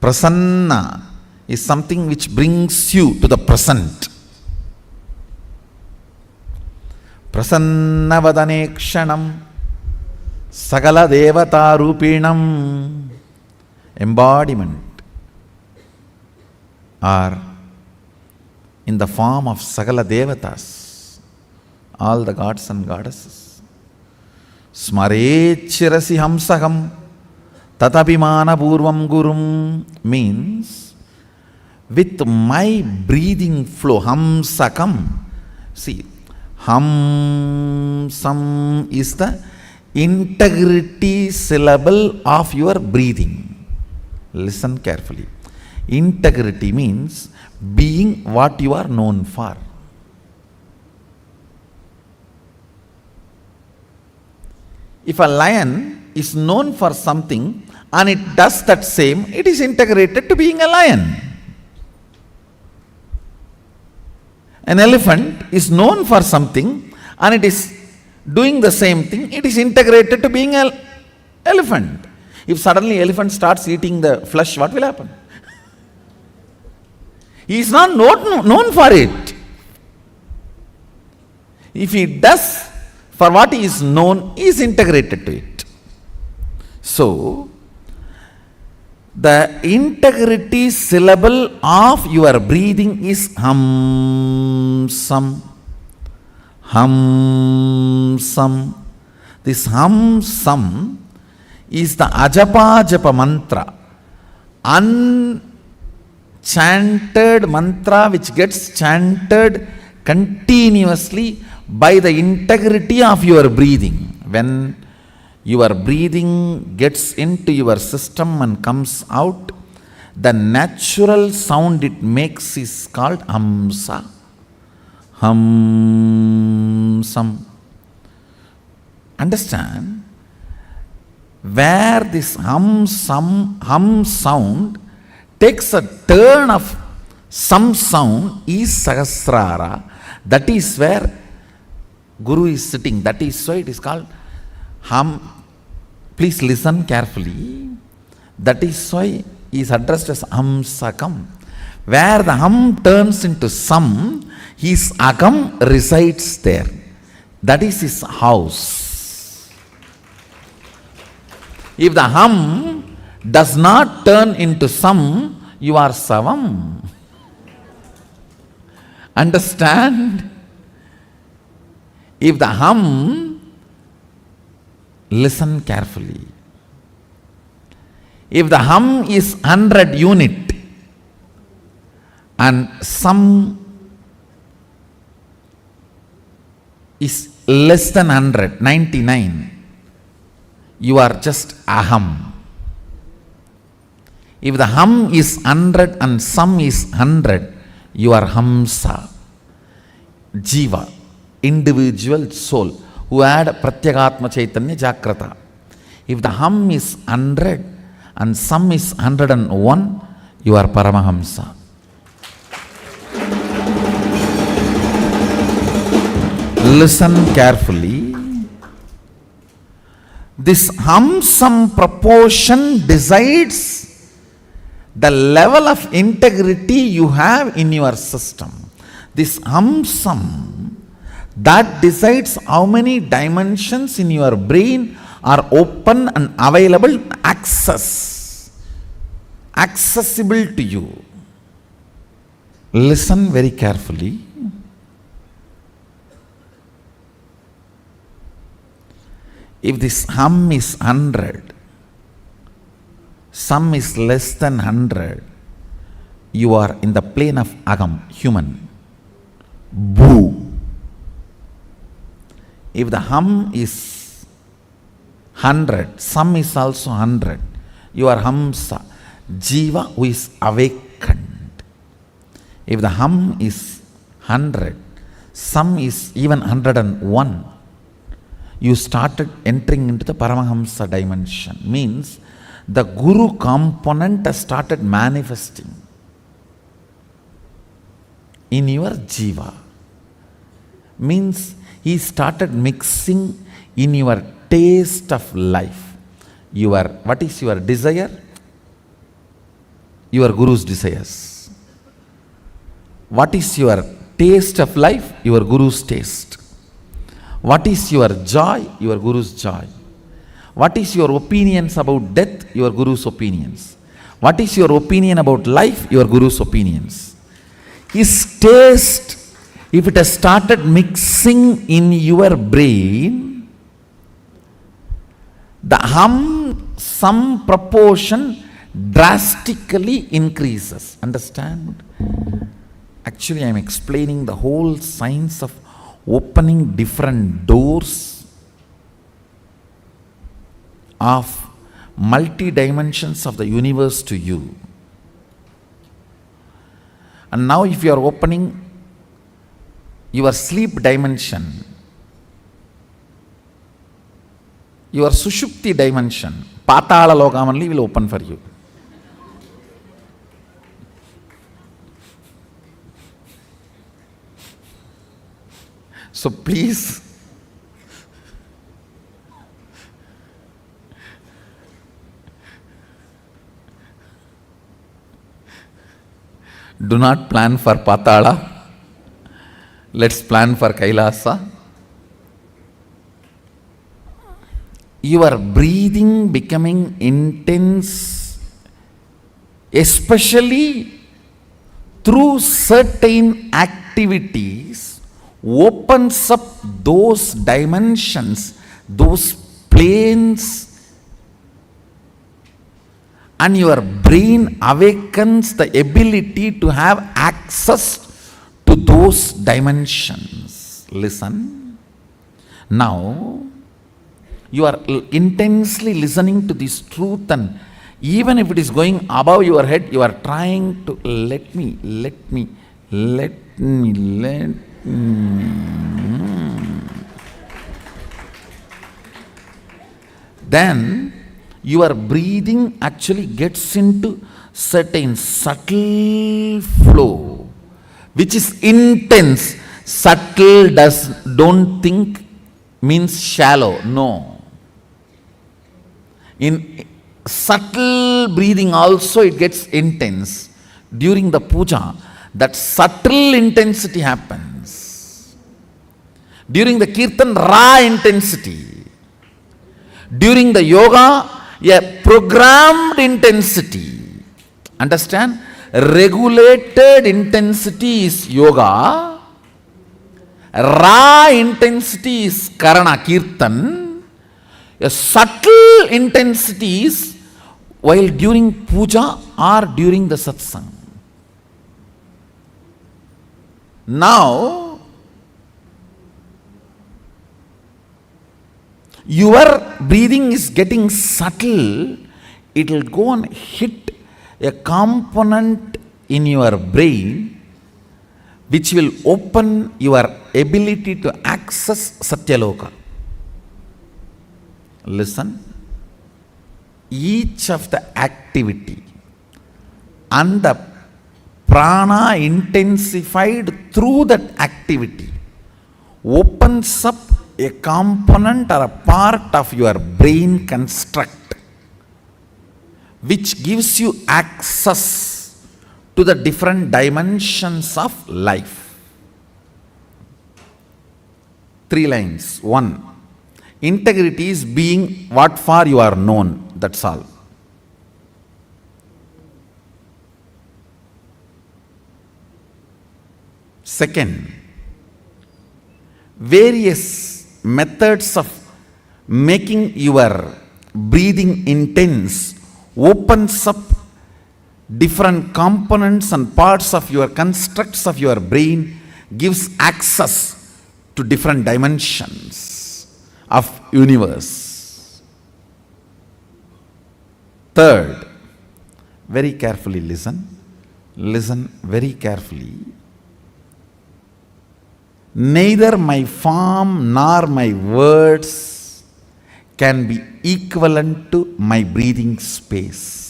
Prasanna is something which brings you to the present. Prasannavadanekshanam Sagala Devata Rupinam, embodiment, or in the form of Sagala Devatas, all the gods and goddesses. Smarechirasi Hamsaham Tatapimana Purvam Gurum means with my breathing flow, Hamsakam. See, Hamsam is the integrity syllable of your breathing. Listen carefully. Integrity means being what you are known for. If a lion is known for something and it does that same, it is integrated to being a lion. An elephant is known for something and it is doing the same thing, it is integrated to being an elephant. If suddenly elephant starts eating the flesh, what will happen? He is not known for it. If he does for what he is known, he is integrated to it. So, the integrity syllable of your breathing is hamsam. Hamsam. This hamsam is the ajapa japa mantra, unchanted mantra which gets chanted continuously by the integrity of your breathing. When your breathing gets into your system and comes out, the natural sound it makes is called hamsa. Hamsam. Understand? Where this hum sound takes a turn of some sound is Sahasrara. That is where Guru is sitting. That is why it is called hum. Please listen carefully. That is why he is addressed as Hamsakam. Where the hum turns into sam, his agam resides there. That is his house. If the hum does not turn into sam, you are savam. Understand? If the hum, listen carefully. If the hum is 100 unit and some is less than 100, 99, you are just aham. If the hum is 100 and some is 100, you are hamsa, jiva, individual soul, who had pratyagatma chaitanya jagrata. If the hum is 100 and some is 101, you are paramahamsa. Listen carefully. This hum-sum proportion decides the level of integrity you have in your system. This hum-sum, that decides how many dimensions in your brain are open and available, accessible to you. Listen very carefully. If this hum is 100, some is less than 100, you are in the plane of agam, human. Boo. If the hum is 100, some is also 100, you are hamsa, jiva who is awakened. If the hum is 100, some is even 101, you started entering into the Paramahamsa dimension. Means the Guru component has started manifesting in your jiva. Means he started mixing in your taste of life. What is your desire? Your Guru's desires. What is your taste of life? Your Guru's taste. What is your joy? Your Guru's joy. What is your opinions about death? Your Guru's opinions. What is your opinion about life? Your Guru's opinions. His taste, if it has started mixing in your brain, the hum, some proportion drastically increases. Understand? Actually, I am explaining the whole science of opening different doors of multi-dimensions of the universe to you. And now if you are opening your sleep dimension, your sushupti dimension, patala lokam only will open for you. So please, do not plan for Patala. Let's plan for Kailasa. Your breathing becoming intense, especially through certain activities, opens up those dimensions, those planes, and your brain awakens the ability to have access to those dimensions. Listen. Now, you are intensely listening to this truth, and even if it is going above your head, you are trying to let me. Then your breathing actually gets into certain subtle flow, which is intense. Subtle don't think means shallow. No. In subtle breathing also it gets intense. During the puja, that subtle intensity happens. During the kirtan, raw intensity. During the yoga, a programmed intensity. Understand? regulated intensity is yoga, raw intensity is karana kirtan, a subtle intensity is while during puja or during the satsang. Now, your breathing is getting subtle, it will go and hit a component in your brain which will open your ability to access Satyaloka. Listen, each of the activity and the prana intensified through that activity opens up a component or a part of your brain construct which gives you access to the different dimensions of life. 3 lines. 1. Integrity is being what for you are known. That's all. Second, various methods of making your breathing intense opens up different components and parts of your constructs of your brain, gives access to different dimensions of universe. Third, very carefully listen very carefully. Neither my form nor my words can be equivalent to my breathing space.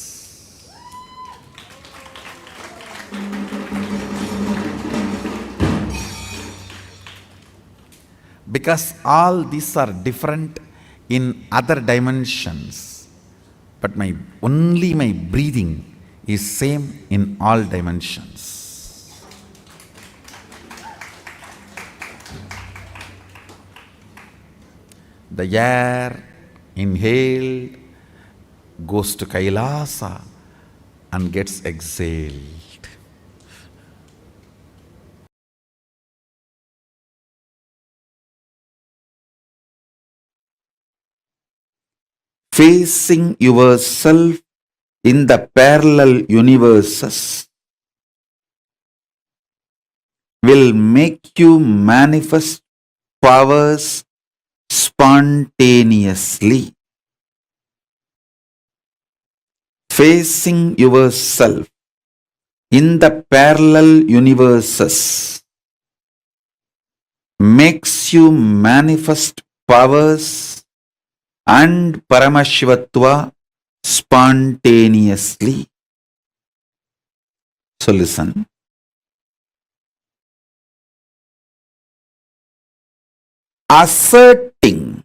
Because all these are different in other dimensions, but only my breathing is same in all dimensions. The air inhaled goes to Kailasa and gets exhaled. Facing yourself in the parallel universes will make you manifest powers spontaneously. Facing yourself in the parallel universes makes you manifest powers and Paramashivatva spontaneously. So listen. Asserting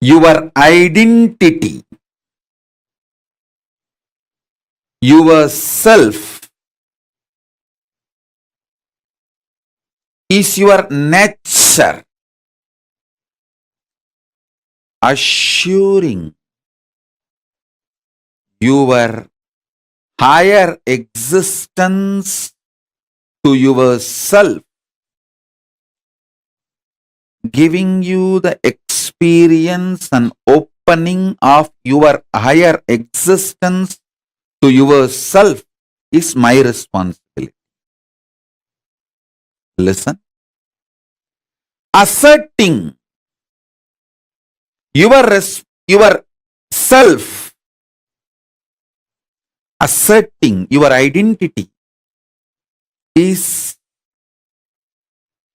your identity, yourself, is your nature. Assuring your higher existence to yourself, giving you the experience and opening of your higher existence to yourself is my responsibility. Listen. Asserting your self, asserting your identity is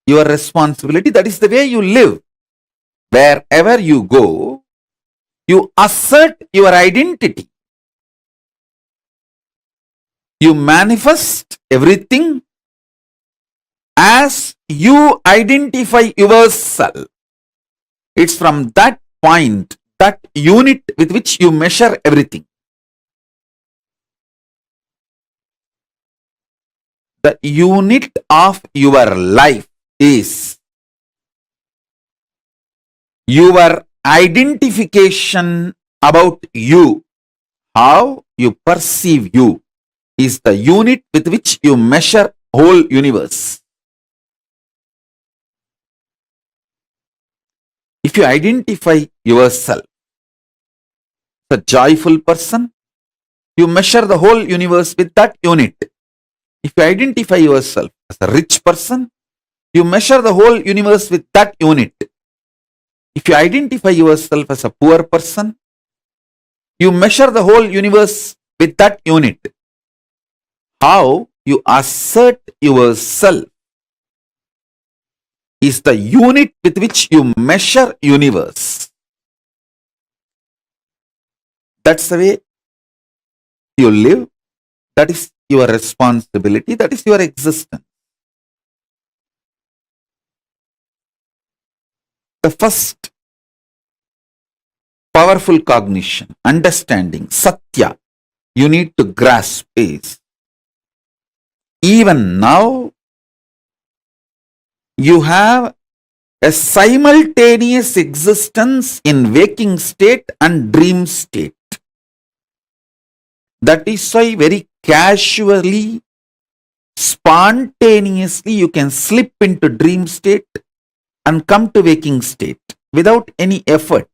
your responsibility. That is the way you live. Wherever you go, you assert your identity. You manifest everything as you identify yourself. It's from that point, that unit with which you measure everything. The unit of your life is your identification about you, how you perceive you is the unit with which you measure whole universe. If you identify yourself as a joyful person, you measure the whole universe with that unit. If you identify yourself as a rich person, you measure the whole universe with that unit. If you identify yourself as a poor person, you measure the whole universe with that unit. How you assert yourself is the unit with which you measure universe. That's the way you live. That is your responsibility. That is your existence. The first powerful cognition, understanding, satya, you need to grasp is, even now, you have a simultaneous existence in waking state and dream state. That is why very casually, spontaneously, you can slip into dream state and come to waking state without any effort.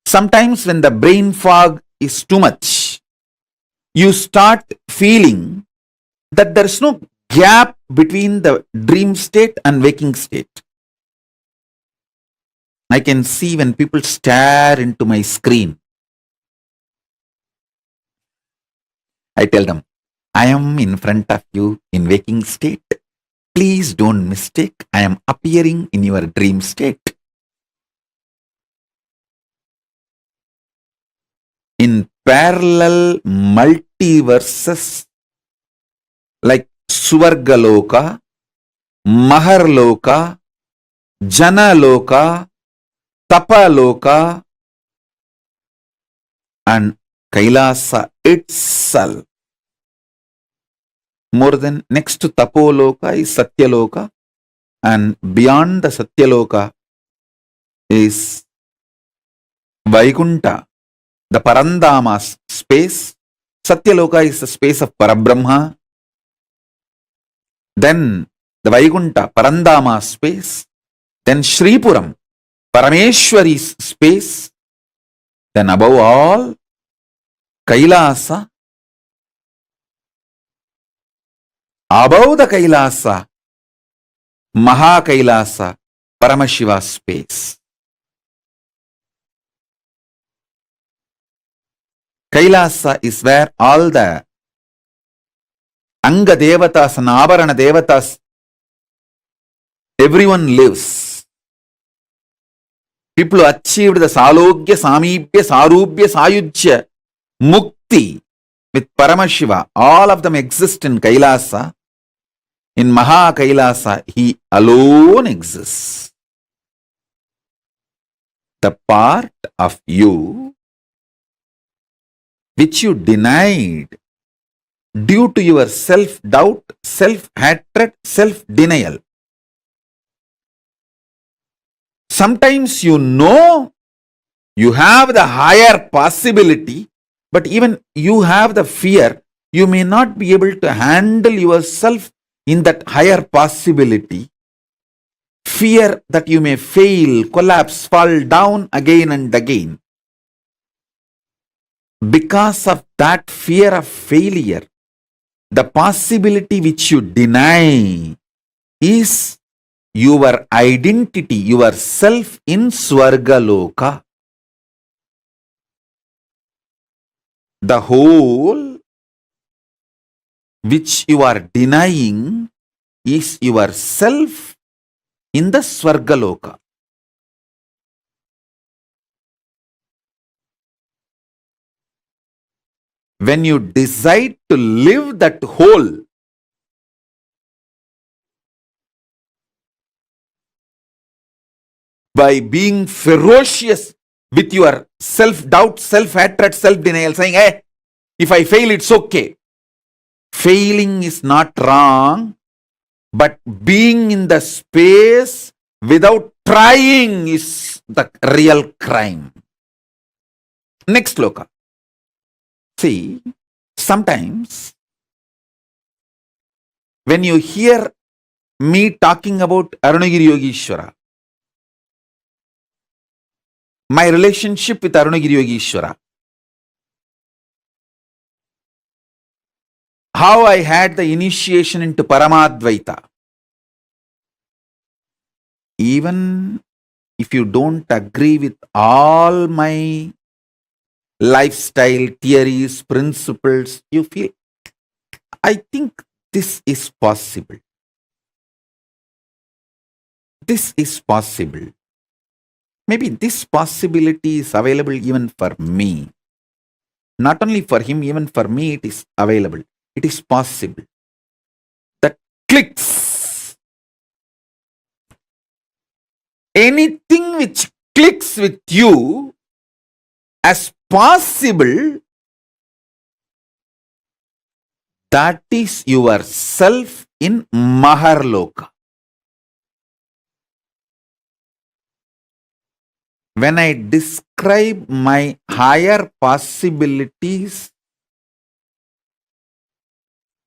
Sometimes when the brain fog is too much, you start feeling that there is no gap between the dream state and waking state. I can see when people stare into my screen, I tell them, I am in front of you in waking state. Please don't mistake, I am appearing in your dream state. In parallel multiverses like Suvargaloka, Maharloka, Janaloka, Tapaloka, and Kailasa itself. More than next to Tapoloka is Satyaloka, and beyond the Satyaloka is Vaikunta, the Parandama space. Satyaloka is the space of Parabrahma. Then the Vaikunta, Parandama space. Then Shripuram, Parameshwari's space. Then above all, Kailasa. Above the Kailasa, Mahakailasa, Paramashiva space. Kailasa is where all the Anga Devatas and Avarana Devatas, everyone lives. People who achieved the Salogya, Samibhya, Sarubhya, Sayujya, Mukti with Paramashiva, all of them exist in Kailasa. In Mahakailasa, he alone exists. The part of you which you denied due to your self-doubt, self-hatred, self-denial. Sometimes you know you have the higher possibility, but even you have the fear, you may not be able to handle yourself in that higher possibility. Fear that you may fail, collapse, fall down again and again. Because of that fear of failure, the possibility which you deny is your identity, your self in Swargaloka. The whole which you are denying is yourself in the Swargaloka. When you decide to live that whole, by being ferocious with your self-doubt, self-hatred, self-denial, saying, hey, if I fail, it's okay. Failing is not wrong, but being in the space without trying is the real crime. Next sloka. See, sometimes when you hear me talking about Arunagiri Yogeshwara, my relationship with Arunagiri Yogeshwara, how I had the initiation into Paramadvaita, even if you don't agree with all my lifestyle theories, principles, you feel, I think this is possible. This is possible. Maybe this possibility is available even for me. Not only for him, even for me, it is available. It is possible. That clicks. Anything which clicks with you as possible, that is yourself in Maharloka. When I describe my higher possibilities,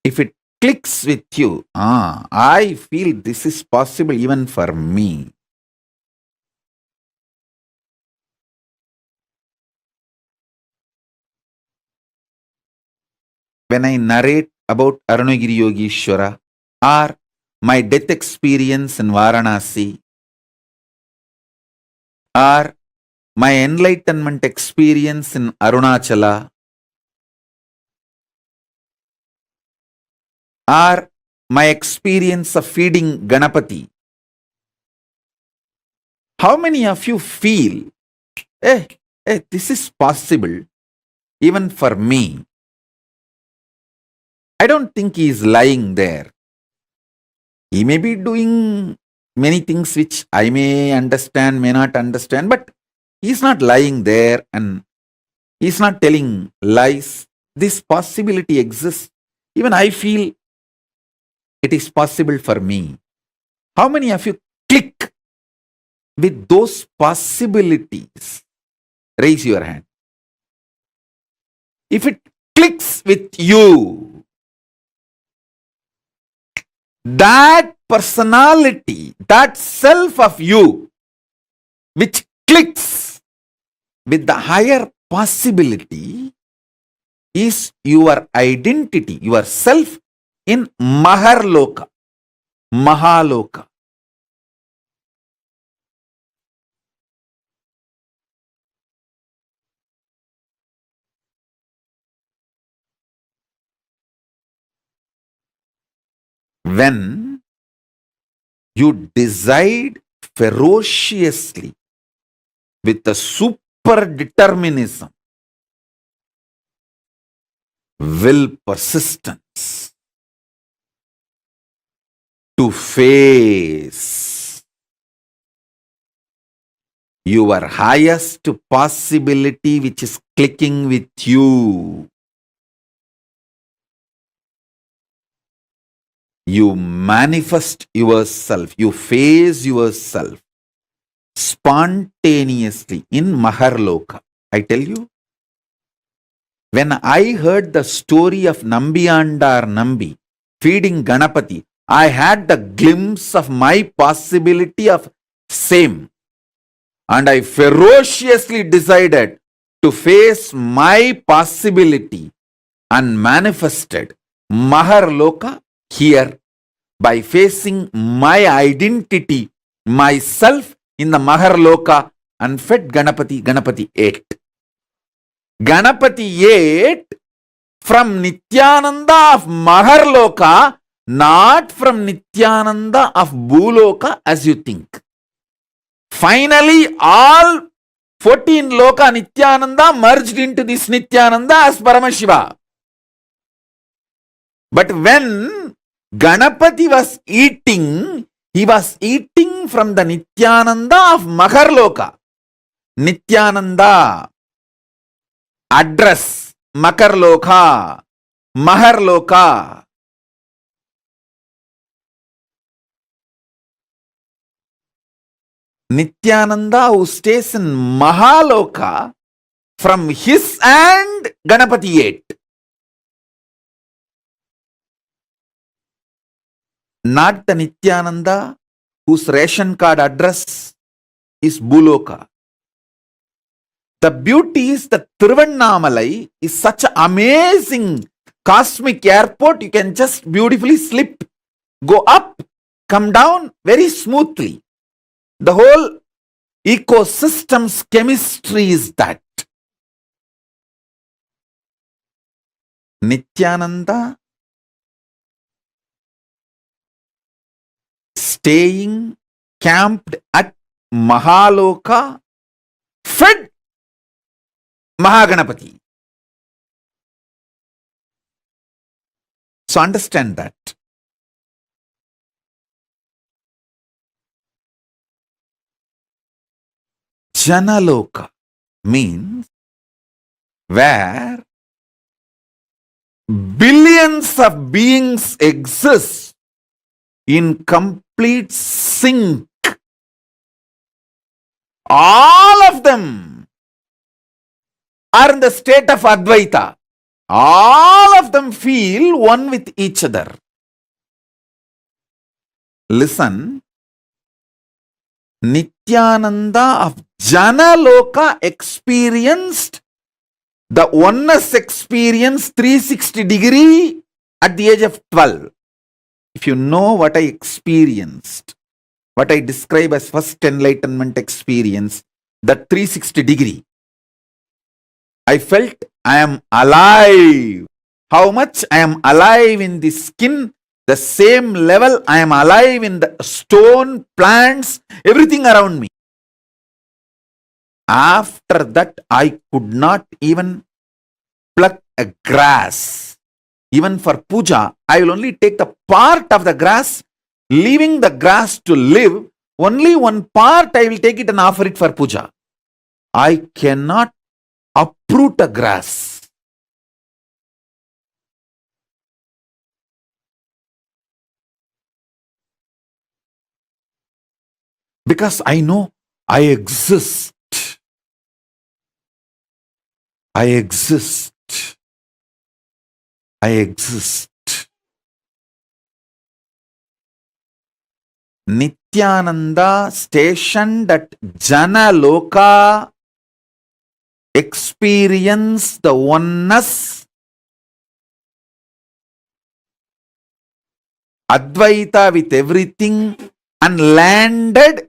if it clicks with you, I feel this is possible even for me. When I narrate about Arunagiri Yogeshwara or my death experience in Varanasi or my enlightenment experience in Arunachala or my experience of feeding Ganapati, how many of you feel, this is possible even for me? I don't think he is lying there. He may be doing many things which I may understand, may not understand, but he's not lying there and he's not telling lies. This possibility exists. Even I feel it is possible for me. How many of you click with those possibilities? Raise your hand. If it clicks with you, that personality, that self of you, which clicks with the higher possibility, is your identity, your self in Maharloka, Mahaloka. When you decide ferociously with a super determinism, will, persistence to face your highest possibility which is clicking with you, you manifest yourself, you face yourself spontaneously in Maharloka. I tell you, when I heard the story of Nambiyandar Nambi feeding Ganapati, I had the glimpse of my possibility of same. And I ferociously decided to face my possibility and manifested Maharloka here by facing my identity, myself in the Maharloka, and fed Ganapati. Ganapati ate. Ganapati ate from Nityananda of Maharloka, not from Nityananda of Bhuloka as you think. Finally, all 14 Loka Nityananda merged into this Nityananda as Paramashiva. But when Ganapati was eating, he was eating from the Nityananda of Maharloka. Nityananda, address, Makarloka, Maharloka. Nityananda who stays in Mahaloka from his hand, Ganapati ate. Not the Nityananda whose ration card address is Buloka. The beauty is that Tiruvannamalai is such an amazing cosmic airport. You can just beautifully slip, go up, come down very smoothly. The whole ecosystem's chemistry is that. Nityananda staying camped at Mahaloka, fed Mahaganapati. So understand that. Janaloka means where billions of beings exist in complete sync. All of them are in the state of Advaita. All of them feel one with each other. Listen, Nityananda of Janaloka experienced the oneness experience 360 degree at the age of 12. If you know what I experienced, what I describe as first enlightenment experience, that 360 degree, I felt I am alive. How much I am alive in the skin, the same level I am alive in the stone, plants, everything around me. After that, I could not even pluck a grass. Even for puja, I will only take the part of the grass, leaving the grass to live. Only one part I will take it and offer it for puja. I cannot uproot a grass. Because I know I exist. I exist. I exist. Nityananda stationed at Janaloka experienced the oneness, Advaita with everything, and landed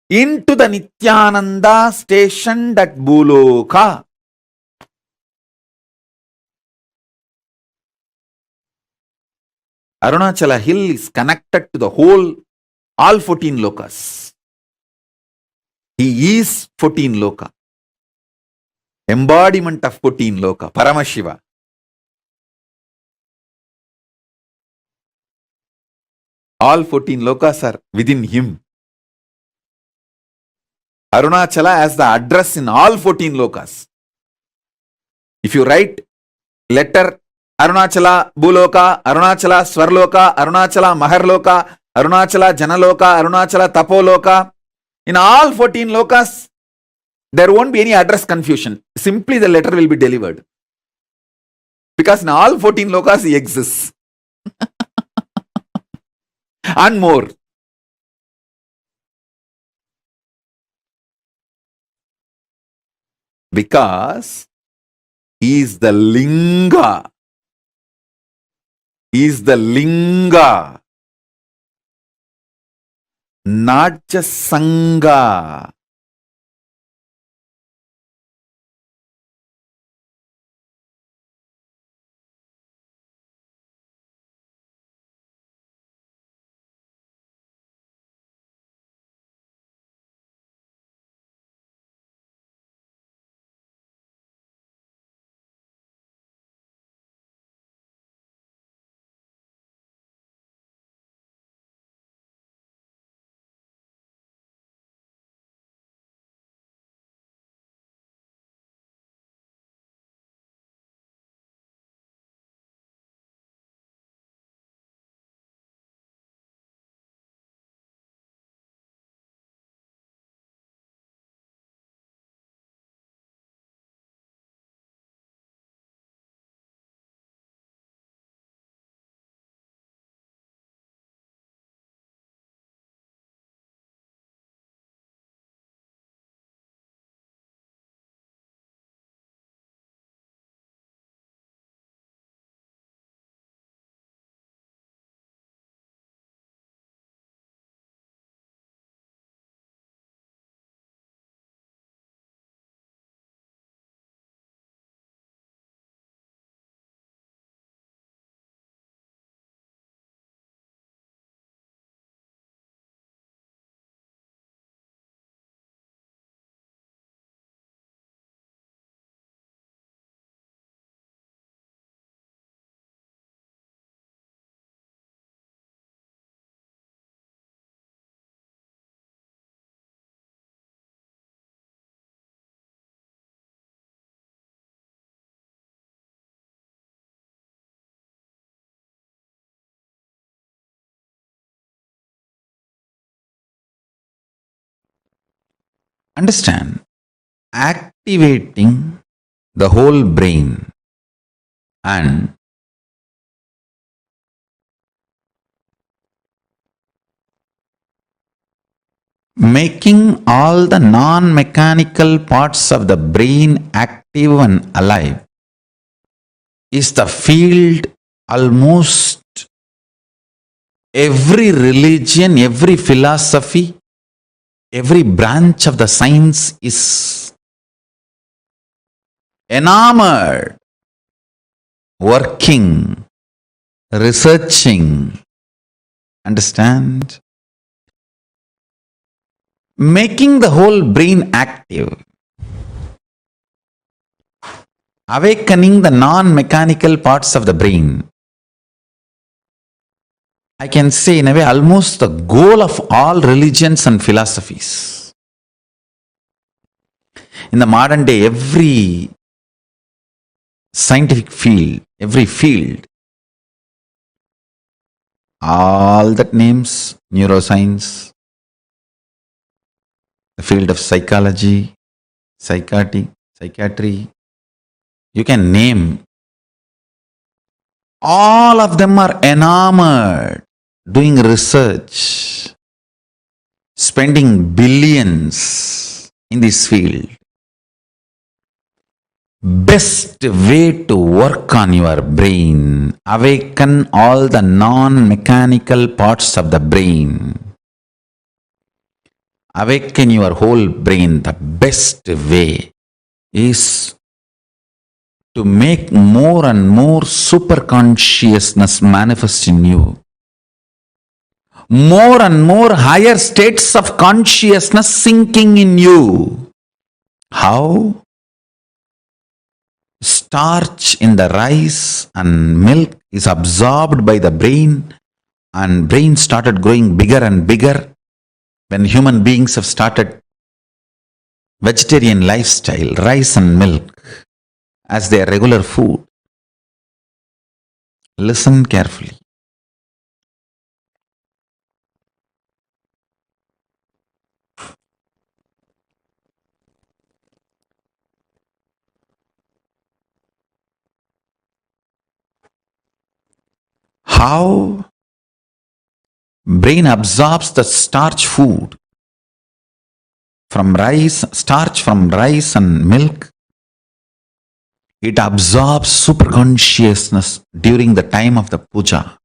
into the Nityananda stationed at Buloka. Arunachala hill is connected to the whole, all 14 lokas. He is 14 loka. Embodiment of 14 loka, Paramashiva. All 14 lokas are within him. Arunachala has the address in all 14 lokas. If you write letter Arunachala Buloka, Arunachala Swarloka, Arunachala Maharloka, Arunachala Janaloka, Arunachala Tapoloka, in all 14 lokas, there won't be any address confusion. Simply the letter will be delivered. Because in all 14 lokas he exists. And more. Because he is the Linga. He is the Linga. Not just Sangha. Understand? Activating the whole brain and making all the non-mechanical parts of the brain active and alive is the field almost every religion, every philosophy, every branch of the science is enamored, working, researching. Understand? Making the whole brain active, awakening the non-mechanical parts of the brain. I can say in a way almost the goal of all religions and philosophies. In the modern day, every scientific field, every field, all that names, neuroscience, the field of psychology, psychiatry, you can name. All of them are enamored, doing research, spending billions in this field. Best way to work on your brain, awaken all the non-mechanical parts of the brain. Awaken your whole brain. The best way is to make more and more super consciousness manifest in you. More and more higher states of consciousness sinking in you. How? Starch in the rice and milk is absorbed by the brain, and brain started growing bigger and bigger when human beings have started vegetarian lifestyle, rice and milk as their regular food. Listen carefully. How brain absorbs the starch food from rice, starch from rice and milk. It absorbs super consciousness during the time of the puja.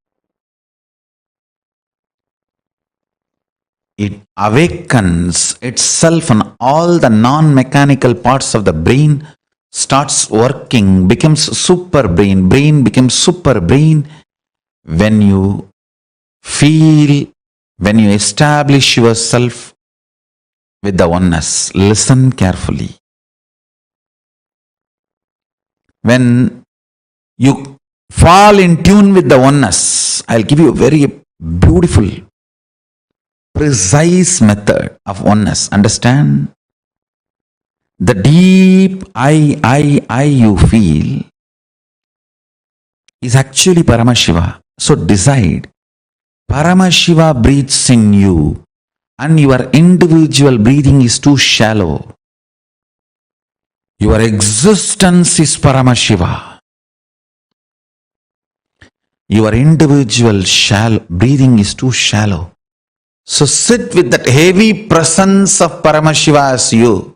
It awakens itself and all the non-mechanical parts of the brain starts working, becomes super brain. Brain becomes super brain when you feel, when you establish yourself with the oneness. Listen carefully. When you fall in tune with the oneness, I'll give you a very beautiful, precise method of oneness. Understand? The deep I you feel is actually Paramashiva. So decide, Paramashiva breathes in you and your individual breathing is too shallow. Your existence is Paramashiva. Your individual breathing is too shallow. So sit with that heavy presence of Paramashiva as you.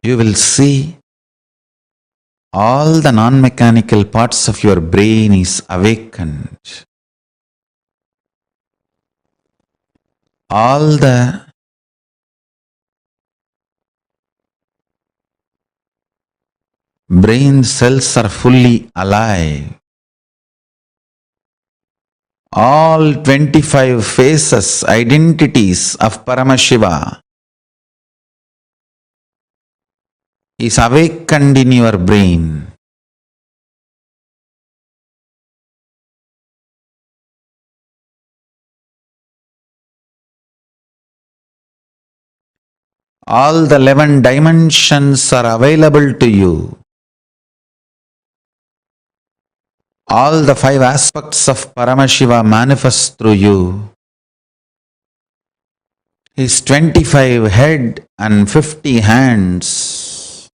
You will see all the non-mechanical parts of your brain is awakened. All the brain cells are fully alive. All 25 faces, identities of Paramashiva is awakened in your brain. All the 11 dimensions are available to you. All the five aspects of Paramashiva manifest through you. His 25 head and 50 hands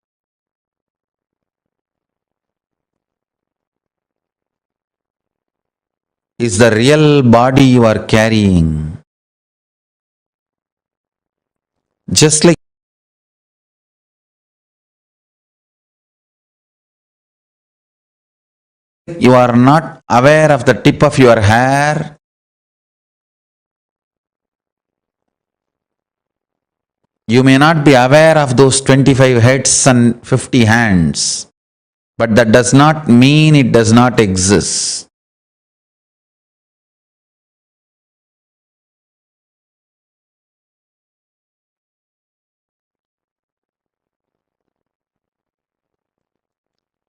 is the real body you are carrying. Just like you are not aware of the tip of your hair, you may not be aware of those 25 heads and 50 hands, but that does not mean it does not exist.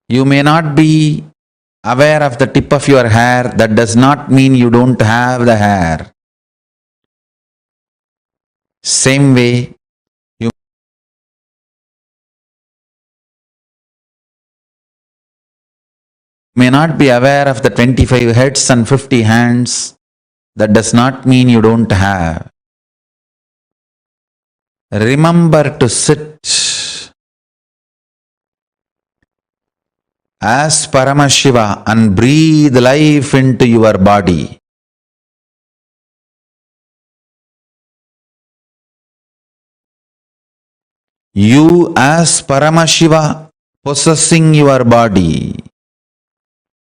You may not be aware of the tip of your hair, that does not mean you don't have the hair. Same way, you may not be aware of the 25 heads and 50 hands, that does not mean you don't have. Remember to sit as Paramashiva and breathe life into your body. You as Paramashiva possessing your body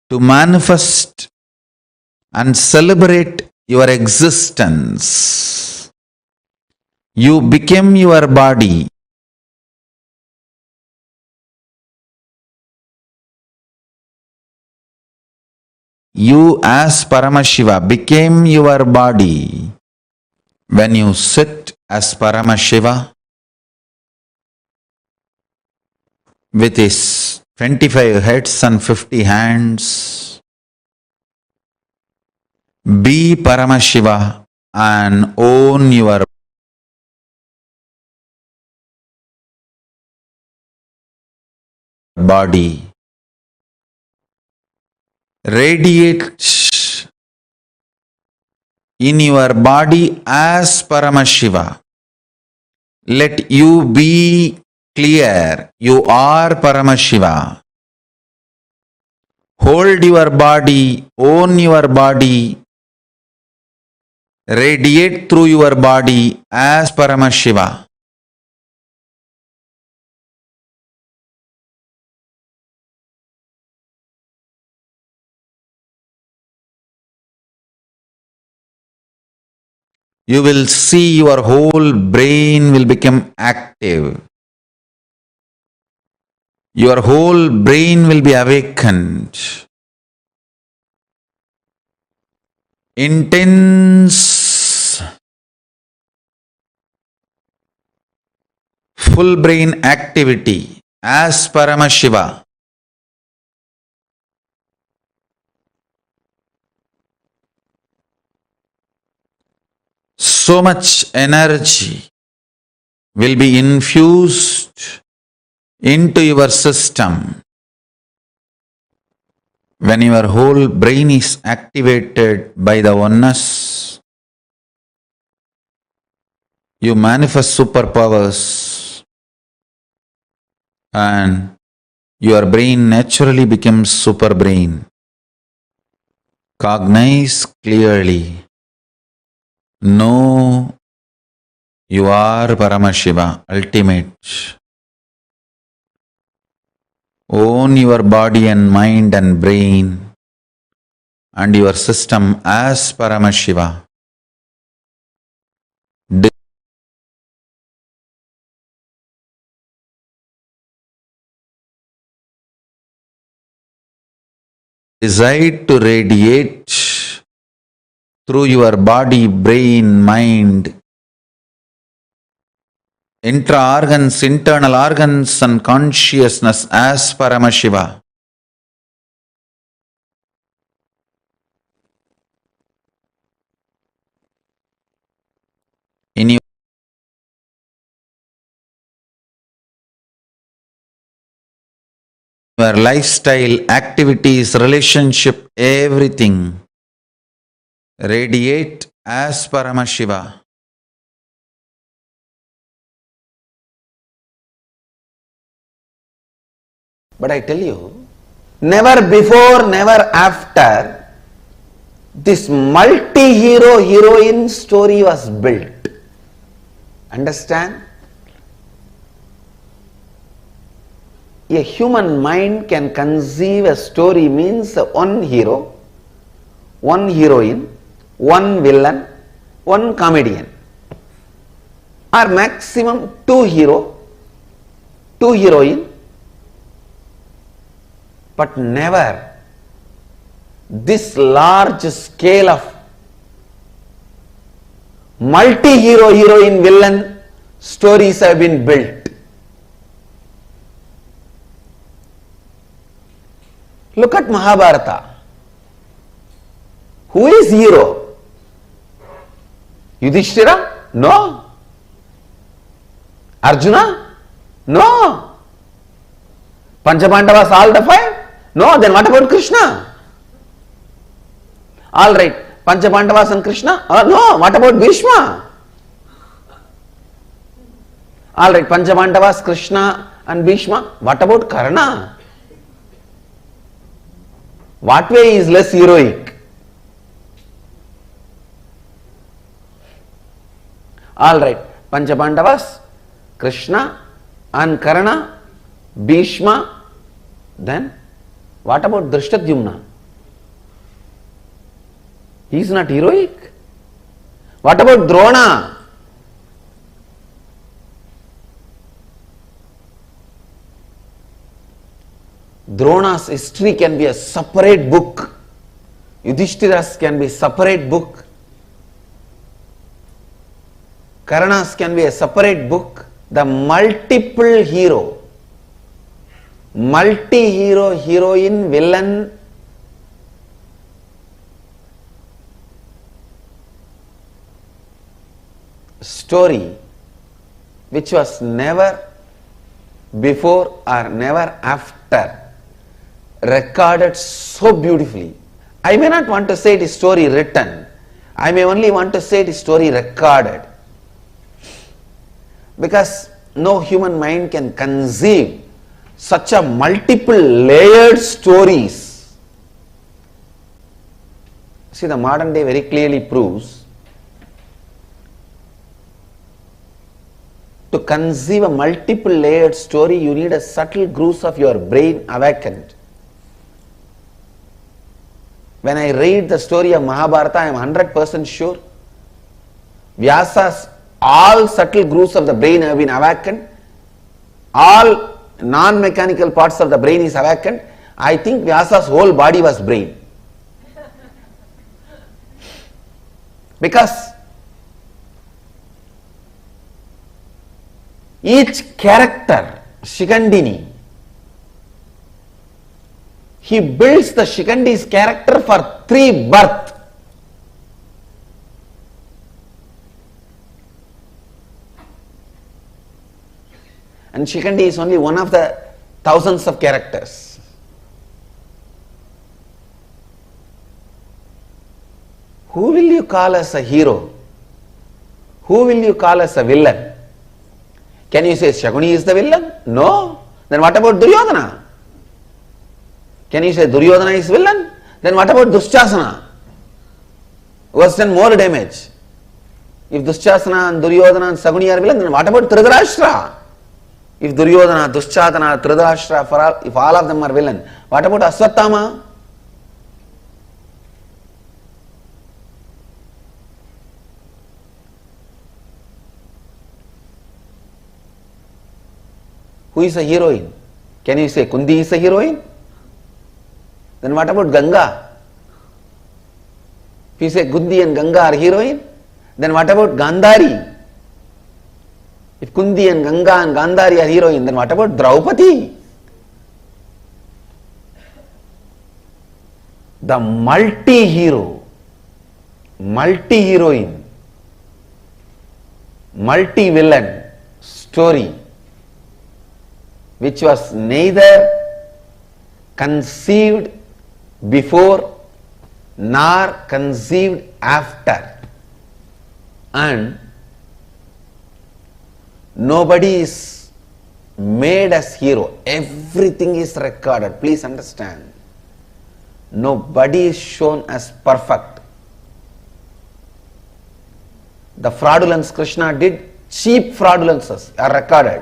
to manifest and celebrate your existence. You became your body. You as Paramashiva became your body. When you sit as Paramashiva with his 25 heads and 50 hands, be Paramashiva and own your body. Radiate in your body as Paramashiva. Let you be clear, you are Paramashiva. Hold your body, own your body, radiate through your body as Paramashiva. You will see your whole brain will become active. Your whole brain will be awakened. Intense full brain activity as Paramashiva. So much energy will be infused into your system. When your whole brain is activated by the oneness, you manifest superpowers and your brain naturally becomes super brain. Cognize clearly. Know you are Paramashiva, ultimate. Own your body and mind and brain and your system as Paramashiva. Decide to radiate through your body, brain, mind, intra-organs, internal organs and consciousness as Paramashiva. In your lifestyle, activities, relationship, everything radiate as Paramashiva. But I tell you, never before, never after, this multi-hero heroine story was built. Understand? A human mind can conceive a story means one hero, one heroine, one villain, one comedian, or maximum two hero, two heroine, but never this large scale of multi-hero heroine villain stories have been built. Look at Mahabharata. Who is hero? Yudhishthira? No. Arjuna? No. Panchabandavas all the five? No. Then what about Krishna? All right. Panchabandavas and Krishna? No. What about Bhishma? All right. Panchabandavas, Krishna and Bhishma. What about Karna? What way is less heroic? All right. Panchabandavas, Krishna and Karna, Bhishma. Then what about Drishtadyumna? He is not heroic. What about Drona? Drona's history can be a separate book. Yudhishthira's can be a separate book. Karna's can be a separate book. The multiple hero, multi-hero, heroine, villain, story which was never before or never after recorded so beautifully. I may not want to say it is story written. I may only want to say it is story recorded. Because no human mind can conceive such a multiple layered stories. See, the modern day very clearly proves to conceive a multiple layered story, you need a subtle grooves of your brain awakened. When I read the story of Mahabharata, I am 100% sure Vyasa's all subtle grooves of the brain have been awakened. All non-mechanical parts of the brain is awakened. I think Vyasa's whole body was brain. Because each character, Shikandini, he builds the Shikandi's character for 3 births. And Shikandi is only one of the thousands of characters. Who will you call as a hero? Who will you call as a villain? Can you say Shakuni is the villain? No. Then what about Duryodhana? Can you say Duryodhana is villain? Then what about Dushasana? Who has done more damage? If Dushasana and Duryodhana and Shakuni are villain, then what about Dhritarashtra? If Duryodhana, Dushasana, Dhritarashtra, if all of them are villain, what about Aswathama? Who is a heroine? Can you say Kundi is a heroine? Then what about Ganga? If you say Kundi and Ganga are heroine, then what about Gandhari? If Kundi and Ganga and Gandhari are heroine, then what about Draupadi? The multi-hero, multi-heroine, multi-villain story, which was neither conceived before nor conceived after, and nobody is made as hero. Everything is recorded. Please understand. Nobody is shown as perfect. The fraudulence Krishna did, cheap fraudulences are recorded.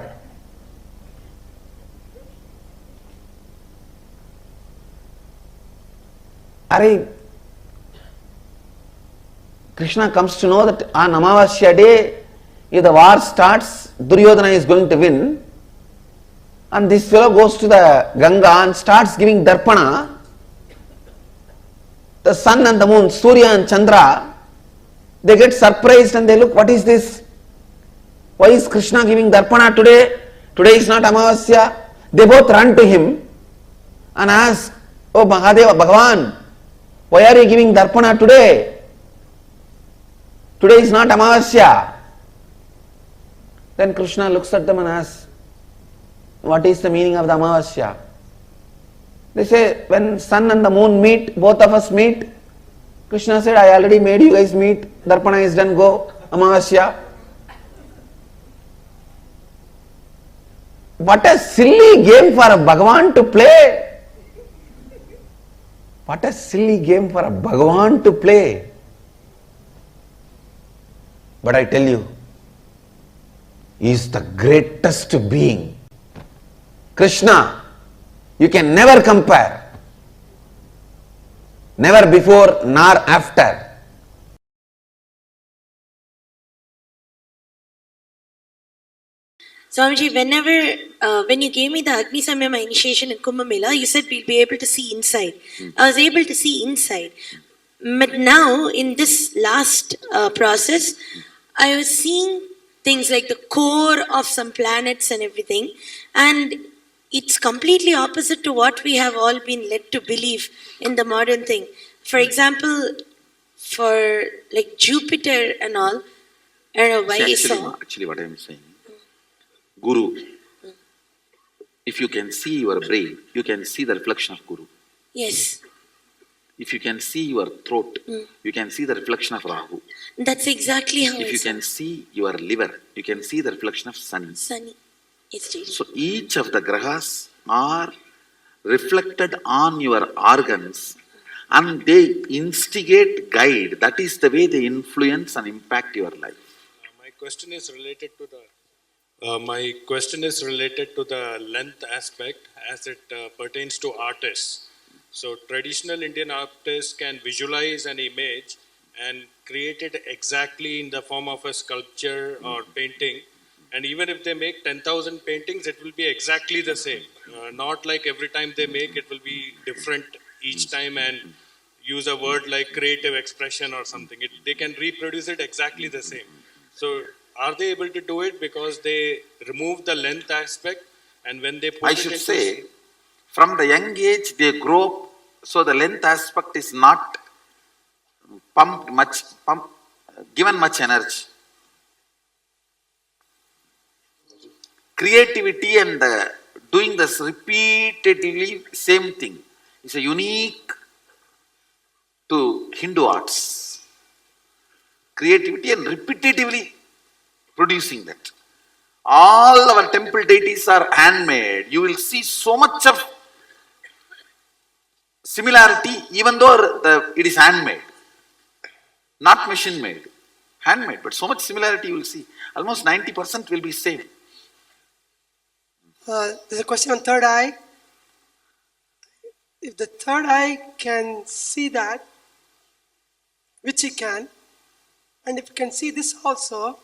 Krishna comes to know that on Amavasya day, if the war starts, Duryodhana is going to win, and this fellow goes to the Ganga and starts giving darpana. The sun and the moon, Surya and Chandra, they get surprised and they look, what is this? Why is Krishna giving darpana today? Today is not Amavasya. They both run to him and ask, oh Mahadeva, Bhagavan, why are you giving darpana today? Today is not Amavasya. Then Krishna looks at them and asks, what is the meaning of the Amavasya? They say, when sun and the moon meet, both of us meet. Krishna said, I already made you guys meet. Darpana is done, go. Amavasya. What a silly game for a Bhagavan to play. What a silly game for a Bhagavan to play. But I tell you, he is the greatest being. Krishna, you can never compare. Never before nor after. Swamiji, when you gave me the Agni Samyama initiation in Kumbh Mela, you said we'll be able to see inside. I was able to see inside. But now, in this last process, I was seeing things like the core of some planets and everything, and it's completely opposite to what we have all been led to believe in the modern thing. For example, for like Jupiter and all, I don't know why I saw. Actually, what I am saying, Guru, if you can see your brain, you can see the reflection of Guru. Yes. If you can see your throat, you can see the reflection of Rahu. That's exactly how If you can see your liver, you can see the reflection of Sun. Sunny. It's really. So each of the grahas are reflected on your organs and they instigate, guide. That is the way they influence and impact your life. My question is related to the length aspect as it pertains to artists. So traditional Indian artists can visualize an image and create it exactly in the form of a sculpture or painting. And even if they make 10,000 paintings, it will be exactly the same. Not like every time they make, it will be different each time and use a word like creative expression or something. They can reproduce it exactly the same. So are they able to do it because they remove the length aspect, and when they put I it should into say, from the young age they grow up, so the length aspect is not given much energy. Creativity and doing this repeatedly, same thing, is a unique to Hindu arts. Creativity and repetitively producing that. All our temple deities are handmade. You will see so much of similarity, even though it is handmade, not machine made, handmade, but so much similarity you will see. Almost 90% will be same. There's a question on third eye. If the third eye can see that, which it can, and if it can see this also,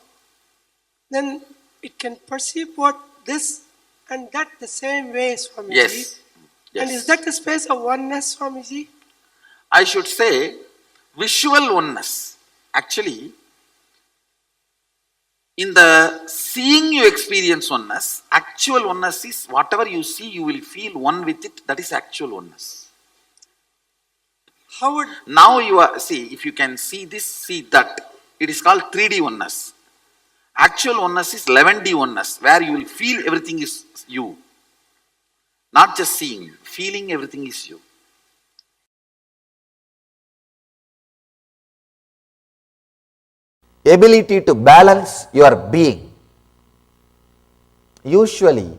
then it can perceive what this and that the same way, Swamiji. Yes. And is that the space of oneness, Swamiji? I should say visual oneness. Actually, in the seeing you experience oneness, actual oneness is whatever you see, you will feel one with it. That is actual oneness. How would... Now you are, see, if you can see this, see that. It is called 3D oneness. Actual oneness is 11D oneness, where you will feel everything is you. Not just seeing, feeling everything is you. Ability to balance your being. Usually,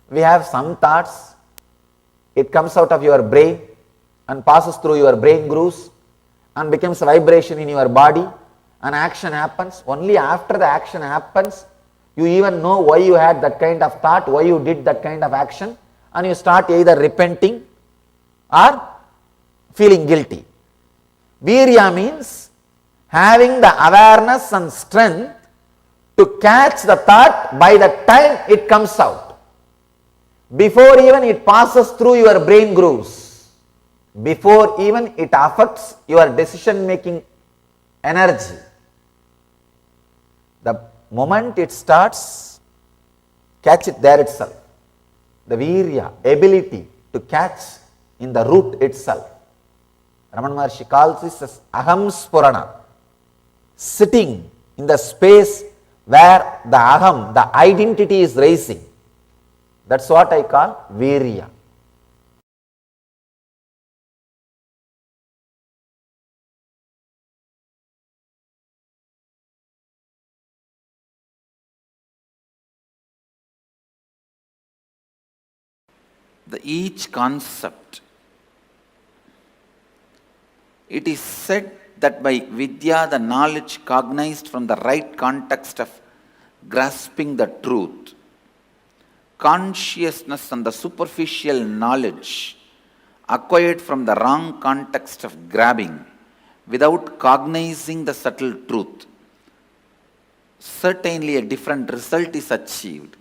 we have some thoughts, it comes out of your brain and passes through your brain grooves and becomes a vibration in your body, and action happens. Only after the action happens, you even know why you had that kind of thought, why you did that kind of action, and you start either repenting or feeling guilty. Virya means having the awareness and strength to catch the thought by the time it comes out, before even it passes through your brain grooves, before even it affects your decision making energy. The moment it starts, catch it there itself. The virya, ability to catch in the root itself. Ramana Maharshi calls this as aham spurana, sitting in the space where the aham, the identity is rising. That's what I call virya. Each concept, it is said that by vidya, the knowledge cognized from the right context of grasping the truth, consciousness and the superficial knowledge acquired from the wrong context of grabbing without cognizing the subtle truth, certainly a different result is achieved.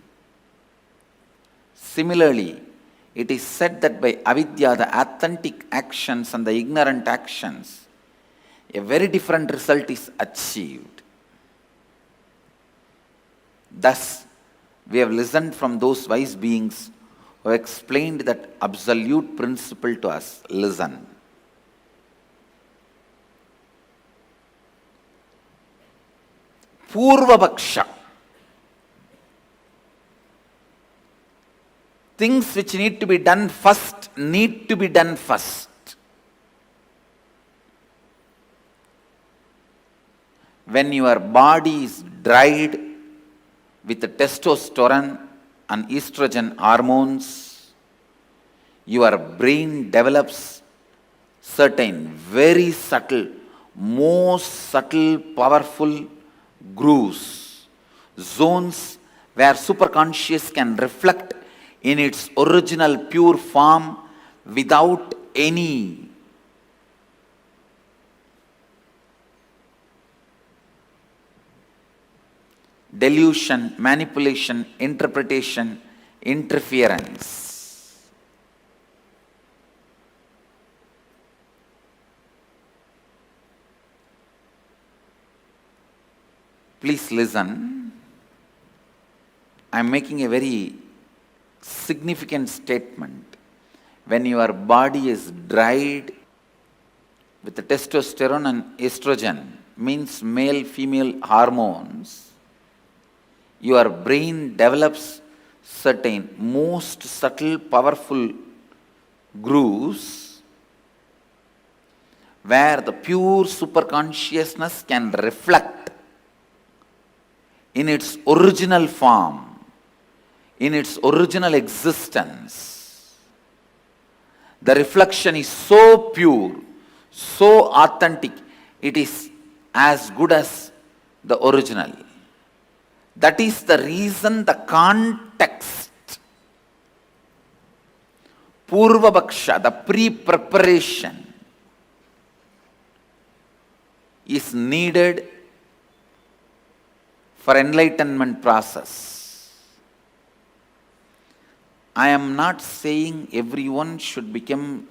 Similarly, it is said that by avidya, the authentic actions and the ignorant actions, a very different result is achieved. Thus, we have listened from those wise beings who have explained that absolute principle to us. Listen. Purvapaksha. Things which need to be done first need to be done first. When your body is dried with the testosterone and estrogen hormones, your brain develops certain very subtle, most subtle, powerful grooves, zones where superconscious can reflect in its original pure form without any delusion, manipulation, interpretation, interference. Please listen. I am making a very significant statement. When your body is dried with the testosterone and estrogen, means male female hormones, your brain develops certain most subtle powerful grooves where the pure superconsciousness can reflect in its original form, in its original existence. The reflection is so pure, so authentic, it is as good as the original. That is the reason the context, Purvapaksha, the pre-preparation, is needed for enlightenment process. I am not saying everyone should become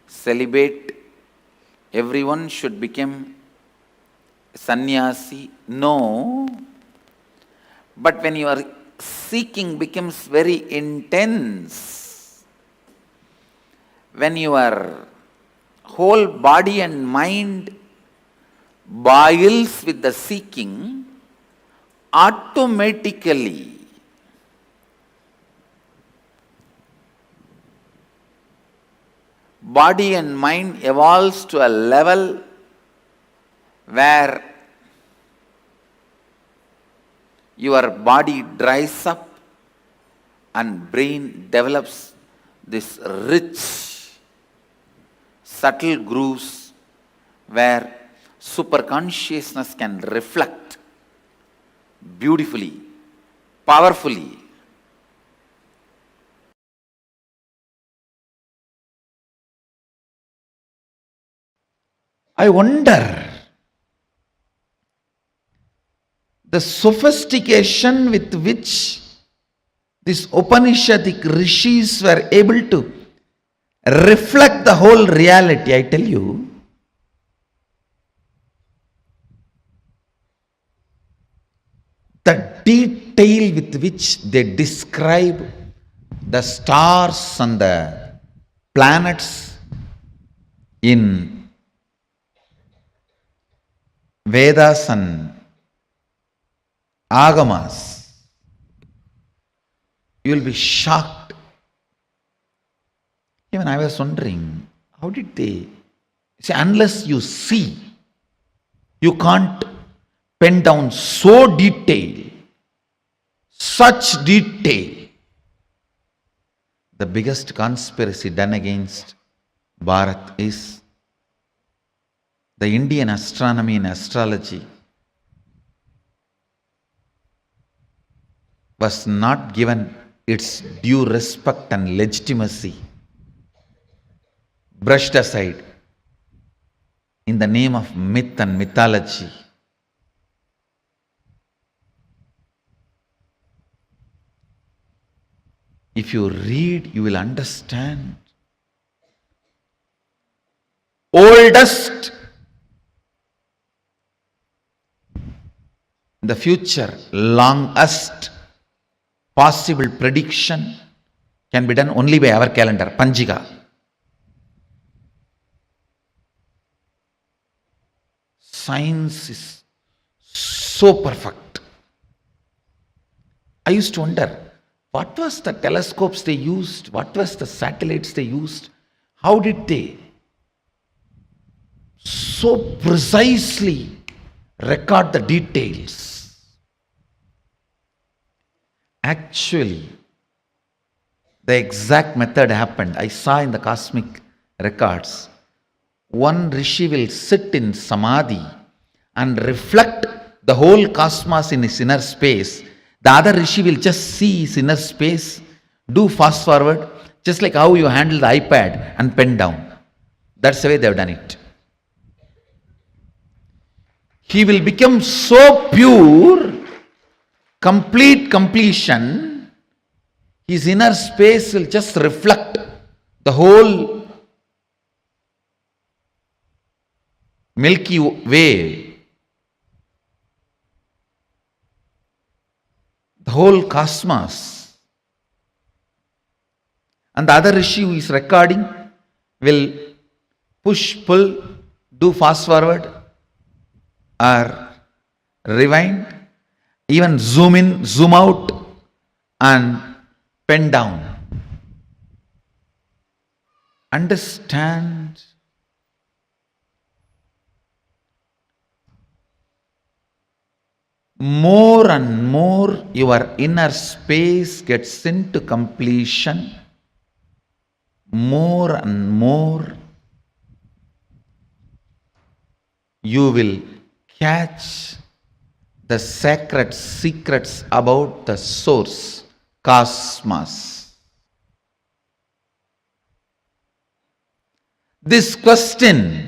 celibate, everyone should become sannyasi. No. But when your seeking becomes very intense, when your whole body and mind boils with the seeking, automatically body and mind evolves to a level where your body dries up and brain develops this rich, subtle grooves where superconsciousness can reflect beautifully, powerfully. I wonder the sophistication with which these Upanishadic rishis were able to reflect the whole reality. I tell you, the detail with which they describe the stars and the planets in Vedas and Agamas, you will be shocked. Even I was wondering, how did they see? Unless you see, you can't pen down so detail, such detail. The biggest conspiracy done against Bharat is the Indian astronomy and astrology was not given its due respect and legitimacy, brushed aside in the name of myth and mythology. If you read, you will understand. Oldest in the future, longest possible prediction can be done only by our calendar, Panjiga. Science is so perfect. I used to wonder, what was the telescopes they used? What was the satellites they used? How did they so precisely record the details? Actually, the exact method happened. I saw in the cosmic records. One rishi will sit in samadhi and reflect the whole cosmos in his inner space. The other rishi will just see his inner space, do fast forward, just like how you handle the iPad and pen down. That's the way they have done it. He will become so pure, complete completion, his inner space will just reflect the whole Milky Way, the whole cosmos. And the other rishi who is recording will push, pull, do fast forward or rewind, even zoom in, zoom out and pen down. Understand? More and more your inner space gets into completion, more and more you will catch the sacred secrets about the source, cosmos. This question,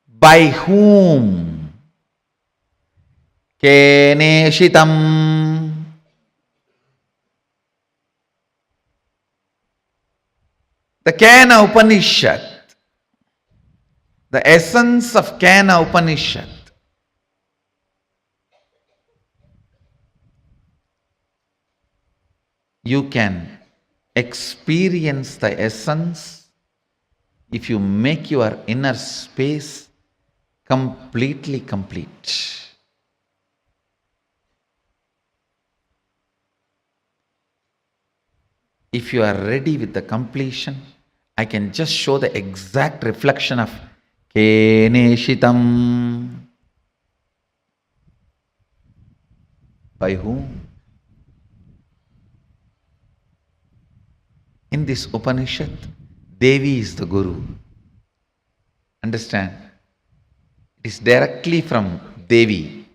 by whom? Keneshitam. The Kena Upanishad, the essence of Kena Upanishad, you can experience the essence if you make your inner space completely complete. If you are ready with the completion, I can just show the exact reflection of Keneshitam. By whom? In this Upanishad, Devi is the Guru. Understand? It is directly from Devi,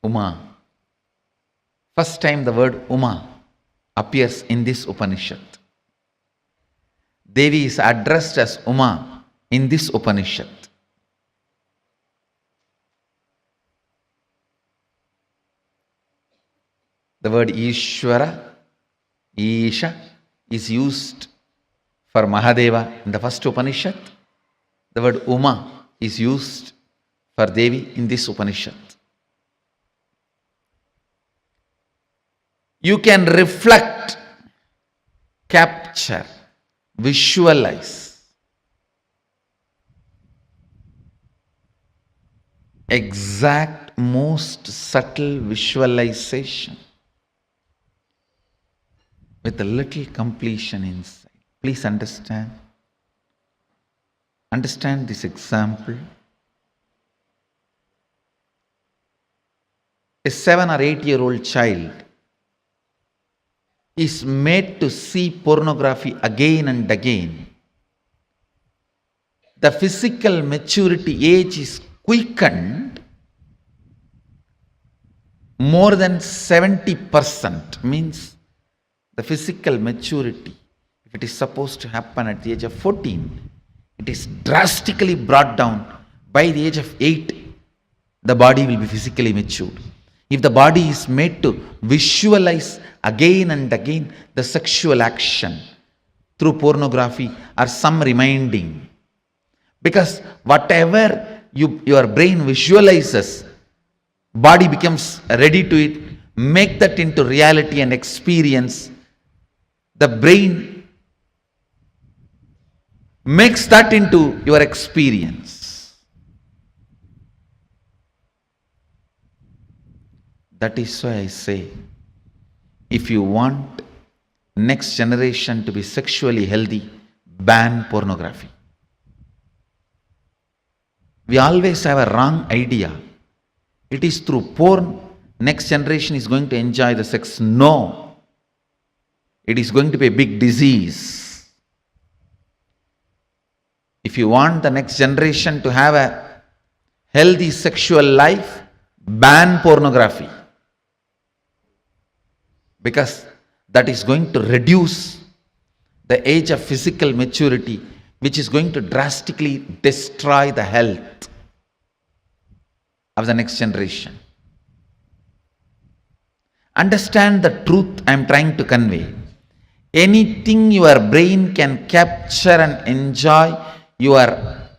Uma. First time the word Uma appears in this Upanishad. Devi is addressed as Uma in this Upanishad. The word Ishvara, Isha, is used for Mahadeva in the first Upanishad. The word Uma is used for Devi in this Upanishad. You can reflect, capture, visualize exact, most subtle visualization with a little completion inside. Please understand. Understand this example. A 7 or 8-year-old child is made to see pornography again and again. The physical maturity age is quickened more than 70%, means the physical maturity, if it is supposed to happen at the age of 14, it is drastically brought down. By the age of 8, the body will be physically matured. If the body is made to visualize again and again the sexual action through pornography or some reminding, because whatever your brain visualizes, body becomes ready to it, make that into reality and experience. The brain makes that into your experience. That is why I say, if you want next generation to be sexually healthy, ban pornography. We always have a wrong idea. It is through porn next generation is going to enjoy the sex. No. It is going to be a big disease. If you want the next generation to have a healthy sexual life, ban pornography. Because that is going to reduce the age of physical maturity, which is going to drastically destroy the health of the next generation. Understand the truth I am trying to convey. Anything your brain can capture and enjoy, your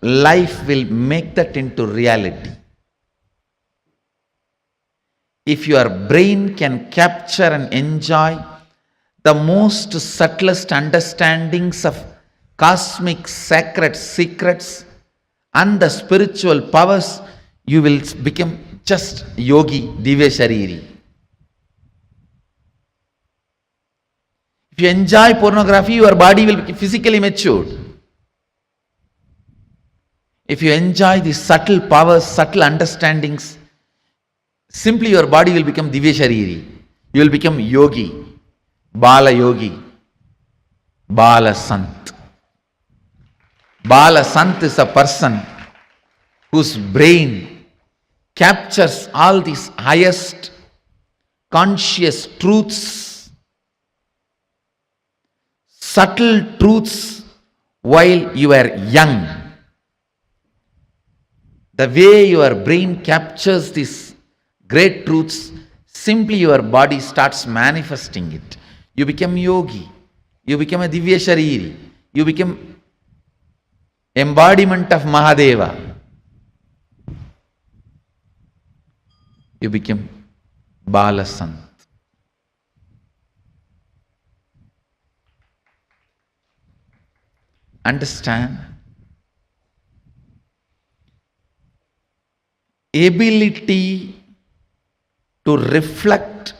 life will make that into reality. If your brain can capture and enjoy the most subtlest understandings of cosmic sacred secrets and the spiritual powers, you will become just yogi, divya shariri. If you enjoy pornography, your body will be physically matured. If you enjoy the subtle powers, subtle understandings, simply your body will become divya shariri. You will become yogi, bala yogi, bala sant. Bala sant is a person whose brain captures all these highest conscious truths, subtle truths while you are young. The way your brain captures these great truths, simply your body starts manifesting it. You become yogi. You become a divya shariri. You become embodiment of Mahadeva. You become Bala Sant. Understand? Ability to reflect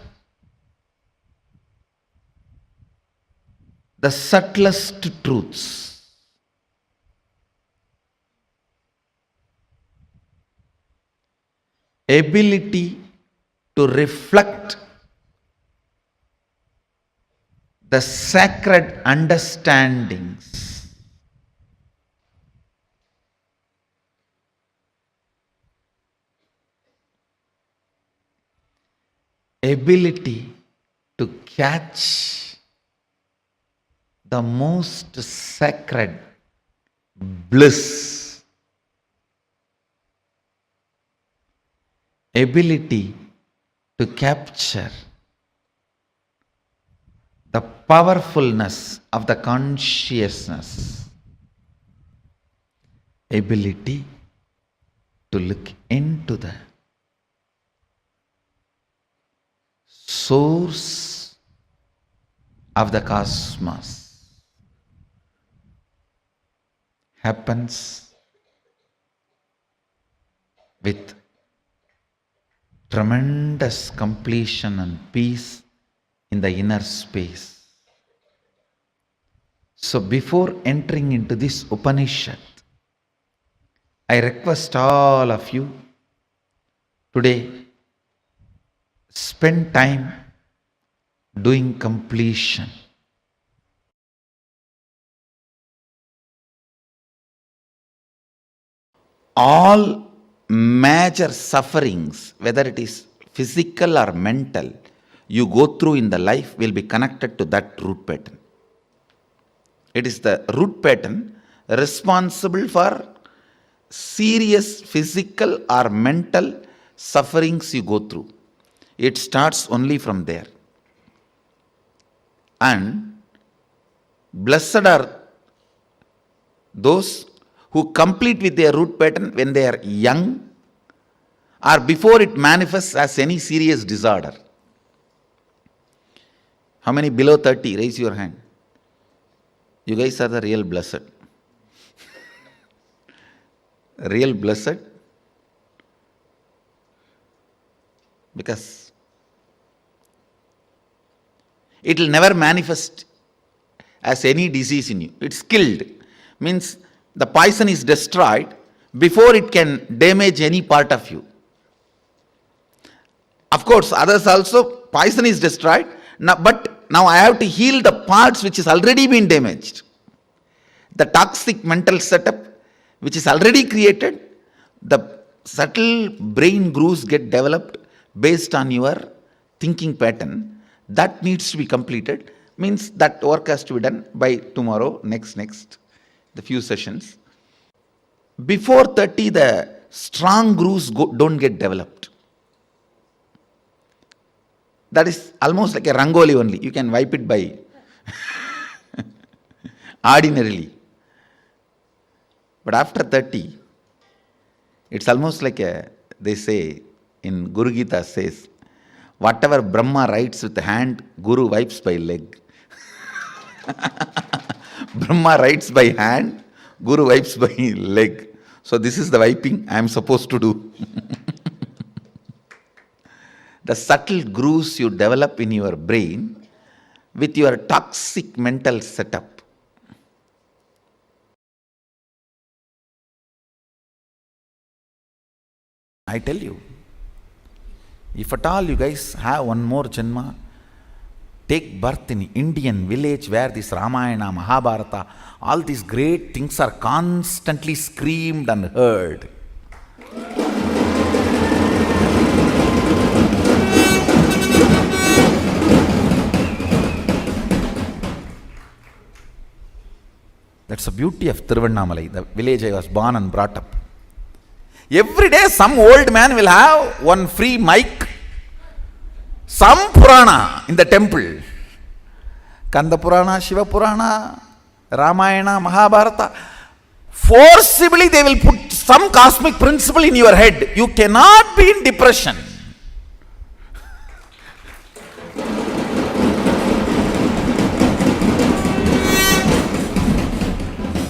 the subtlest truths. Ability to reflect the sacred understandings. Ability to catch the most sacred bliss. Ability to capture the powerfulness of the consciousness. Ability to look into the source of the cosmos happens with tremendous completion and peace in the inner space. So before entering into this Upanishad, I request all of you today, spend time doing completion. All major sufferings, whether it is physical or mental, you go through in the life will be connected to that root pattern. It is the root pattern responsible for serious physical or mental sufferings you go through. It starts only from there. And blessed are those who complete with their root pattern when they are young or before it manifests as any serious disorder. How many below 30? Raise your hand. You guys are the real blessed. Real blessed. Because it will never manifest as any disease in you. It's killed. Means the poison is destroyed before it can damage any part of you. Of course, others also, poison is destroyed. But now I have to heal the parts which has already been damaged. The toxic mental setup which is already created, the subtle brain grooves get developed based on your thinking pattern. That needs to be completed. Means that work has to be done by tomorrow, next, the few sessions. Before 30, the strong grooves don't get developed. That is almost like a rangoli only. You can wipe it by ordinarily. But after 30, it's almost like they say in Guru Gita says, whatever Brahma writes with the hand, Guru wipes by leg. Brahma writes by hand, Guru wipes by leg. So this is the wiping I am supposed to do. The subtle grooves you develop in your brain with your toxic mental setup. I tell you, if at all you guys have one more janma, take birth in Indian village where this Ramayana, Mahabharata, all these great things are constantly screamed and heard. That's the beauty of Tiruvannamalai, the village I was born and brought up. Every day some old man will have one free mic, some Purana in the temple. Kanda Purana, Shiva Purana, Ramayana, Mahabharata. Forcibly they will put some cosmic principle in your head. You cannot be in depression.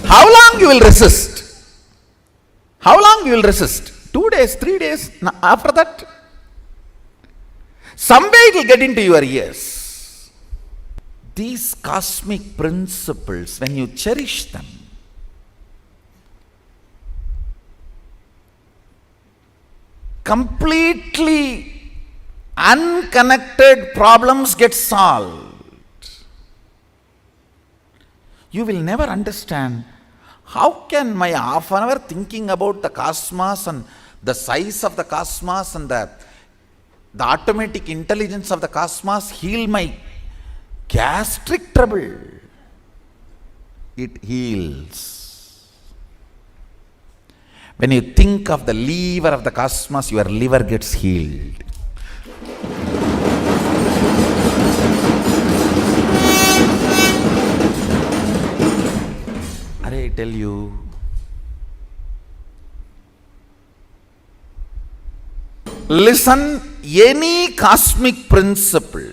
How long you will resist? How long you will resist? 2 days, 3 days, after that? Some way it will get into your ears. these cosmic principles, when you cherish them, completely unconnected problems get solved. You will never understand how can my half an hour thinking about the cosmos and the size of the cosmos and the automatic intelligence of the cosmos heal my gastric trouble. It heals. When you think of the lever of the cosmos, your liver gets healed. I tell you, listen, any cosmic principle,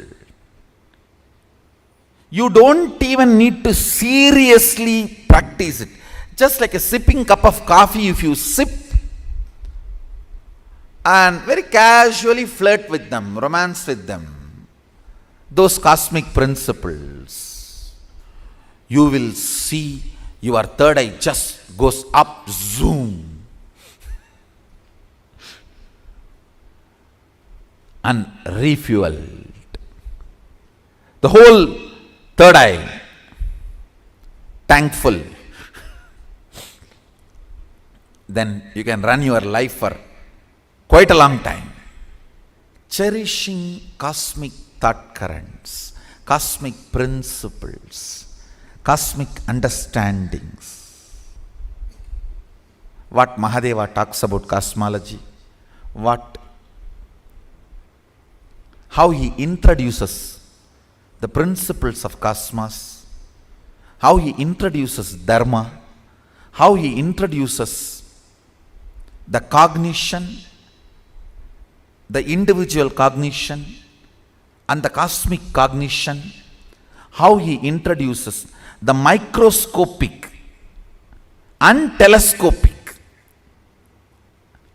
you don't even need to seriously practice it. Just like a sipping cup of coffee, if you sip and very casually flirt with them, romance with them, those cosmic principles, you will see your third eye just goes up, zoom, and refueled. The whole third eye, thankful. Then you can run your life for quite a long time. Cherishing cosmic thought currents, cosmic principles, cosmic understandings. What Mahadeva talks about cosmology, how he introduces the principles of cosmos, how he introduces dharma, how he introduces the cognition, the individual cognition and the cosmic cognition, how he introduces the microscopic and telescopic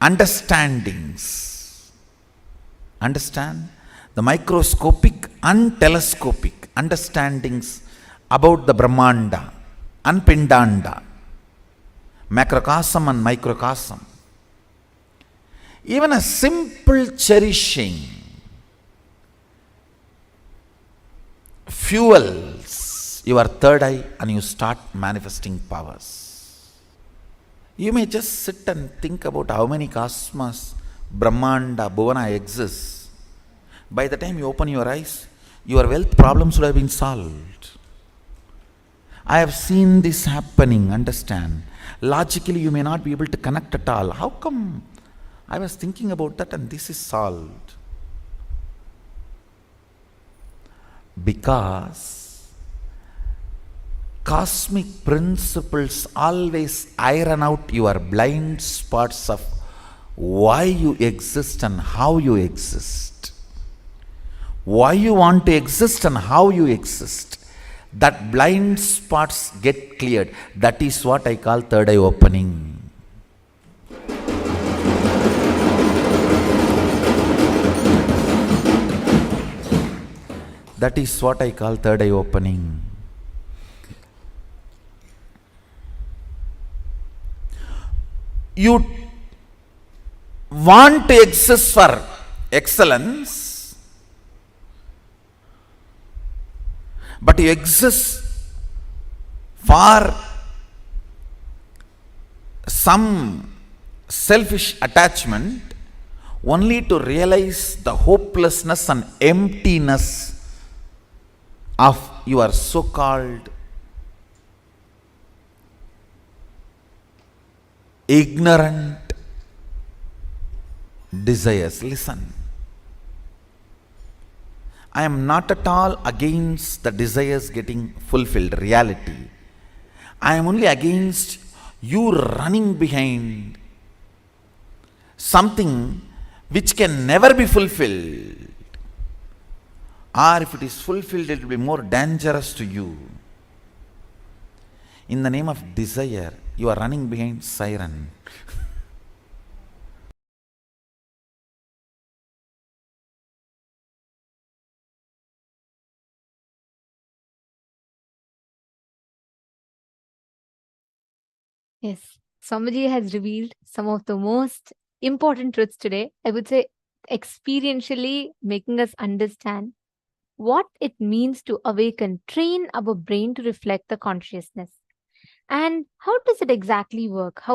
understandings. Understand? The microscopic and telescopic understandings about the Brahmanda and Pindanda, macrocosm and microcosm. Even a simple cherishing fuels your third eye and you start manifesting powers. You may just sit and think about how many cosmos, Brahmanda, Bhuvana exists. By the time you open your eyes, your wealth problems would have been solved. I have seen this happening, understand. Logically, you may not be able to connect at all. How come I was thinking about that and this is solved? Because cosmic principles always iron out your blind spots of why you exist and how you exist. Why you want to exist and how you exist. That blind spots get cleared. That is what I call third eye opening. That is what I call third eye opening. You want to exist for excellence, but you exist for some selfish attachment only to realize the hopelessness and emptiness of your so-called ignorant desires. Listen, I am not at all against the desires getting fulfilled, reality. I am only against you running behind something which can never be fulfilled. Or if it is fulfilled, it will be more dangerous to you. In the name of desire, you are running behind siren. Yes, Swamiji has revealed some of the most important truths today. I would say experientially making us understand what it means to awaken, train our brain to reflect the consciousness. And how does it exactly work? How